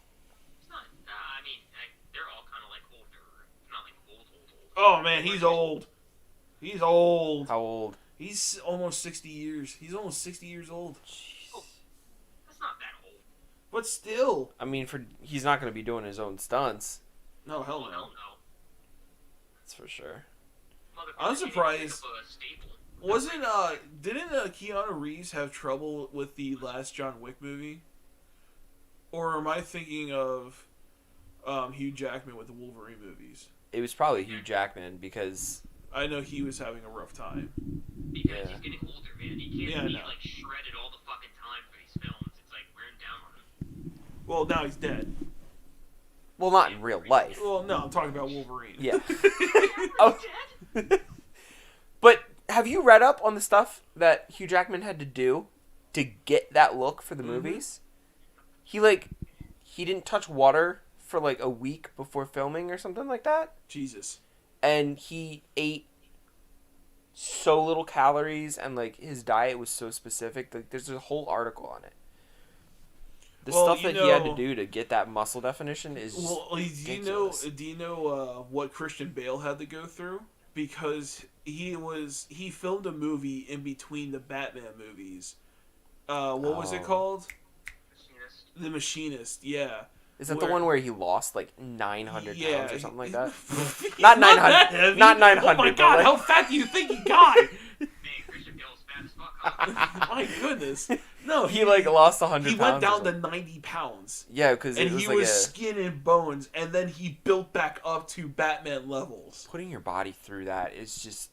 It's not. I mean, they're all kind of like older. Not like old. Oh man, he's old. He's old. How old? He's almost 60 years. He's almost 60 years old. That's not that old. But still. I mean, he's not going to be doing his own stunts. No, hell Oh, no. hell no. That's for sure. Motherfucker I'm can't even surprised- pick up a staple. Didn't Keanu Reeves have trouble with the last John Wick movie? Or am I thinking of Hugh Jackman with the Wolverine movies? It was probably Hugh Jackman because I know he was having a rough time. Because Yeah. he's getting older, man. He Yeah, I can't be know. like shredded all the fucking time for these films. It's like wearing down on him. Well, now he's dead. well, not in real life. Well, no, I'm talking about Wolverine. Yeah. Oh. But have you read up on the stuff that Hugh Jackman had to do to get that look for the movies? He didn't touch water for like a week before filming or something like that. Jesus. And he ate so little calories and like his diet was so specific. Like there's a whole article on it. The Well, stuff you that he had to know- do to get that muscle definition is Well, do ridiculous. you know what Christian Bale had to go through? Because he filmed a movie in between the Batman movies. What was it Oh. called? Machinist. The Machinist. Yeah. Is that the where- one where he lost like 900 pounds or something like that? He's Not that 900, heavy. not 900, Oh my but god, like- how fat do you think he got? Man, Christian Bale's fat as fuck. Huh? My goodness. No, He like lost 100 he pounds. went or down to something. 90 pounds. Yeah, because And it was he like was a skin and bones, and then he built back up to Batman levels. putting your body through that is just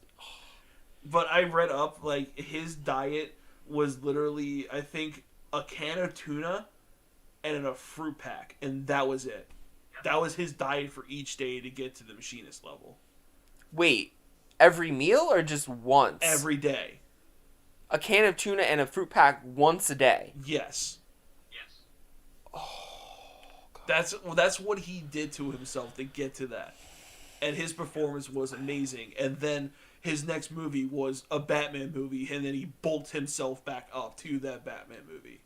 But I read up, like, his diet was literally, I think, a can of tuna and a fruit pack, and that was it. That was his diet for each day to get to the Machinist level. wait, every meal or just once? Every day. A can of tuna and a fruit pack once a day. Yes. Yes. That's what he did to himself to get to that. And his performance was amazing. And then his next movie was a Batman movie, and then he bolted himself back up to that Batman movie.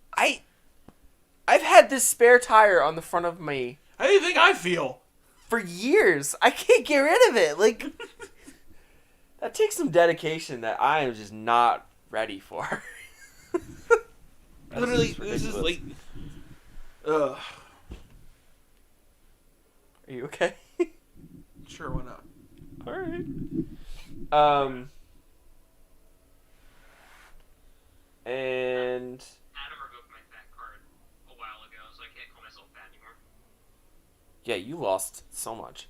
I've had this spare tire on the front of me How do you think I feel? for years. I can't get rid of it. Like that takes some dedication that I am just not ready for. Literally, this is like... Ugh. Are you okay? Sure, why not? All right. And Adam revoked my fat card a while ago, so I can't call myself fat anymore. yeah, you lost so much.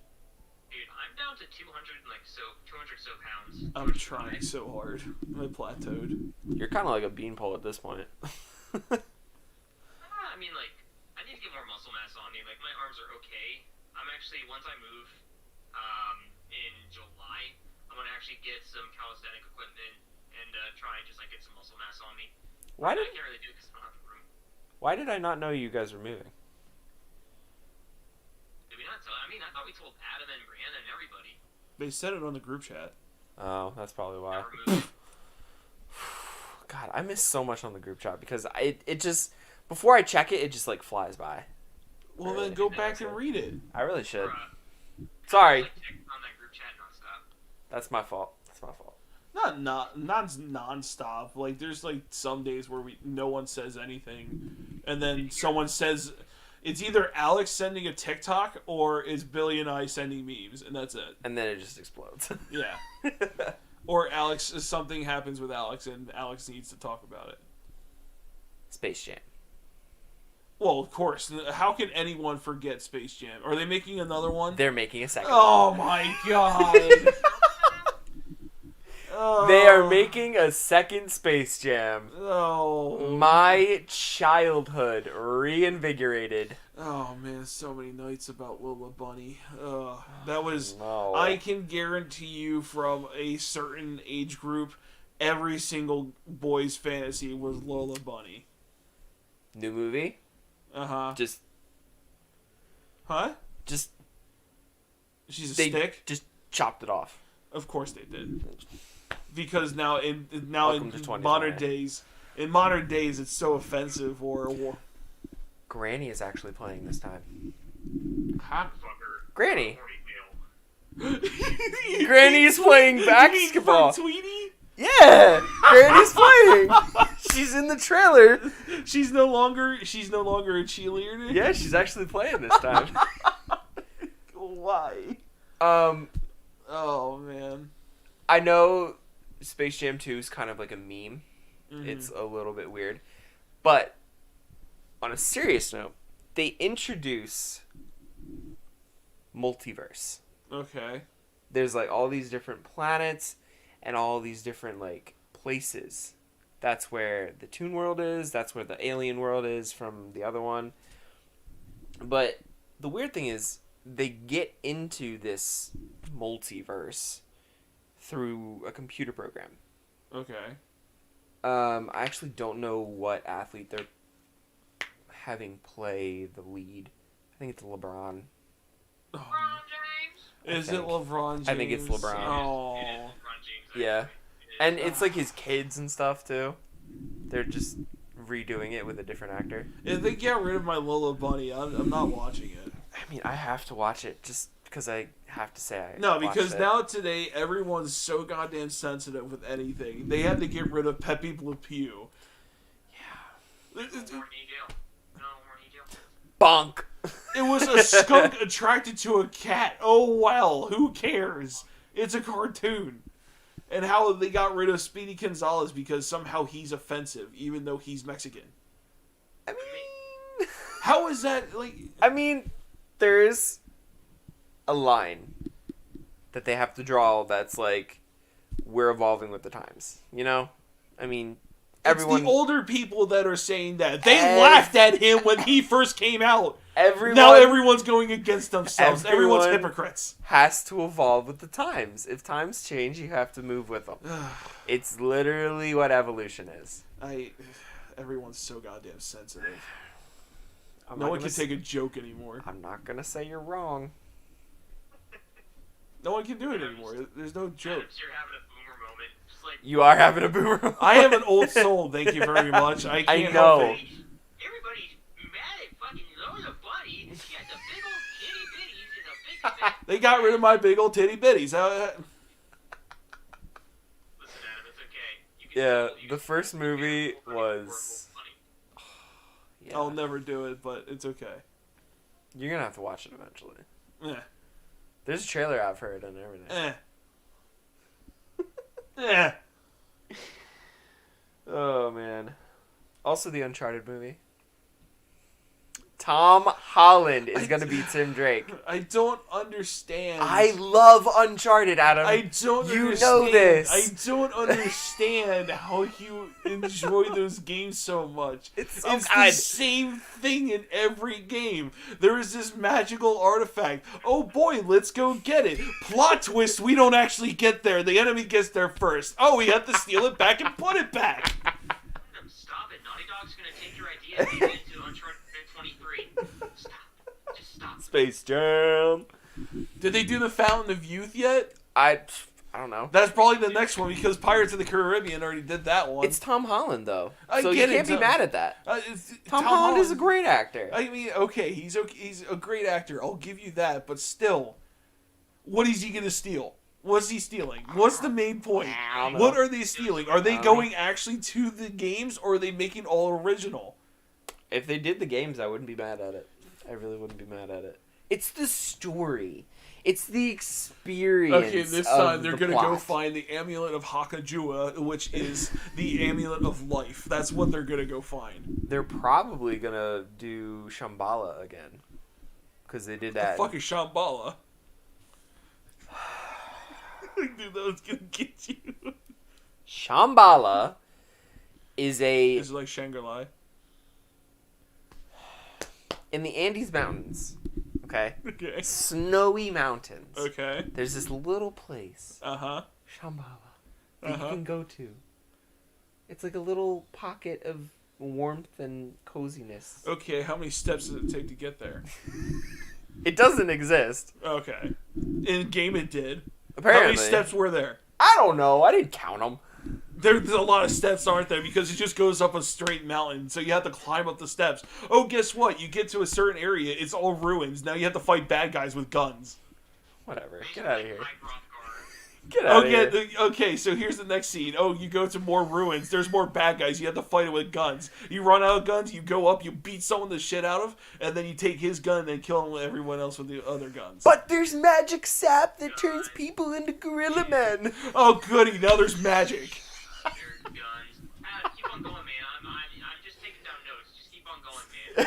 Dude, I'm down to 200 pounds. I'm trying so hard. I plateaued. You're kind of like a beanpole at this point. I mean, like, I need to get more muscle mass on me. Like, my arms are okay. I'm actually, once I move, in July, I'm gonna actually get some calisthenic equipment and try and just like get some muscle mass on me. Why I did can't really do it because I don't have the room. I not know you guys were moving? Did we not tell? I mean, I thought we told Adam and Brianna and everybody. They said it on the group chat. Oh, that's probably why. That we're moving. God, I miss so much on the group chat because it just before I check it, it just like flies by. Well, Really? then go back and read it. I really should. Bruh. Sorry, Like, check on that group chat nonstop. that's my fault. That's my fault. Not non-stop. Like, there's, like, some days where no one says anything. And then someone says... It's either Alex sending a TikTok or it's Billy and I sending memes, and that's it. And then it just explodes. Yeah. Or something happens with Alex, and Alex needs to talk about it. Space Jam. Well, of course. How can anyone forget Space Jam? Are they making another one? They're making a second. Oh my god. They are making a second Space Jam. Oh. My childhood reinvigorated. Oh man, so many nights about Lola Bunny. That was... No. I can guarantee you from a certain age group, every single boy's fantasy was Lola Bunny. New movie? Uh-huh. Just Huh? She's a stick? just chopped it off. Of course they did. Because now in Welcome to 2020. modern days it's so offensive or Granny is actually playing this time. Huh? Fucker. Granny. Horny Bill. Granny's playing basketball. From Tweety? Yeah, Granny's playing. She's in the trailer. She's no longer a cheerleader. Yeah, she's actually playing this time. Why? Um, Oh man. I know Space Jam 2 is kind of like a meme. Mhm. It's a little bit weird. But on a serious note, they introduce multiverse. Okay. There's like all these different planets and all these different like places. That's where the Toon World is. That's where the Alien World is from the other one. But the weird thing is they get into this multiverse through a computer program. Okay. I actually don't know what athlete they're having play the lead. I think it's LeBron. Oh, LeBron James. is it think. LeBron James? I think it's LeBron. Oh. It is LeBron James. Yeah. It is. And it's like his kids and stuff too. They're just redoing it with a different actor. If they get rid of my Lola Bunny, I'm not watching it. I mean, I have to watch it just because I have to say I No, watched because it. now today everyone's so goddamn sensitive with anything. They had to get rid of Pepe Le Pew. Yeah. It, No more Nigel. No more Nigel. Bonk. it was a skunk attracted to a cat. Oh well, who cares? It's a cartoon. And how they got rid of Speedy Gonzalez because somehow he's offensive, even though he's Mexican. I mean, How is that like? there's a line that they have to draw that's like, we're evolving with the times. You know? I mean, everyone. It's the older people that are saying that. They laughed at him when he first came out. Now everyone's going against themselves. Everyone's Everyone- hypocrites. has to evolve with the times. If times change, you have to move with them. It's literally what evolution is. Everyone's so goddamn sensitive. I'm No not one gonna can take a joke anymore. I'm not gonna say you're wrong. No one can do it anymore. There's no joke. Adams, you're having a boomer moment. Just like, You are having a boomer. I am an old soul. Thank you very much. I can't know. help it. Everybody's mad at fucking Lola Bunny. She has the big old kitty bitties and a big fat. They got rid of my big old titty bitties. listen, Adam, it's okay. You can Yeah, still- you the can first still movie be funny, was- funny. Yeah. I'll never do it, but it's okay. You're gonna have to watch it eventually. Eh. There's a trailer out for it and everything. Eh. Oh man. Also, the Uncharted movie. Tom Holland is gonna be Tim Drake. I don't understand. I love Uncharted, Adam. I don't You understand. know this. I don't understand how you enjoy those games so much. It's so It's good. the same thing in every game. There is this magical artifact. Oh boy, let's go get it. Plot twist, we don't actually get there. The enemy gets there first. Oh, we have to steal it back and put it back. Stop it. Naughty Dog's gonna take your idea and make it into Uncharted 23. Stop. Just stop. Space Jam. Did they do the Fountain of Youth yet? I don't know. That's probably the next one because Pirates of the Caribbean already did that one. It's Tom Holland though, I so you get it, can't be Tom- mad at that. Tom Tom Holland is a great actor. I mean, okay, he's a great actor. I'll give you that, but still, what is he gonna steal? What's he stealing? What's the main point? I don't know. What are they stealing? Are they I don't know. going actually to the games, or are they making all original? If they did the games, I wouldn't be mad at it. I really wouldn't be mad at it. It's the story. It's the experience. Okay, this of time they're the gonna go plot. find the amulet of Hakajua, which is the amulet of life. That's what they're gonna go find. They're probably gonna do Shambhala again, because they did The that. fuck is Shambhala? Dude, that was gonna get you. Shambhala is a It's like Shangri-La. in the Andes Mountains. Okay, Okay. snowy mountains. Okay. There's this little place, Uh-huh. Shambhala, that Uh-huh. you can go to. It's like a little pocket of warmth and coziness. Okay, how many steps does it take to get there? It doesn't exist. Okay. In game it did. Apparently. How many steps were there? I don't know. I didn't count them. There's a lot of steps, aren't there? Because it just goes up a straight mountain, so you have to climb up the steps. Oh, guess what? You get to a certain area, it's all ruins. Now you have to fight bad guys with guns. Whatever. Get out of here. Minecraft Get out of here. Okay, so here's the next scene. Oh, you go to more ruins. There's more bad guys. You have to fight it with guns. You run out of guns. You go up. You beat someone the shit out of, and then you take his gun and kill everyone else with the other guns. But there's magic sap that turns people into gorilla men. Oh, goody! Now there's magic. Your guns. Keep on going, man. I'm just taking down notes. Just keep on going, man.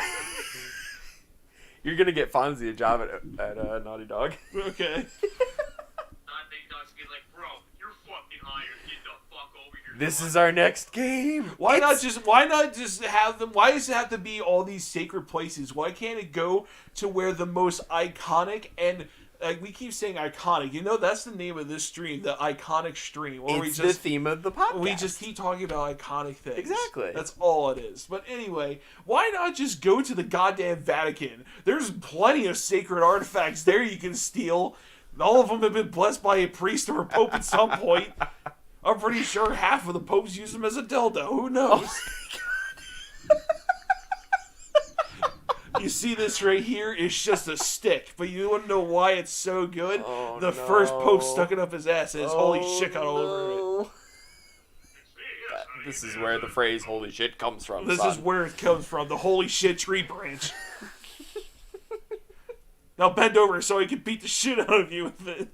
You're gonna get Fonzie a job at Naughty Dog. Okay. Big Dog's be like, bro, you're fucking hired. Get the fuck over here. This is our next game. Why not just have them? Why does it have to be all these sacred places? Why can't it go to where the most iconic and like we keep saying iconic? You know, that's the name of this stream, the iconic stream. Where It's the theme of the podcast. we just keep talking about iconic things. Exactly. That's all it is. But anyway, why not just go to the goddamn Vatican? There's plenty of sacred artifacts there you can steal. All of them have been blessed by a priest or a pope at some point. I'm pretty sure half of the popes use them as a dildo. Who knows? You see this right here? It's just a stick. But you want to know why it's so good? Oh, The first pope stuck it up his ass and his holy shit got all over it. This is where the phrase "holy shit" comes from. This son. is where it comes from. The holy shit tree branch. Now bend over so I can beat the shit out of you with it.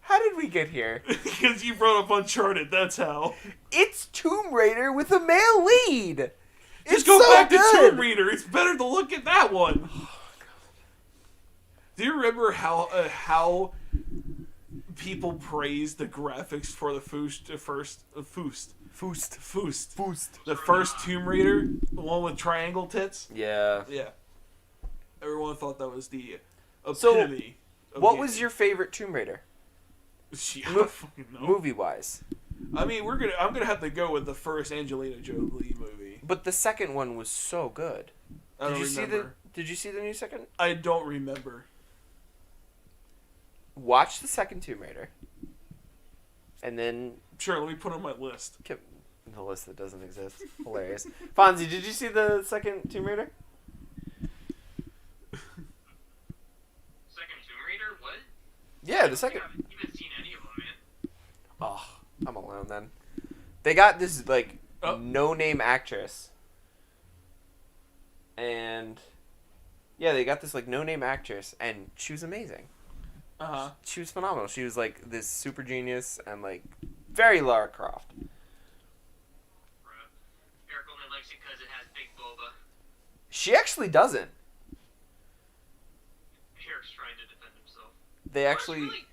How did we get here? Because you brought up Uncharted, that's how. It's Tomb Raider with a male lead. Just It's go so back to good. Tomb Raider. It's better to look at that one. Do you remember how people praised the graphics for the the first Tomb Raider, the one with triangle tits? Yeah. Yeah. Everyone thought that was the So, epitome. of What gaming. was your favorite Tomb Raider, I don't fucking know. movie-wise? I mean, I'm gonna have to go with the first Angelina Jolie movie. But the second one was so good. I don't Did you remember. Did you see the new second? I don't remember. Watch the second Tomb Raider, and then Sure, let me put it on my list. keep the list that doesn't exist. Hilarious. Fonzie, did you see the second Tomb Raider? Second Tomb Raider? What? Yeah, the I second. haven't even seen any of them, man. Oh, I'm alone then. They got this like Oh. no-name actress, and yeah, they got this like no-name actress, and she was amazing. Uh-huh. She was phenomenal. She was like this super genius and like very Lara Croft. Bruh. Eric only likes it because it has Big Boba. She actually doesn't. Eric's trying to defend himself. They actually. Really,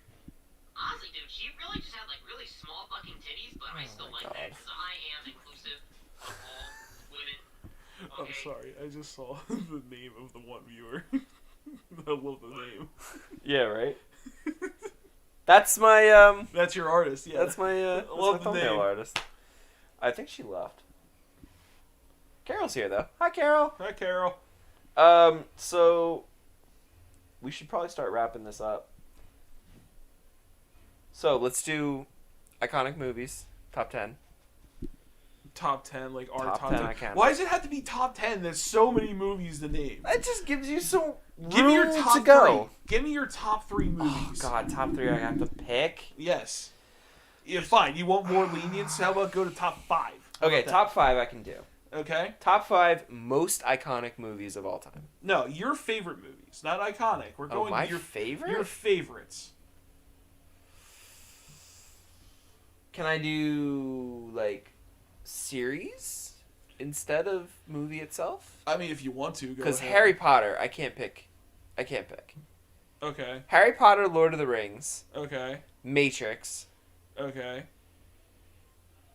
honestly, dude, she really just had like really small fucking titties, but I still my like that God. because I am inclusive of all women. I'm Okay. sorry, I just saw the name of the one viewer. I love the name. Yeah, right. That's my That's your artist, yeah. That's my love that's my the thumbnail name. artist. I think she left. Carol's here though. Hi, Carol. Hi, Carol. So we should probably start wrapping this up. So let's do iconic movies, top 10. Top 10, like our Top top 10 10. iconic. Why does it have to be top 10? There's so many movies to name. That just gives you some Give me your room top to go. 3. Give me your top 3 Oh movies. God, top 3 I have to pick. Yes. Yeah, fine. You want more lenience? How about go to top 5? How Okay, about top 5 I can do. that? Okay. Top 5 most iconic movies of all time. No, your favorite movies, not iconic. We're Oh, going my your favorite? Your favorites. Can I do like series instead of movie itself? I mean, if you want to, go Because ahead. Harry Potter, I can't pick. Okay. Harry Potter, Lord of the Rings, Okay. Matrix, Okay.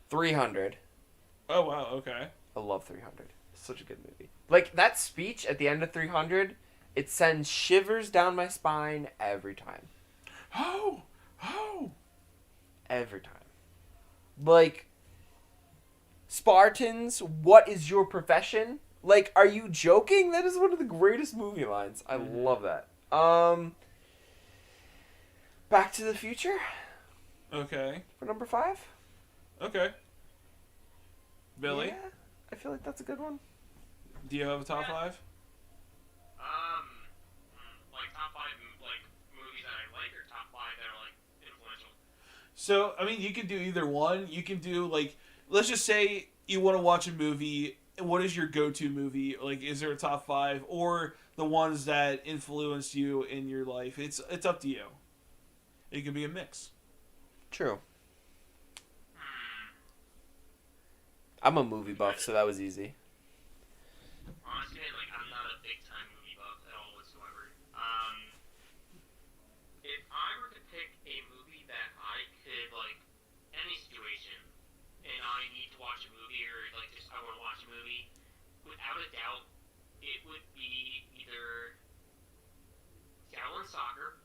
300. Oh wow. Okay. I love 300. It's such a good movie. Like that speech at the end of 300, it sends shivers down my spine every time. Oh. Oh. Every time. Like, Spartans, what is your profession? Like, are you joking? That is one of the greatest movie lines. I love that. Back to the Future Okay. for number 5. Okay. Billy, Yeah, I feel like that's a good one. do you have a top 5? Like top 5 So, I mean, you can do either one. You can do, like, let's just say you want to watch a movie. What is your go-to movie? Like, is there a top 5? Or the ones that influenced you in your life? It's up to you. It could be a mix. True. I'm a movie buff, so that was easy. Honestly, like, I'm not a big time movie buff at all whatsoever. If I were to pick a movie that I could, like, any situation, and I need to watch a movie, or, like, just I want to watch a movie, without a doubt, it would be either Shaolin Soccer.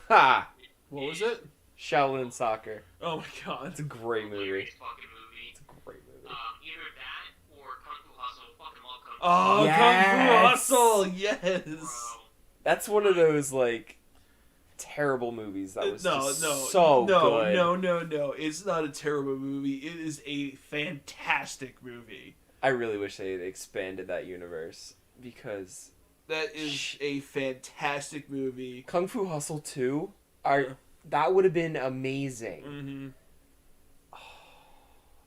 Ha! What was it? Shaolin Soccer. Oh my god. It's a great movie. Hilarious fucking movie. It's a great movie. Either that or Kung Fu Hustle. Fucking love Kung Fu Oh, Yes! Kung Fu Hustle! Yes! Bro. That's one of those, like, terrible movies that was No, just no, so no, good. no. It's not a terrible movie. It is a fantastic movie. I really wish they had expanded that universe, because That is a fantastic movie. Kung Fu Hustle 2, that would have been amazing. Mm-hmm.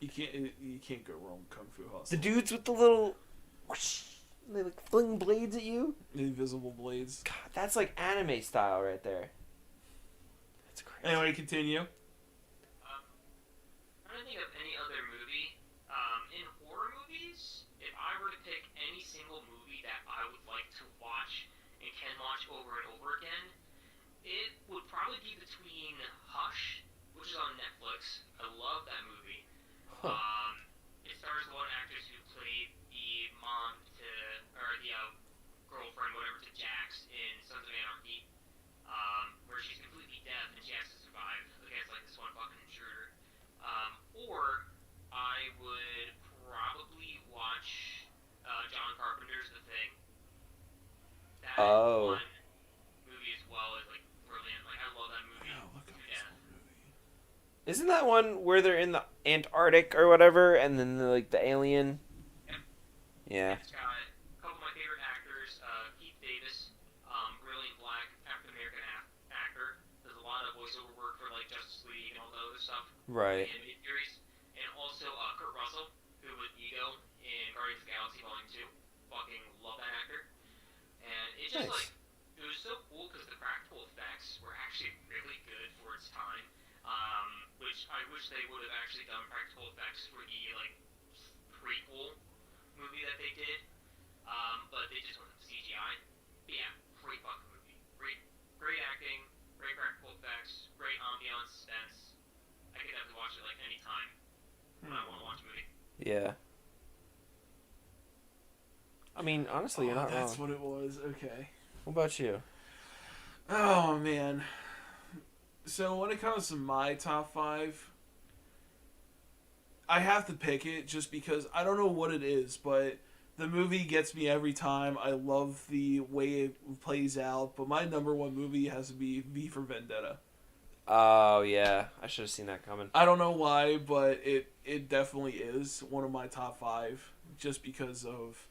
You can't go wrong with Kung Fu Hustle. The dudes with the little whoosh, they like fling blades at you. The invisible blades. God, that's like anime style right there. That's crazy. Anyway, continue. I'm trying to think of any other movie. In horror movies, if I were to pick any single movie that I would like to watch and can watch over and over again, it would probably be between Hush, which is on Netflix. I love that movie. Huh. It stars one actress who played the mom to, or the girlfriend, whatever, to Jax in Sons of Anarchy, where she's completely deaf and she has to survive against like this one fucking intruder. Or I would probably watch John Carpenter's The Thing. That Oh. one movie as well is like brilliant. Like I love that movie. Oh, look at to this death. movie. Isn't that one where they're in the Antarctic or whatever, and then like the alien? Yep. Yeah. It's got a couple of my favorite actors, Keith Davis, brilliant black African-American actor. Does a lot of voiceover work for like Justice League and all the other stuff. Right. The animated series. And also Kurt Russell, who was Ego in Guardians of the Galaxy Volume 2. Fucking love that actor. And it's just Nice. like, it was so cool because the practical effects were actually really good for its time. Which I wish they would have actually done practical effects for the like prequel movie that they did. But they just went with CGI. But yeah, great fucking movie. Great acting, great practical effects, great ambiance, suspense. I could definitely watch it like any time when I want to watch a movie. Yeah. I mean, honestly, you're not wrong. That's what it was. Okay. What about you? Oh man. So when it comes to my top 5, I have to pick it just because I don't know what it is, but the movie gets me every time. I love the way it plays out, but my number 1 movie has to be V for Vendetta. Oh yeah, I should have seen that coming. I don't know why, but it definitely is one of my top 5 just because of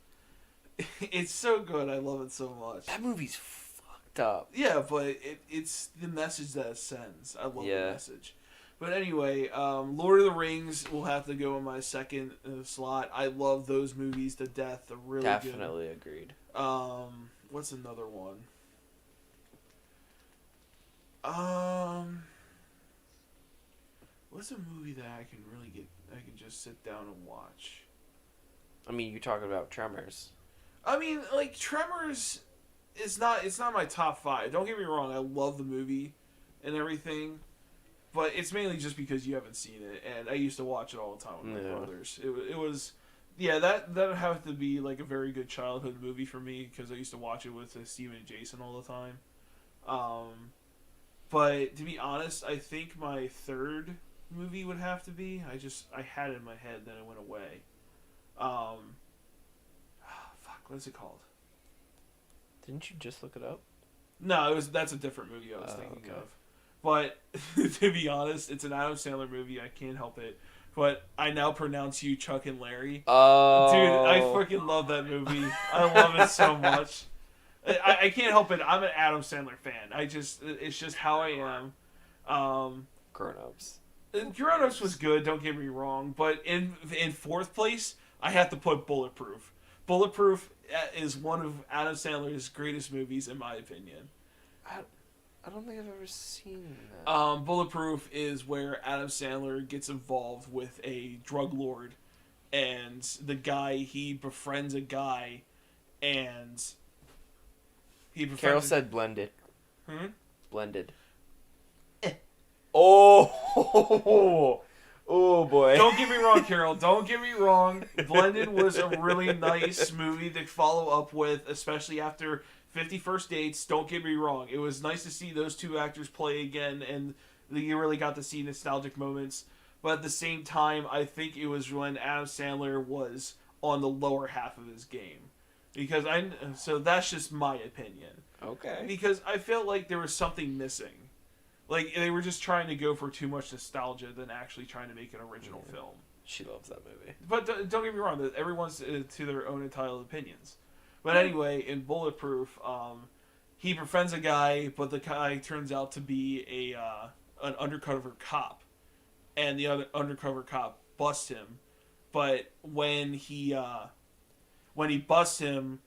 it's so good. I love it so much. That movie's fucked up. Yeah, but it's the message that it sends. I love Yeah. the message. But anyway, Lord of the Rings will have to go in my second slot. I love those movies to death. They're really Definitely agreed. good. What's another one? What's a movie that I can just sit down and watch? I mean, you're talking about Tremors. I mean, like Tremors it's not my top 5. Don't get me wrong, I love the movie and everything, but it's mainly just because you haven't seen it, and I used to watch it all the time with my Yeah. brothers. It was, yeah, that would have to be like a very good childhood movie for me because I used to watch it with Steven and Jason all the time. But to be honest, I think my third movie would have to be. I had it in my head, then it went away. Fuck, what is it called? Didn't you just look it up? No, that's a different movie I was Oh, thinking okay. of. But to be honest, it's an Adam Sandler movie. I can't help it. But I now pronounce you Chuck and Larry. Oh, Dude, I freaking love that movie. I love it so much. I can't help it. I'm an Adam Sandler fan. It's just how I am. Grown Ups. Grown Ups was good, don't get me wrong, but in fourth place, I have to put Bulletproof. Bulletproof is one of Adam Sandler's greatest movies, in my opinion. I don't think I've ever seen that. Bulletproof is where Adam Sandler gets involved with a drug lord, and he befriends a guy, and Carol said blended. Blended. Oh, oh boy. Don't get me wrong, Carol. Don't get me wrong. Blended was a really nice movie to follow up with, especially after 50 First Dates. Don't get me wrong. It was nice to see those two actors play again, and you really got to see nostalgic moments. But at the same time, I think it was when Adam Sandler was on the lower half of his game. So that's just my opinion. Okay. Because I felt like there was something missing. Like, they were just trying to go for too much nostalgia than actually trying to make an original film. She loves that movie. But don't get me wrong, everyone's to their own entitled opinions. But anyway, in Bulletproof, he befriends a guy, but the guy turns out to be an undercover cop. And the other undercover cop busts him. But when he busts him,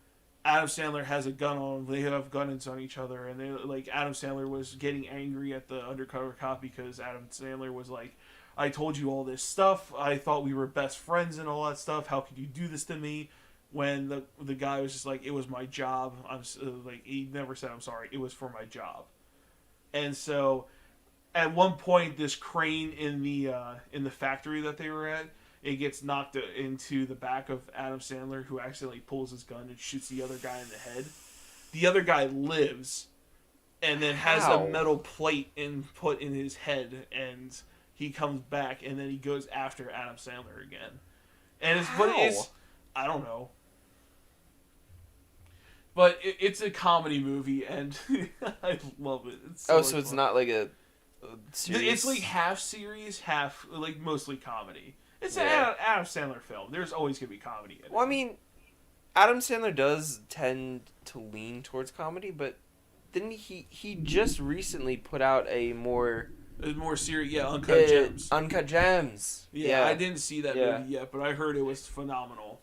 Adam Sandler has a gun on him. They have guns on each other, and Adam Sandler was getting angry at the undercover cop because Adam Sandler was like, "I told you all this stuff. I thought we were best friends and all that stuff. How could you do this to me?" When the guy was just like, "It was my job." He never said I'm sorry. It was for my job. And so, at one point, this crane in the factory that they were at, it gets knocked into the back of Adam Sandler, who accidentally pulls his gun and shoots the other guy in the head. The other guy lives, and then has a metal plate put in his head, and he comes back, and then he goes after Adam Sandler again. And I don't know. But it's a comedy movie, and I love it. It's so so it's fun. not like a series? It's like half series, half mostly comedy. It's an Adam Sandler film. There's always going to be comedy in it. Well, I mean, Adam Sandler does tend to lean towards comedy, but didn't he just recently put out a more serious, Uncut Gems. Uncut Gems. Yeah, I didn't see that movie yet, but I heard it was phenomenal.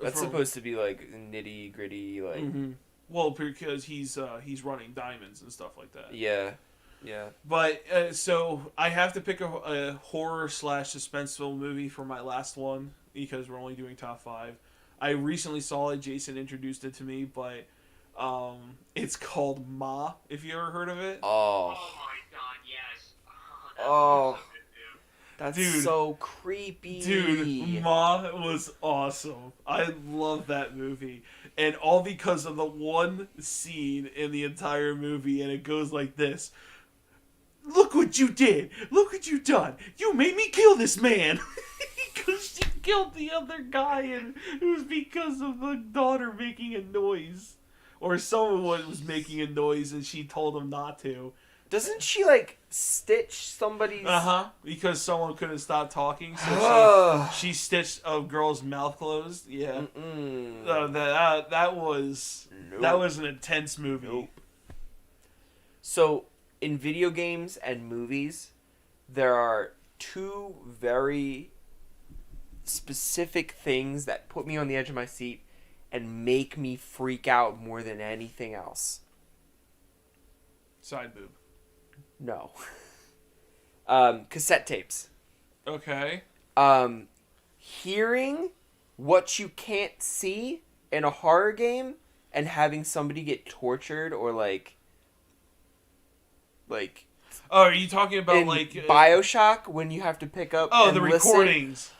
That's supposed to be like nitty gritty, like. Mm-hmm. Well, because he's running diamonds and stuff like that. Yeah. Yeah. But so I have to pick a horror / suspenseful movie for my last one because we're only doing top 5. I recently saw it. Jason introduced it to me, but it's called Ma. If you ever heard of it? Oh my god, yes. Oh. That's That's so creepy. Dude, Ma was awesome. I love that movie. And all because of the one scene in the entire movie, and it goes like this. Look what you did. Look what you done. You made me kill this man. Because she killed the other guy, and it was because of the daughter making a noise. Or someone was making a noise, and she told him not to. Doesn't she, like, stitch somebody's... Because someone couldn't stop talking, so she stitched a girl's mouth closed. Yeah. That was an intense movie. Nope. So, in video games and movies, there are 2 very specific things that put me on the edge of my seat and make me freak out more than anything else. Side boob. No. Cassette tapes. Okay. Hearing what you can't see in a horror game and having somebody get tortured or like Oh, are you talking about in like BioShock when you have to pick up and the listen? recordings?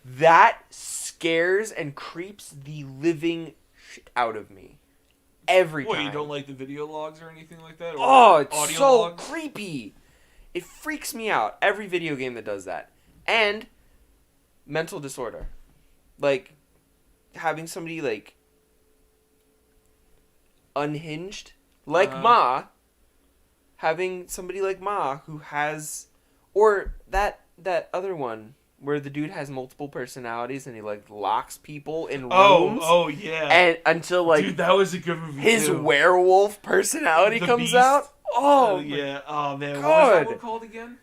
That scares and creeps the living shit out of me. Every time. You don't like the video logs or anything like that? Or Oh, it's audio so logs? creepy. It freaks me out. Every video game that does that. And mental disorder. Like, having somebody, like, unhinged. Like Ma. Having somebody like Ma who has... Or that other one where the dude has multiple personalities and he, like, locks people in rooms. Oh, yeah. And until, like... Dude, that was a good movie, his too. werewolf personality The comes Beast. out. Oh, yeah. Oh man, what was God. that one called again?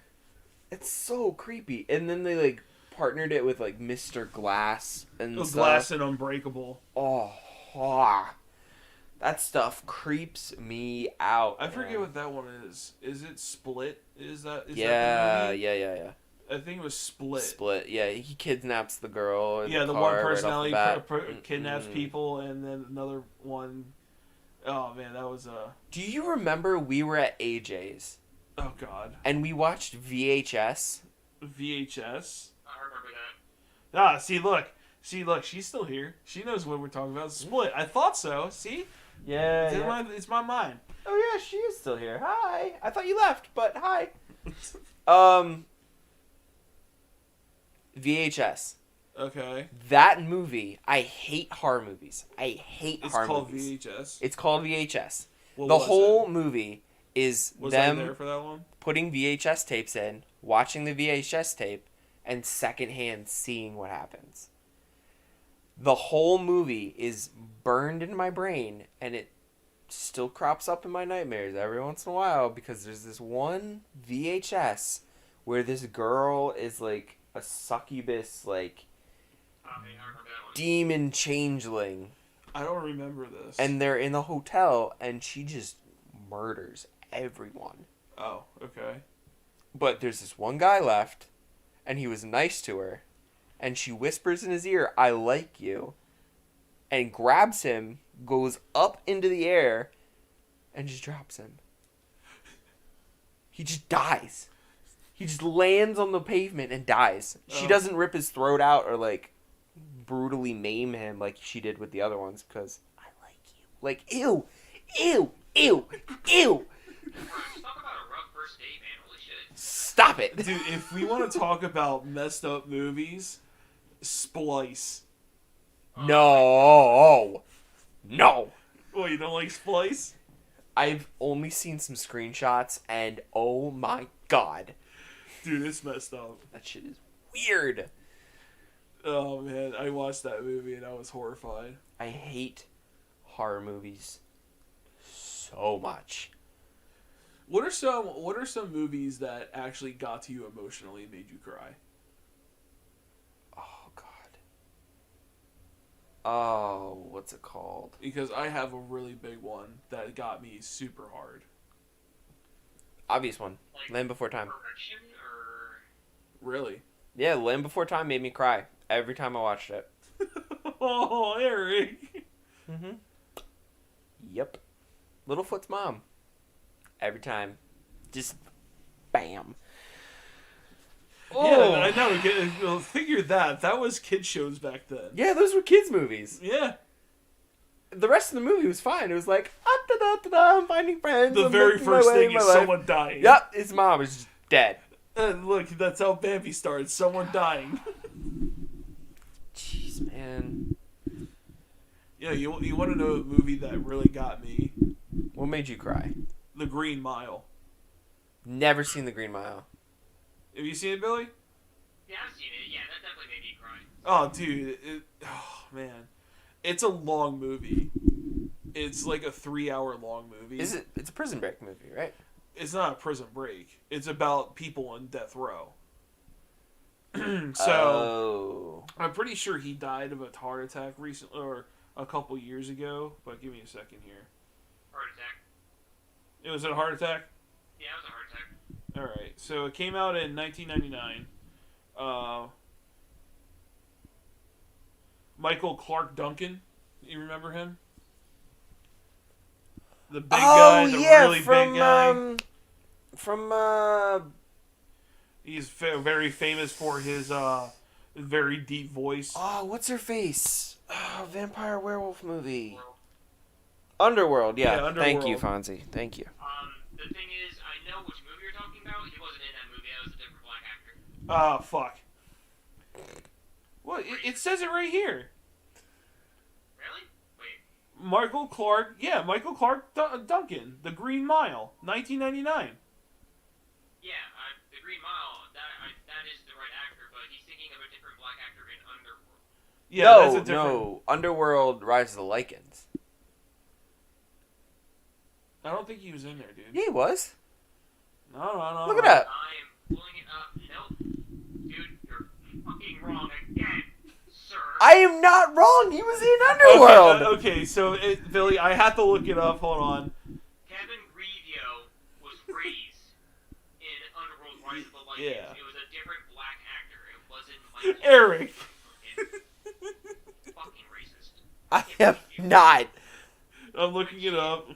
It's so creepy. And then they like partnered it with like Mr. Glass and Oh, stuff. Glass and Unbreakable. Oh, that stuff creeps me out. I forget man. what that one is. Is it Split? Is that the Yeah, movie? yeah. I think it was Split. Split. Yeah, he kidnaps the girl. In Yeah, the the car one right off the personality bat. kidnaps Mm-mm. people, and then another one. Oh man, that was Do you remember we were at AJ's oh god, and we watched VHS? VHS. I remember that. Ah, see, look, she's still here. She knows what we're talking about. Split. I thought so. See, Yeah. it's my mind. Oh yeah, she is still here. Hi. I thought you left, but hi. VHS. Okay, That movie, I hate horror movies. I hate it's horror called movies. VHS. It's called VHS. What The was whole it? movie is Was I them there for that one? putting VHS tapes in, watching the VHS tape, and secondhand seeing what happens. The whole movie is burned in my brain, and it still crops up in my nightmares every once in a while because there's this one VHS where this girl is like a succubus, like I remember that one. demon changeling, I don't remember this. and they're in the hotel, and she just murders everyone. oh, okay. But there's this one guy left, and he was nice to her, and she whispers in his ear, "I like you," and grabs him, goes up into the air, and just drops him. He just dies. He just lands on the pavement and dies. She Oh. doesn't rip his throat out or like brutally maim him like she did with the other ones because I like you. Like, ew, ew, ew, ew. Right, talk about a rough first date, man. Holy shit. Stop it. Dude, if we want to talk about messed up movies, Splice. No. No. Oh, you don't like Splice? I've only seen some screenshots and oh my god. Dude, it's messed up. That shit is weird. Oh man, I watched that movie and I was horrified. I hate horror movies so much. What are some movies that actually got to you emotionally and made you cry? Oh god. Oh, what's it called? Because I have a really big one that got me super hard. Obvious one. Like, Land Before Time. Correction or Really? Yeah, Land Before Time made me cry every time I watched it. Oh, Eric. Mm-hmm. Yep. Littlefoot's mom. Every time. Just bam. Yeah, I know. Well, figure that. That was kid shows back then. Yeah, those were kids' movies. Yeah. The rest of the movie was fine. It was like, I'm finding friends. The I'm very making my first way thing in is my life." someone dying. Yep, his mom is just dead. Look, that's how Bambi starts. Someone dying. Jeez, man. You know, you want to know a movie that really got me? What made you cry? The Green Mile. Never seen The Green Mile. Have you seen it, Billy? yeah, I've seen it. Yeah, that definitely made me cry. Oh, dude. Oh, man. It's a long movie. It's like a 3-hour long movie. Is it? It's a Prison Break movie, right? It's not a prison break. It's about people on death row. So, Oh. I'm pretty sure he died of a heart attack recently, or a couple years ago. But give me a second here. Heart attack. It was a heart attack? Yeah, it was a heart attack. Alright, so it came out in 1999. Michael Clark Duncan, you remember him? The big guy, the really big guy. From He's very famous for his very deep voice. oh, what's her face? Oh, vampire werewolf movie. Underworld, yeah. Yeah, Thank you, Underworld. Fonzie. Thank you. The thing is, I know which movie you're talking about. He wasn't in that movie. That was a different black actor. Ah, fuck. Well, it says it right here. Really? Wait. Michael Clark Duncan, The Green Mile, 1999. Yeah, the Green Mile. That is the right actor, but he's thinking of a different black actor in Underworld. Yeah, no, that's a different. no. Underworld Rise of the Lycans. I don't think he was in there, dude. Yeah, he was. No. Look it up. I'm pulling it up. Nope. Dude, you're fucking wrong again, sir. I am not wrong. He was in Underworld. Okay, so Billy, I have to look it up. Hold on. Kevin Grevio was Reyes in Underworld Rise of the Lycans. Yeah. It was a different black actor. It wasn't Michael. Eric. Fucking racist. I am not. I'm looking it up.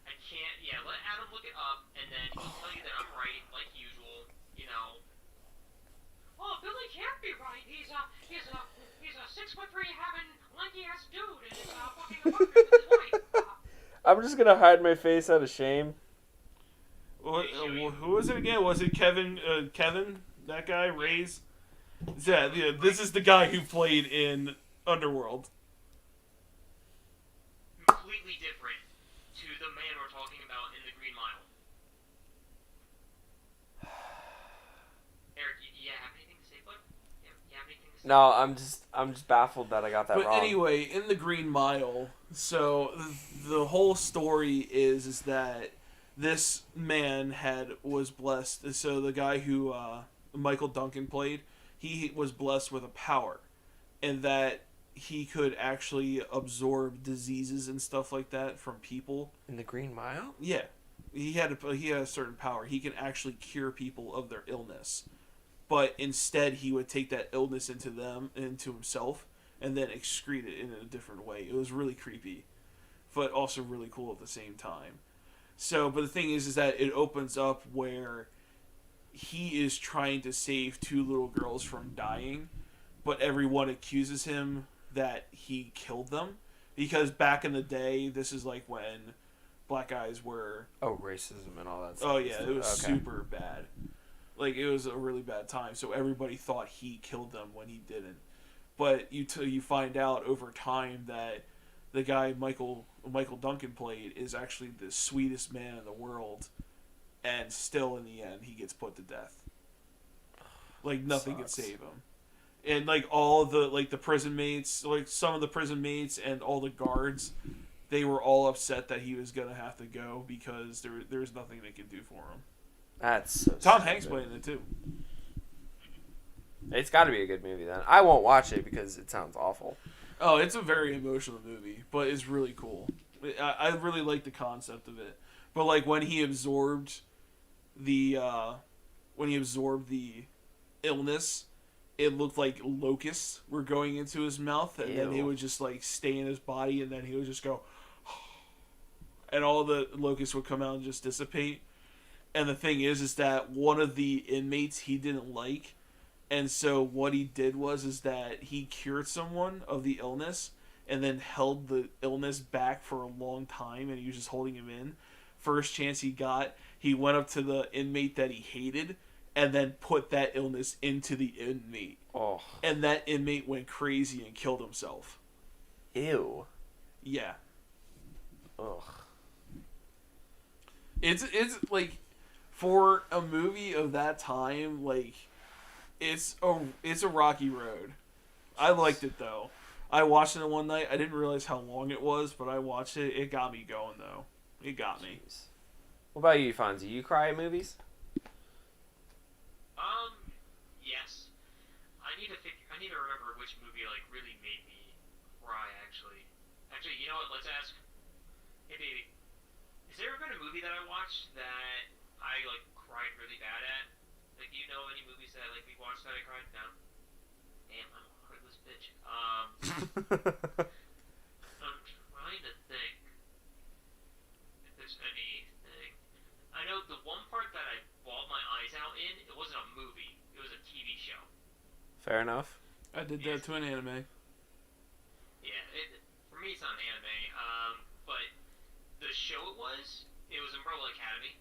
I can't. Yeah, let Adam look it up, and then he'll tell you that I'm right, like usual. You know. Oh, Billy can't be right. He's a 6'3" having lanky ass dude, and he's fucking a partner with his wife. I'm just gonna hide my face out of shame. Who was it again? Was it Kevin? Kevin, that guy, Reyes. Yeah, this is the guy who played in Underworld. Completely different to the man we're talking about in the Green Mile. Eric, you have anything to say, bud? You have anything to say? No, I'm just baffled that I got that But wrong. anyway, in the Green Mile, so the whole story is that this man was blessed. So the guy who Michael Duncan played, he was blessed with a power, and that he could actually absorb diseases and stuff like that from people. In the Green Mile? Yeah, he had a certain power. He can actually cure people of their illness, but instead he would take that illness into himself, and then excrete it in a different way. It was really creepy, but also really cool at the same time. So, but the thing is that it opens up where he is trying to save two little girls from dying, but everyone accuses him that he killed them, because back in the day, this is like when black guys were... Oh, racism and all that stuff. Oh yeah, it was Okay. super bad. Like, it was a really bad time, so everybody thought he killed them when he didn't. But you find out over time that the guy Michael Duncan played is actually the sweetest man in the world, and still in the end he gets put to death. Like, nothing can Sucks. save him. And like all the prison mates, like some of the prison mates and all the guards, they were all upset that he was gonna have to go because there was nothing they could do for him. That's so Tom stupid. Hanks played in it too. It's got to be a good movie then. I won't watch it because it sounds awful. Oh, it's a very emotional movie, but it's really cool. I really like the concept of it. But like when he absorbed the illness, it looked like locusts were going into his mouth, and then they Ew. would just like stay in his body, and then he would just go, and all the locusts would come out and just dissipate. And the thing is that one of the inmates he didn't like, and so what he did was that he cured someone of the illness and then held the illness back for a long time, and he was just holding him in. First chance he got, he went up to the inmate that he hated and then put that illness into the inmate. Oh, And that inmate went crazy and killed himself. ew. Yeah. Ugh. It's like, for a movie of that time, like, it's a rocky road. I liked it though. I watched it one night. I didn't realize how long it was, but I watched it. It got me going though. It got me. Jeez. What about you, Fonzie? You cry at movies? Yes. I need to remember which movie like really made me cry. Actually, you know what? Let's ask. Hey, baby. Has there ever been a movie that I watched that I like cried really bad at? Like, do you know any movies that like we watched that I cried? No. Damn, I'm a heartless bitch. I'm trying to think if there's anything. I know the one part that I bawled my eyes out in, it wasn't a movie. It was a TV show. Fair enough. I did that to an anime. Yeah, for me it's not an anime. But the show it was Umbrella Academy,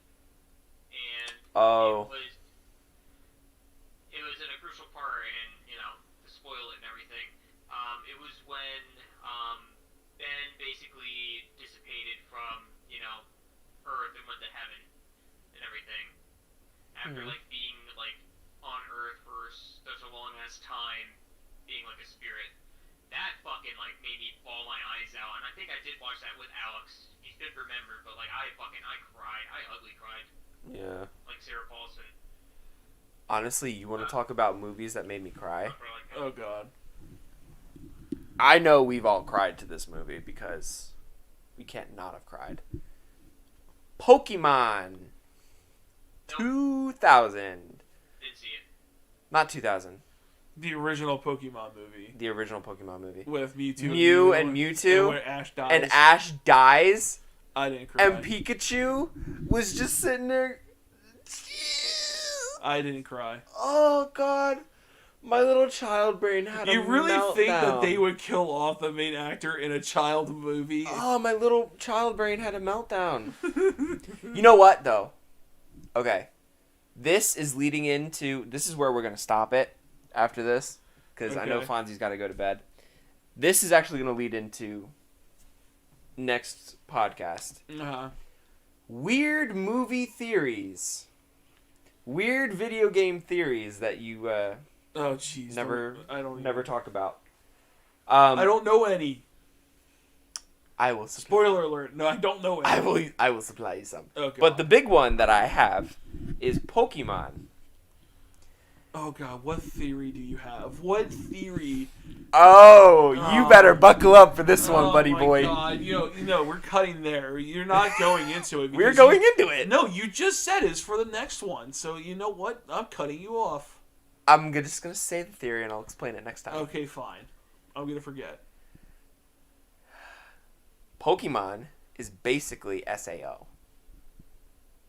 and Oh. it was in a crucial part, and to spoil it and everything. It was when Ben basically dissipated from Earth and went to heaven and everything after Mhm. like being like on Earth for such a long ass time, being like a spirit. That fucking like made me bawl my eyes out, and I think I did watch that with Alex. He's should remember, but like I cried. I ugly cried. Yeah. Like Sarah Paulson. Honestly, you want to talk about movies that made me cry? Oh God. I know we've all cried to this movie because we can't not have cried. Pokemon. 2000. Didn't see it. Not 2000. The original Pokemon movie The original Pokemon movie. with Mewtwo, Mew and Mewtwo, and where Ash dies. and Ash dies, I didn't cry. and Pikachu was just sitting there. I didn't cry. Oh God, my little child brain had You a really think that meltdown. they would kill off the main actor in a child movie? Oh, my little child brain had a meltdown. You know what though? Okay, this is leading into. This is where we're gonna stop it after this, because I know Okay. Fonzie's got to go to bed. This is actually gonna lead into next podcast. Uh-huh. Weird movie theories. Weird video game theories that you Oh jeez. never I don't talk about. I don't know any. I will supply, Spoiler alert. No, I don't know any. I will supply you some. Okay. But the big one that I have is Pokemon. Oh God, what theory do you have? What theory? Oh, you Oh. better buckle up for this one, Oh buddy my boy. God. You know, we're cutting there. You're not going into it. We're because going you- into it. No, you just said it's for the next one. So you know what? I'm cutting you off. I'm just gonna say the theory and I'll explain it next time. Okay, fine. I'm gonna forget. Pokemon is basically SAO,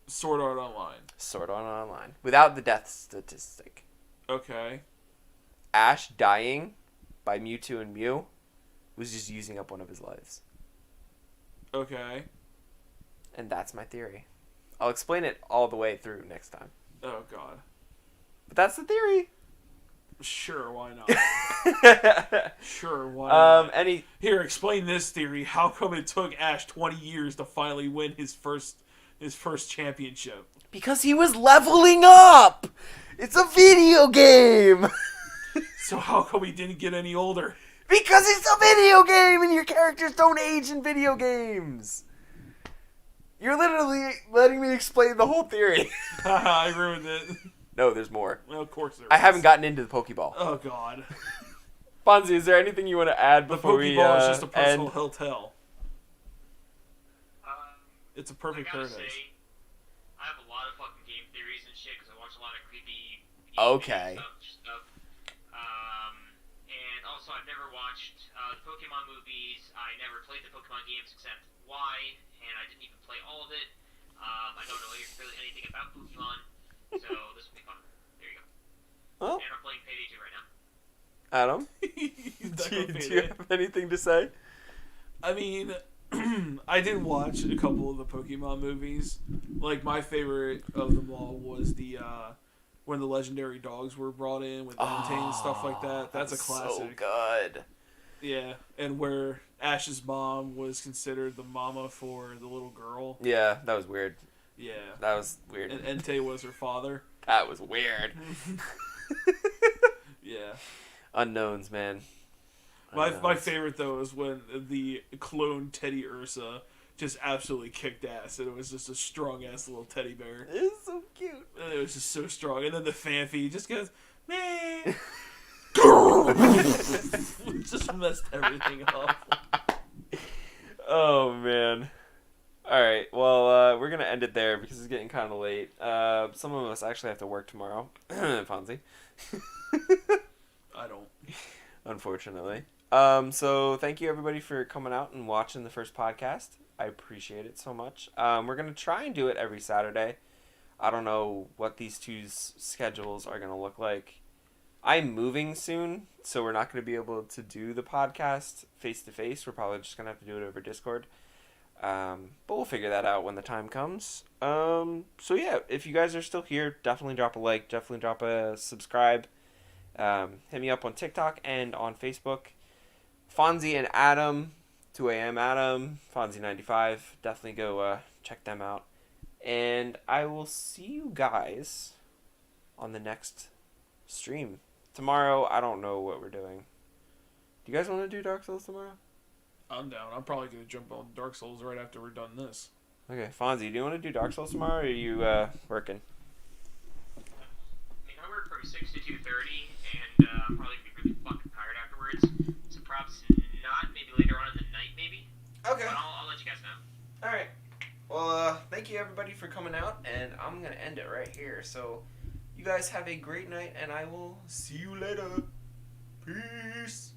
Sword Art Online. Sword Art Online, without the death statistic. Okay. Ash dying by Mewtwo and Mew was just using up one of his lives. Okay. And that's my theory. I'll explain it all the way through next time. Oh God. But that's the theory. Sure, why not? Sure, why not? Any Here, explain this theory. How come it took Ash 20 years to finally win his first championship? because he was leveling up. It's a video game. So how come he didn't get any older? Because it's a video game and your characters don't age in video games. You're literally letting me explain the whole theory. Haha, I ruined it. No, there's more. Well, of course there I is. haven't gotten into the Pokeball. Oh God. Fonzie, is there anything you want to add The before we Pokeball is just a personal end? hotel. It's a I perfect gotta paradise. say, I have a lot of fucking game theories and shit because I watch a lot of creepy. Okay. Stuff. And also, I've never watched the Pokemon movies. I never played the Pokemon games except Y, and I didn't even play all of it. I don't know really anything about Pokemon, so this will be fun. There you go. Well, And I'm playing Payday 2 right now. Adam, He's not do gonna you pay it. have anything to say? I mean, I did watch a couple of the Pokemon movies. Like, my favorite of them all was the when the legendary dogs were brought in with Entei and stuff like that. That's a classic. So good. Yeah, and where Ash's mom was considered the mama for the little girl. Yeah, that was weird. Yeah. That was weird. And Entei was her father. That was weird. Yeah. Unknowns, man. My Unknowns. favorite, though, is when the clone Teddy Ursa just absolutely kicked ass, and it was just a strong-ass little teddy bear. It's so cute. And it was just so strong. And then the Fanfy just goes, man. Just messed everything up. Oh man. All right. Well, we're gonna end it there because it's getting kind of late. Some of us actually have to work tomorrow. Fonzie. I don't. Unfortunately. So thank you everybody for coming out and watching the first podcast. I appreciate it so much. We're gonna try and do it every Saturday. I don't know what these two's schedules are gonna look like. I'm moving soon, so we're not going to be able to do the podcast face-to-face. We're probably just going to have to do it over Discord. But we'll figure that out when the time comes. So yeah, if you guys are still here, definitely drop a like, definitely drop a subscribe. Hit me up on TikTok and on Facebook. Fonzie and Adam, 2am Adam, Fonzie95. Definitely go check them out. And I will see you guys on the next stream. Tomorrow, I don't know what we're doing. Do you guys want to do Dark Souls tomorrow? I'm down. I'm probably gonna jump on Dark Souls right after we're done this. Okay, Fonzie, do you want to do Dark Souls tomorrow, or are you working? I mean, I work from 6 to 2:30, and I'm probably gonna be really fucking tired afterwards. So perhaps not. Maybe later on in the night, maybe. Okay. But I'll let you guys know. All right. Well, thank you everybody for coming out, and I'm gonna end it right here. So, you guys have a great night, and I will see you later. Peace.